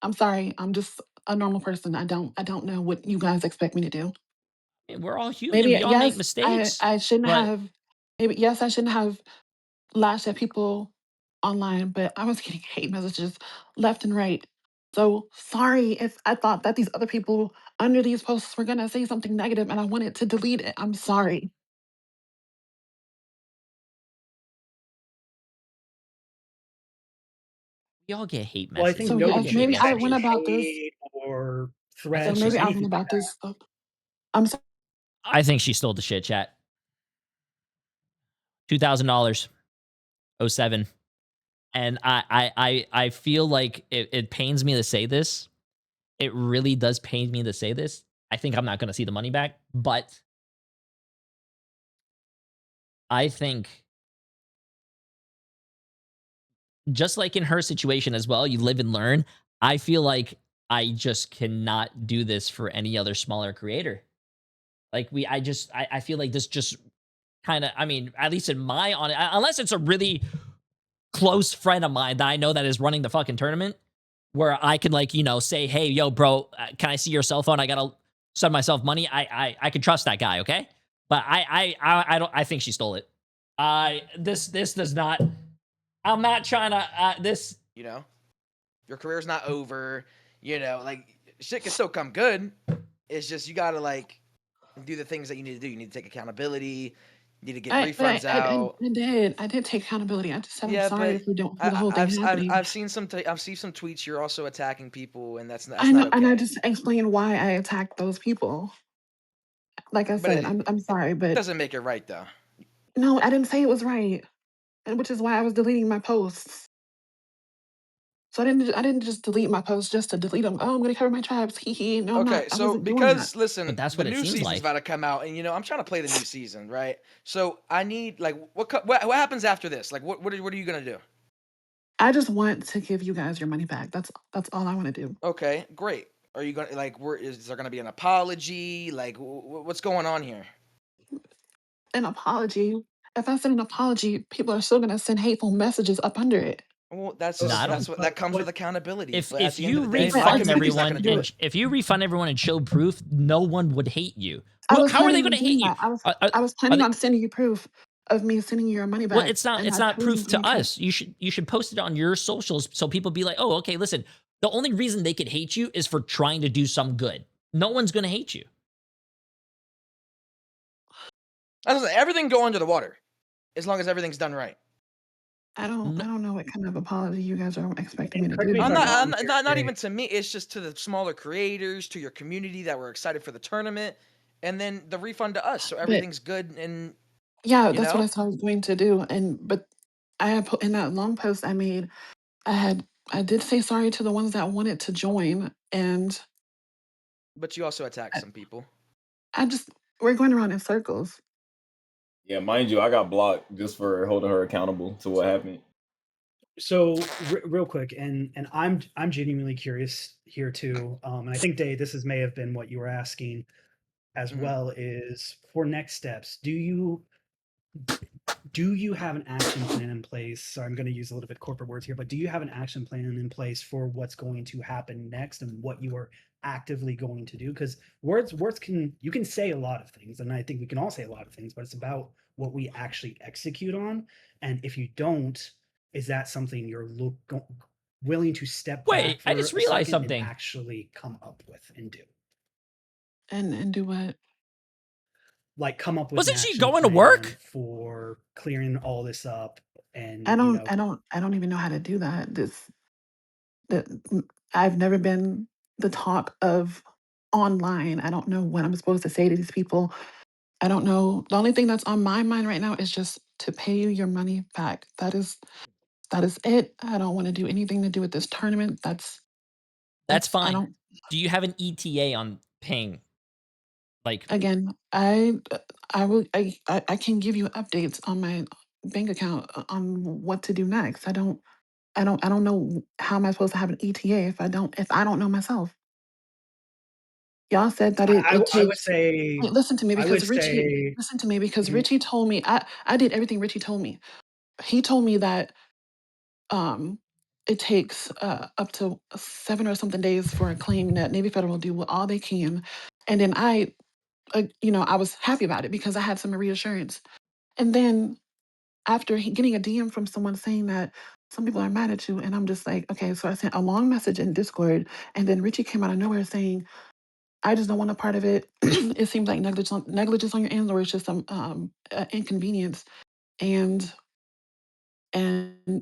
I'm sorry. I'm just a normal person. I don't know what you guys expect me to do. We're all human. Maybe We all make yes, mistakes. I shouldn't But have. Maybe yes, I shouldn't have lashed at people online, but I was getting hate messages left and right. So sorry if I thought that these other people under these posts were gonna say something negative and I wanted to delete it. I'm sorry. we all get hate Well, I think messages. So We all nobody yes, get should hate maybe get I any went messages. about this. hate or I So think threats she or maybe I stole went anything like about that. this. I'm sorry. I think she stole the shit, chat. $2,000. 07. And I feel like it pains me to say this. It really does pain me to say this. I think I'm not gonna see the money back, but I think just like in her situation as well, you live and learn. I feel like I just cannot do this for any other smaller creator. Like I feel like this just kind of, I mean, at least in my on unless it's a really close friend of mine that I know that is running the fucking tournament, where I can like, say, hey, yo, bro, can I see your cell phone? I gotta send myself money. I can trust that guy, okay? But I don't. I think she stole it. This does not. I'm not trying to. This. You know, your career's not over. You know, like shit can still come good. It's just you gotta like do the things that you need to do. You need to take accountability. You need to get refunds out. I did take accountability. I just said I'm Yeah, sorry but for don't for the whole thing happening. I've seen I've seen some tweets. You're also attacking people, and I that's not know, and I okay. just explained why I attacked those people. Like I But said, it I'm sorry, but doesn't make it right though. no, I didn't say it was right, and which is why I was deleting my posts. So I didn't just delete my posts just to delete them. Oh, I'm gonna cover my tracks. Hee hee. No, I'm not. Okay, I so wasn't doing that. because listen, But that's the what it new seems season's like. about to come out, and I'm trying to play the new season, right? So I need like what happens after this? Like what are you gonna do? I just want to give you guys your money back. That's all I want to do. Okay, great. Are you gonna like is there gonna be an apology? Like what's going on here? An apology. If I send an apology, people are still gonna send hateful messages up under it. Well, that's No, I just don't. that's what But that comes with accountability. But at If the end of you the day, my refund I community's not everyone gonna do just it. if you refund everyone and show proof, no one would hate you. I Well, was how are they planning going on to hate doing you? that. Are I was are planning they, on sending you proof of me sending you your money well, back, and it's I not told proof you in to the chat. us. You should post it on your socials so people be like, oh, okay, listen. The only reason they could hate you is for trying to do some good. No one's going to hate you. Everything go under the water, as long as everything's done right. I No, don't know what kind of apology you guys are expecting me and to correct do me to if I'm I'm not, you. wrong I'm not, here, not not Jay. even to me. It's just to the smaller creators, to your community that were excited for the tournament, and then the refund to us, so But everything's good. And yeah, you that's what I know, said I was going to do. And but I had put in that long post I made. I had I did say sorry to the ones that wanted to join, and but you also attacked I, some people. I just we're going around in circles. Yeah, mind you, I got blocked just for holding her accountable to what happened. So real quick, and I'm genuinely curious here too. And I think Dave, this is may have been what you were asking as Hmm. well. Is for next steps. Do you have an action plan in place? So I'm going to use a little bit corporate words here, but do you have an action plan in place for what's going to happen next and what you are actively going to do? Because words can you can say a lot of things, and I think we can all say a lot of things, but it's about what we actually execute on. And if you don't, is that something you're willing to step back wait, I for just a realized second and something. actually come up with and do? And do what? Like come up with an Wasn't she action going to plan work? for clearing all this up and I don't even know how to do that. That I've never been the talk of online. I don't know what I'm supposed to say to these people. I don't know. The only thing that's on my mind right now is just to pay you your money back. That is it. I don't want to do anything to do with this tournament. That's I fine. don't. Do you have an ETA on paying? Like, Again, I can give you updates on my bank account on what to do next. I don't know how am I supposed to have an ETA if I don't know myself. Y'all said that it I would takes. say Wait, listen to me I would because Richie. say Listen to me because Mhm. Richie told me I did everything Richie told me. He told me that um it takes up to 7 or something days for a claim that Navy Federal will do all they can, and then I was happy about it because I had some reassurance. And then after getting a DM from someone saying that some people are mad at you, and I'm just like, okay, so I sent a long message in Discord, and then Richie came out of nowhere saying, I just don't want a part of it. It seems like negligence on your end, or it's just some inconvenience, and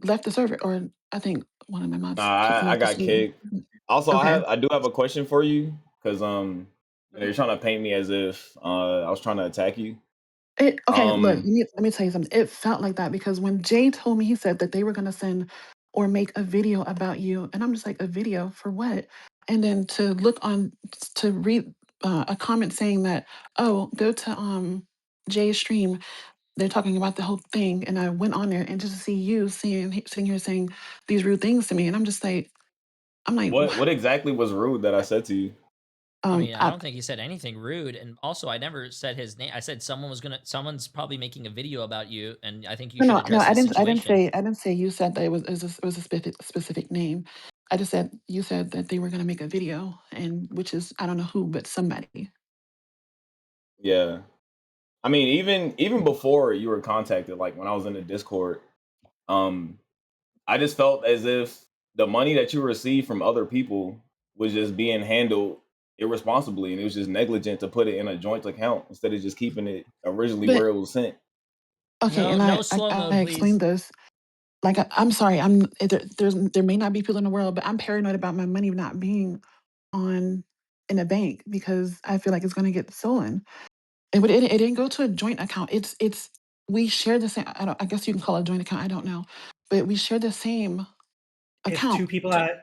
left the server. Or I think one of my Nah, mods kicked me I off the got server. kicked. Also, Okay. I do have a question for you because you're trying to paint me as if I was trying to attack you. Okay, look, Um, let me tell you something. It felt like that because when Jay told me, he said that they were gonna send or make a video about you, and I'm just like, a video for what? And then to read a comment saying that, oh, go to Jay's stream. They're talking about the whole thing, and I went on there and just to see you sitting here saying these rude things to me, and I'm like, what exactly was rude that I said to you? I um, mean, I I, don't think he said anything rude, and also I never said his name. I said someone's probably making a video about you, and I think you should no, address the situation. I didn't say you said that it was a specific name. I just said you said that they were gonna make a video, and which is I don't know who, but somebody. Yeah, I mean, even before you were contacted, like when I was in the Discord, um, I just felt as if the money that you received from other people was just being handled irresponsibly, and it was just negligent to put it in a joint account instead of just keeping it originally But where it was sent. okay, No, and no slow I mo, please. explained this. Like I'm sorry, there may not be people in the world, but I'm paranoid about my money not being on in a bank because I feel like it's gonna get stolen. It didn't go to a joint account. It's we share the same. I guess you can call it a joint account. I don't know, but we share the same account. So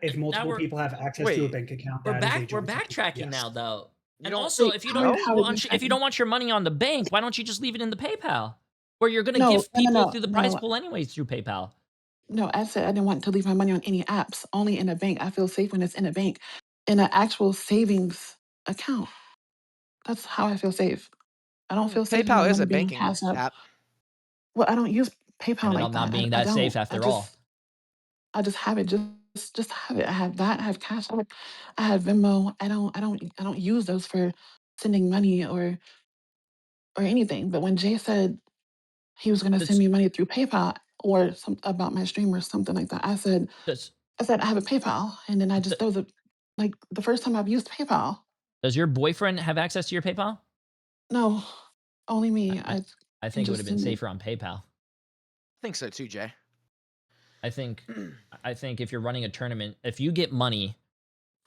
If now multiple people have access to a Wait, bank account, that is a we're joint account. backtracking Yes. now though. you And don't also, Wait, if you don't how are we if you backtracking? don't want your money on the bank, why don't you just leave it in the PayPal? Where you're gonna No, gift people through the prize no. pool anyways through PayPal. No, I said I didn't want to leave my money on any apps, only in a bank. I feel safe when it's in a bank, in an actual savings account. That's how I feel safe. I don't feel safe with my PayPal is money a being banking cashed up. app. Well, I don't use PayPal Ended like up not that. being I that don't. safe after all. I just have it. Just have it. I have that. I have Cash App. I have Venmo. I don't use those for sending money or anything. But when Jay said he was going to send Does me money through PayPal or some about my stream or something like that, does I said I have a PayPal, and then I just that was like the first time I've used PayPal. does your boyfriend have access to your PayPal? No, only I me. I, I I can think it would have just been send it. safer on PayPal. I think so too, Jay. I think I think if you're running a tournament, if you get money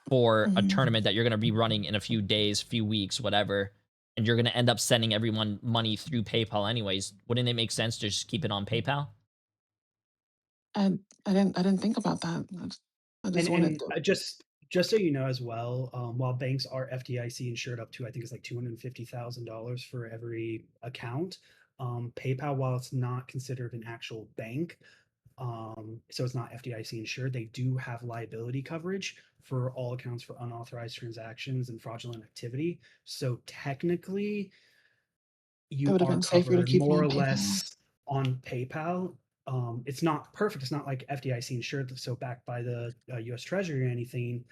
for a Mhm. tournament that you're going to be running in a few days, few weeks, whatever, and you're going to end up sending everyone money through PayPal anyways, wouldn't it make sense to just keep it on PayPal? I didn't think about that. I just wanted And to. just so you know as well, while banks are FDIC insured up to I think it's like $250,000 for every account, PayPal, while it's not considered an actual bank, so it's not FDIC insured, they do have liability coverage for all accounts for unauthorized transactions and fraudulent activity. So technically, It you would have are been safer to covered keep it more on or PayPal. less on PayPal. It's not perfect. It's not like FDIC insured, so backed by the U.S. Treasury or anything.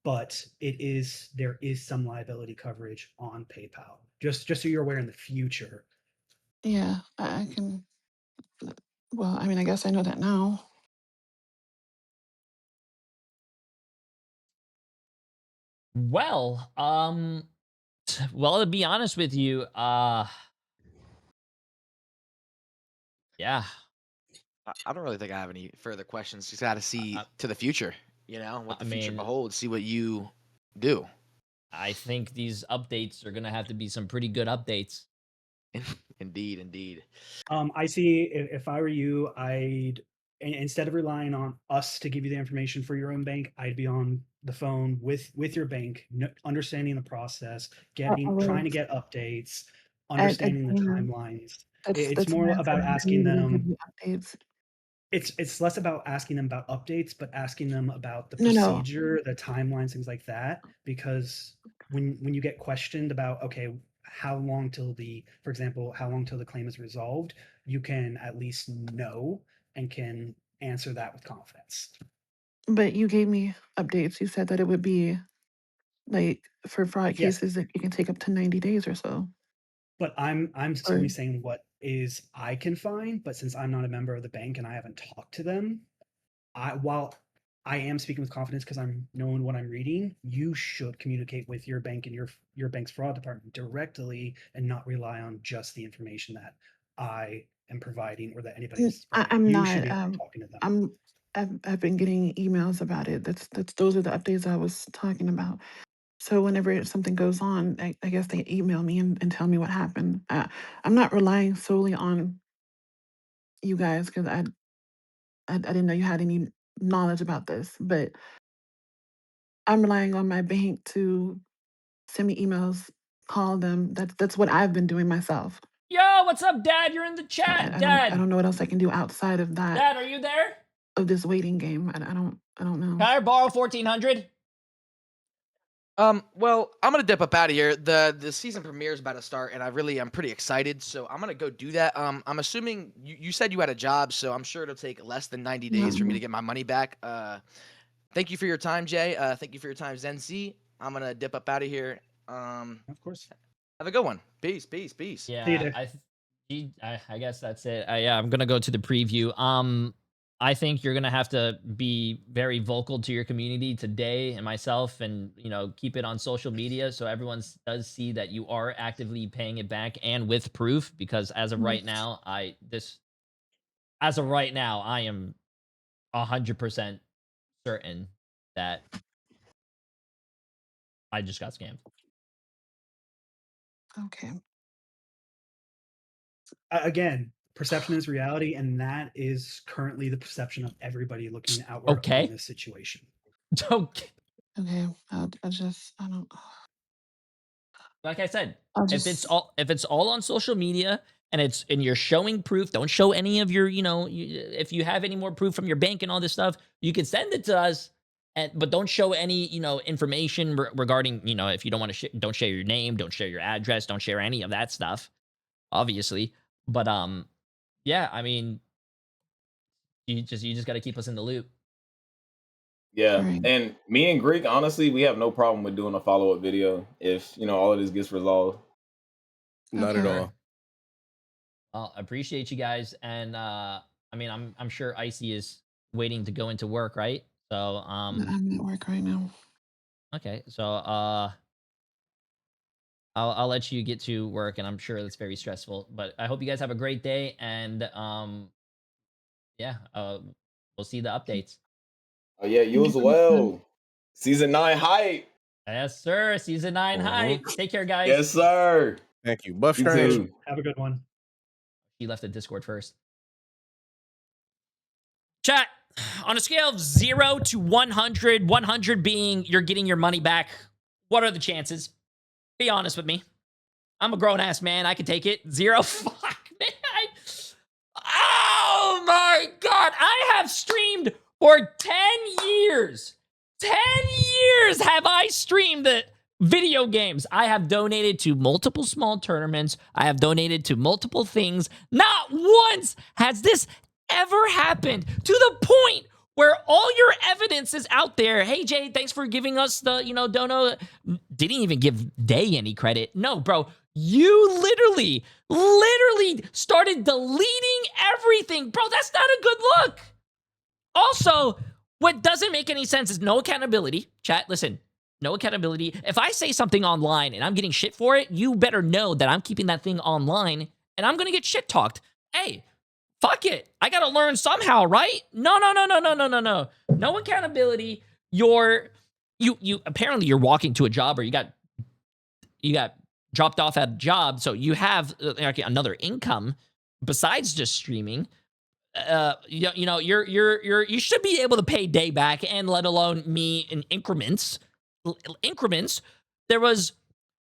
But there is some liability coverage on PayPal. Just so you're aware in the future. Yeah, I can. Well, I mean, I guess I know that now. Well, well, to be honest with you, yeah, I don't really think I have any further questions. Just got to I, see I, to the future. You know what I the future mean, beholds. See what you do. I think these updates are gonna have to be some pretty good updates. Indeed, indeed. I see. If I were you, instead of relying on us to give you the information for your own bank, I'd be on the phone with your bank, understanding the process, I trying to was. get updates, I understanding the can't. timelines. It's That's more not about for asking me to give them. you updates. It's less about asking them about updates, but asking them about the No, no. procedure, the timelines, things like that. Because when you get questioned about, okay, how long till for example, how long till the claim is resolved, you can at least know and can answer that with confidence. But you gave me updates. You said that it would be like for fraud Yes, cases that it can take up to 90 days or so. but I'm Or only saying what is I can find. But since I'm not a member of the bank and I haven't talked to them, while I am speaking with confidence because I'm knowing what I'm reading, you should communicate with your bank and your bank's fraud department directly and not rely on just the information that I am providing or that anybody's providing. I'm You should not. be talking to them. I've been getting emails about it. Those are the updates I was talking about. So whenever something goes on, I guess they email me and tell me what happened. I'm not relying solely on you guys because I didn't know you had any knowledge about this, but I'm relying on my bank to send me emails, call them. That's what I've been doing myself. Yo, what's up, Dad? You're in the So chat, I Dad. don't know what else I can do outside of that Dad, are you there? of this waiting game. I don't know. Can I borrow 1,400? Well, I'm gonna dip up out of here. The season premiere is about to start, and I'm pretty excited. So I'm gonna go do that. I'm assuming you said you had a job, so I'm sure it'll take less than 90 days for me to No, get my money back. Thank you for your time, Jay. Thank you for your time, Zen Z. I'm gonna dip up out of here. Of course. Have a good one. Peace, peace, peace. See you, Yeah, Dave. I guess that's it. Yeah, I'm gonna go to the preview. I think you're gonna have to be very vocal to your community today and myself, and keep it on social media so everyone does see that you are actively paying it back and with proof. Because as of right now, I am 100% certain that I just got scammed. okay. Again, perception is reality, and that is currently the perception of everybody looking outward on Okay. this situation. Okay. Okay. I don't. Like I said, I'll if it's just. all on social media and you're showing proof, don't show any of your, if you have any more proof from your bank and all this stuff, you can send it to us. But don't show any, information regarding, if you don't want to, don't share your name, don't share your address, don't share any of that stuff, obviously. But yeah, I mean, you just got to keep us in the loop. Yeah, Right. and me and Greek, honestly, we have no problem with doing a follow up video if all of this gets resolved. Not at Okay. all. Well, I appreciate you guys, and I mean, I'm sure Icy is waiting to go into work, right? So I'm at work right now. okay, so I'll let you get to work, and I'm sure that's very stressful. But I hope you guys have a great day, and yeah, we'll see the updates. Oh yeah, you Thank you as for listening. well. Season 9 hype. Yes, sir. Season 9 Mhm. hype. Take care, guys. Yes, sir. Thank you. Buff You Strange. too. Have a good one. He left the Discord first. Chat, on a scale of 0 to 100, 100 being you're getting your money back, what are the chances? Be honest with me. I'm a grown ass man. I can take it. 0. Fuck, man. Oh my God. I have streamed for 10 years. 10 years have I streamed the video games. I have donated to multiple small tournaments. I have donated to multiple things. Not once has this ever happened to the point where all your evidence is out there. Hey, Jay, thanks for giving us the, dono. Didn't even give Day any credit. No, bro. You literally started deleting everything. Bro, that's not a good look. Also, what doesn't make any sense is no accountability. Chat, listen, no accountability. If I say something online and I'm getting shit for it, you better know that I'm keeping that thing online and I'm going to get shit talked. Hey, fuck it. I got to learn somehow, right? No. No accountability. you apparently you're walking to a job, or you got dropped off at a job, so you have like another income besides just streaming. You should be able to pay day back, and let alone me in increments. There was,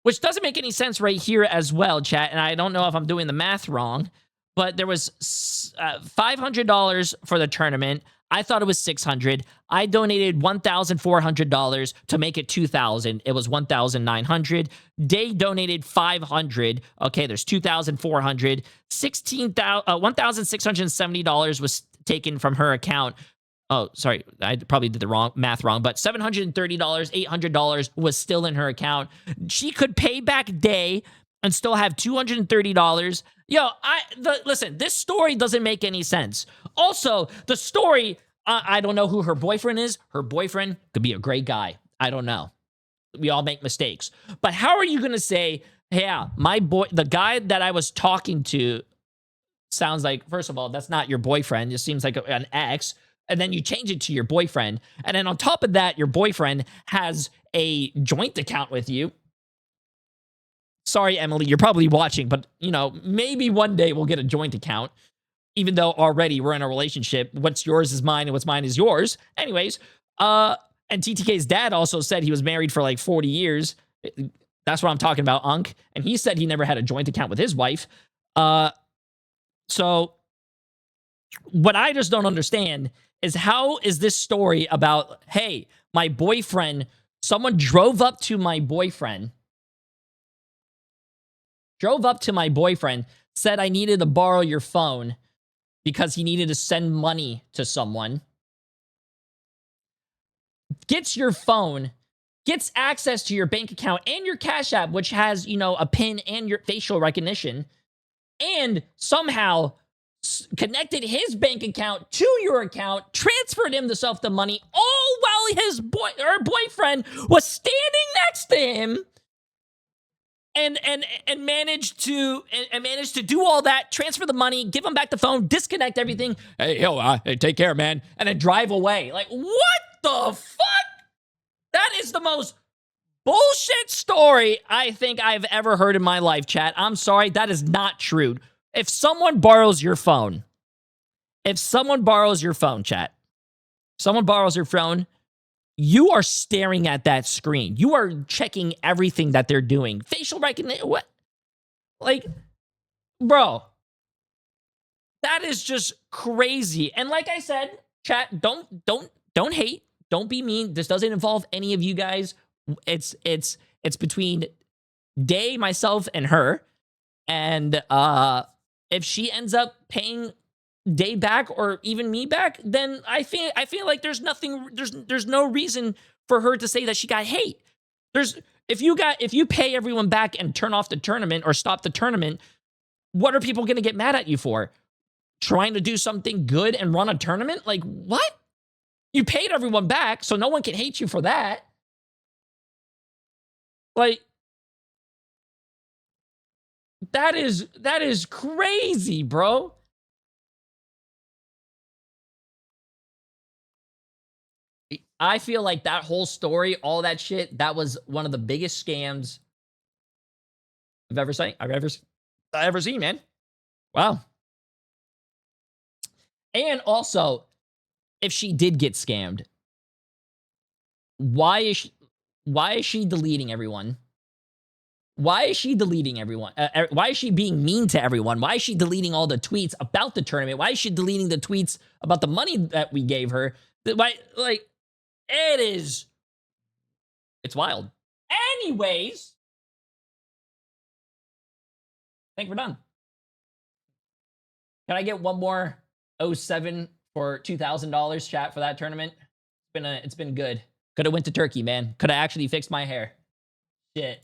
which doesn't make any sense right here as well, chat. And I don't know if I'm doing the math wrong, but there was $500 for the tournament. I thought it was $600. I donated $1,400 to make it $2,000. It was $1,900. Day donated $500. Okay, there's $2,400. $1,670 was taken from her account. Oh, sorry, I probably did the math wrong, but $730, $800 was still in her account. She could pay back Day and still have $230. Yo, listen, this story doesn't make any sense. Also, the story, I don't know who her boyfriend is. Her boyfriend could be a great guy. I don't know. We all make mistakes. But how are you going to say, yeah, the guy that I was talking to sounds like, first of all, that's not your boyfriend. It seems like an ex. And then you change it to your boyfriend. And then on top of that, your boyfriend has a joint account with you. Sorry, Emily, you're probably watching, but, maybe one day we'll get a joint account, even though already we're in a relationship. What's yours is mine, and what's mine is yours. Anyways, and TTK's dad also said he was married for like 40 years. That's what I'm talking about, Unc. And he said he never had a joint account with his wife. So what I just don't understand is, how is this story about, hey, my boyfriend, someone drove up to my boyfriend, said I needed to borrow your phone because he needed to send money to someone, gets your phone, gets access to your bank account and your Cash App, which has, a PIN and your facial recognition, and somehow connected his bank account to your account, transferred himself the money, all while her boyfriend was standing next to him, and managed to do all that, transfer the money, give him back the phone, disconnect everything. Hey, hey, take care, man, and then drive away. Like, what the fuck? That is the most bullshit story I think I've ever heard in my life, chat. I'm sorry, that is not true. If someone borrows your phone, chat, you are staring at that screen. You are checking everything that they're doing. Facial recognition, what? Like, bro, that is just crazy. And like I said, chat, don't hate. Don't be mean. This doesn't involve any of you guys. It's between Day, myself, and her. And if she ends up paying Day back, or even me back, then I feel like there's no reason for her to say that she got hate. If you pay everyone back and turn off the tournament or stop the tournament, what are people going to get mad at you for? Trying to do something good and run a tournament? Like, what? You paid everyone back, so no one can hate you for that. Like, that is crazy, bro. I feel like that whole story, all that shit, that was one of the biggest scams I've ever seen, man. Wow. And also, if she did get scammed, why is she deleting everyone? Why is she deleting everyone? Why is she being mean to everyone? Why is she deleting all the tweets about the tournament? Why is she deleting the tweets about the money that we gave her? Why, like, it's wild. Anyways, I think we're done. Can I get one more 07 for $2,000, chat, for that tournament? It's been good. Could have went to Turkey, man. Could have actually fixed my hair. Shit.